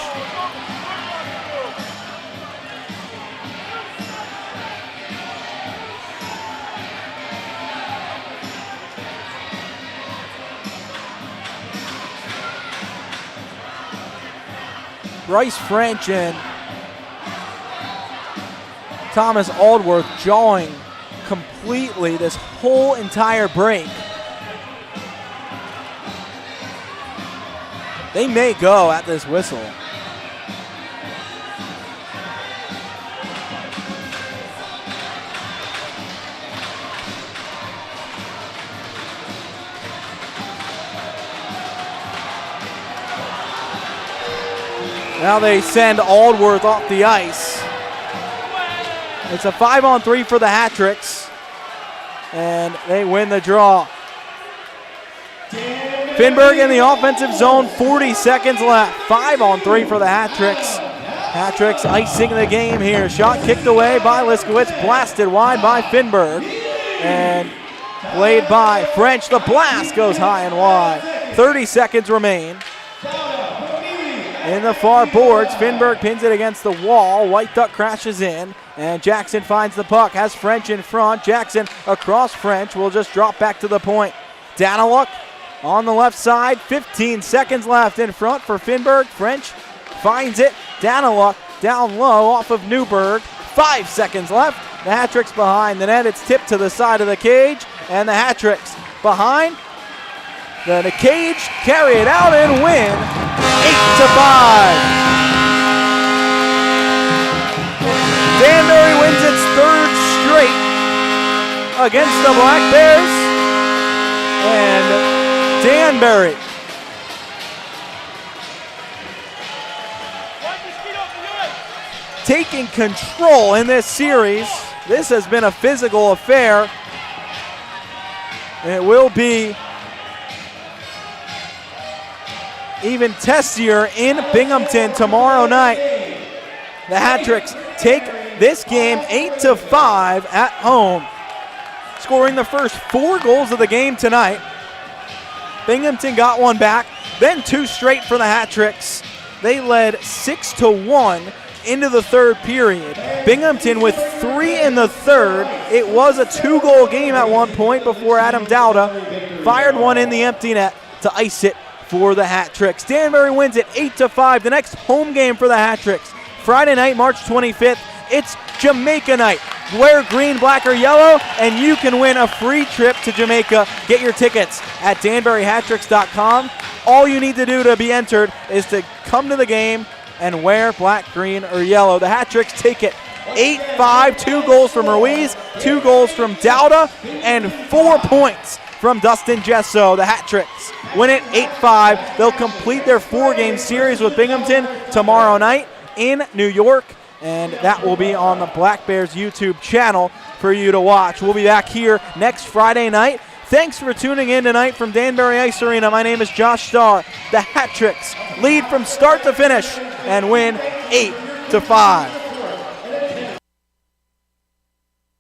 Bryce French and Thomas Aldworth jawing completely this whole entire break. They may go at this whistle. Now they send Aldworth off the ice. It's a 5-on-3 for the Hat-Tricks, and they win the draw. Finberg in the offensive zone, 40 seconds left. 5-on-3 for the Hat-Tricks. Hat-Tricks icing the game here. Shot kicked away by Liskowitz, blasted wide by Finberg, and played by French. The blast goes high and wide. 30 seconds remain. In the far boards, Finberg pins it against the wall. White Duck crashes in, and Jackson finds the puck. Has French in front. Jackson across French will just drop back to the point. Daniluk on the left side. 15 seconds left in front for Finberg. French finds it. Daniluk down low off of Newberg. 5 seconds left. The Hat-Tricks behind the net. It's tipped to the side of the cage, and the Hat-Tricks behind the cage carry it out and win 8-5. Danbury wins its third straight against the Black Bears, and Danbury taking control in this series. This has been a physical affair. It will be even testier in Binghamton tomorrow night. The Hat-Tricks take this game 8-5 at home, scoring the first 4 goals of the game tonight. Binghamton got one back, then 2 straight for the Hat-Tricks. They led 6-1 into the third period. Binghamton with 3 in the third. It was a 2-goal game at one point before Adam Dowda fired one in the empty net to ice it for the Hat-Tricks. Danbury wins it 8-5. The next home game for the Hat-Tricks, Friday night, March 25th. It's Jamaica night. Wear green, black, or yellow, and you can win a free trip to Jamaica. Get your tickets at danburyhattricks.com. All you need to do to be entered is to come to the game and wear black, green, or yellow. The Hat-Tricks take it 8-5. 2 goals from Ruiz, 2 goals from Dowda, and 4 points from Dustin Gesso. The Hat-Tricks win it 8-5. They'll complete their 4-game series with Binghamton tomorrow night in New York, and that will be on the Black Bears YouTube channel for you to watch. We'll be back here next Friday night. Thanks for tuning in tonight from Danbury Ice Arena. My name is Josh Starr. The Hat-Tricks lead from start to finish and win 8-5.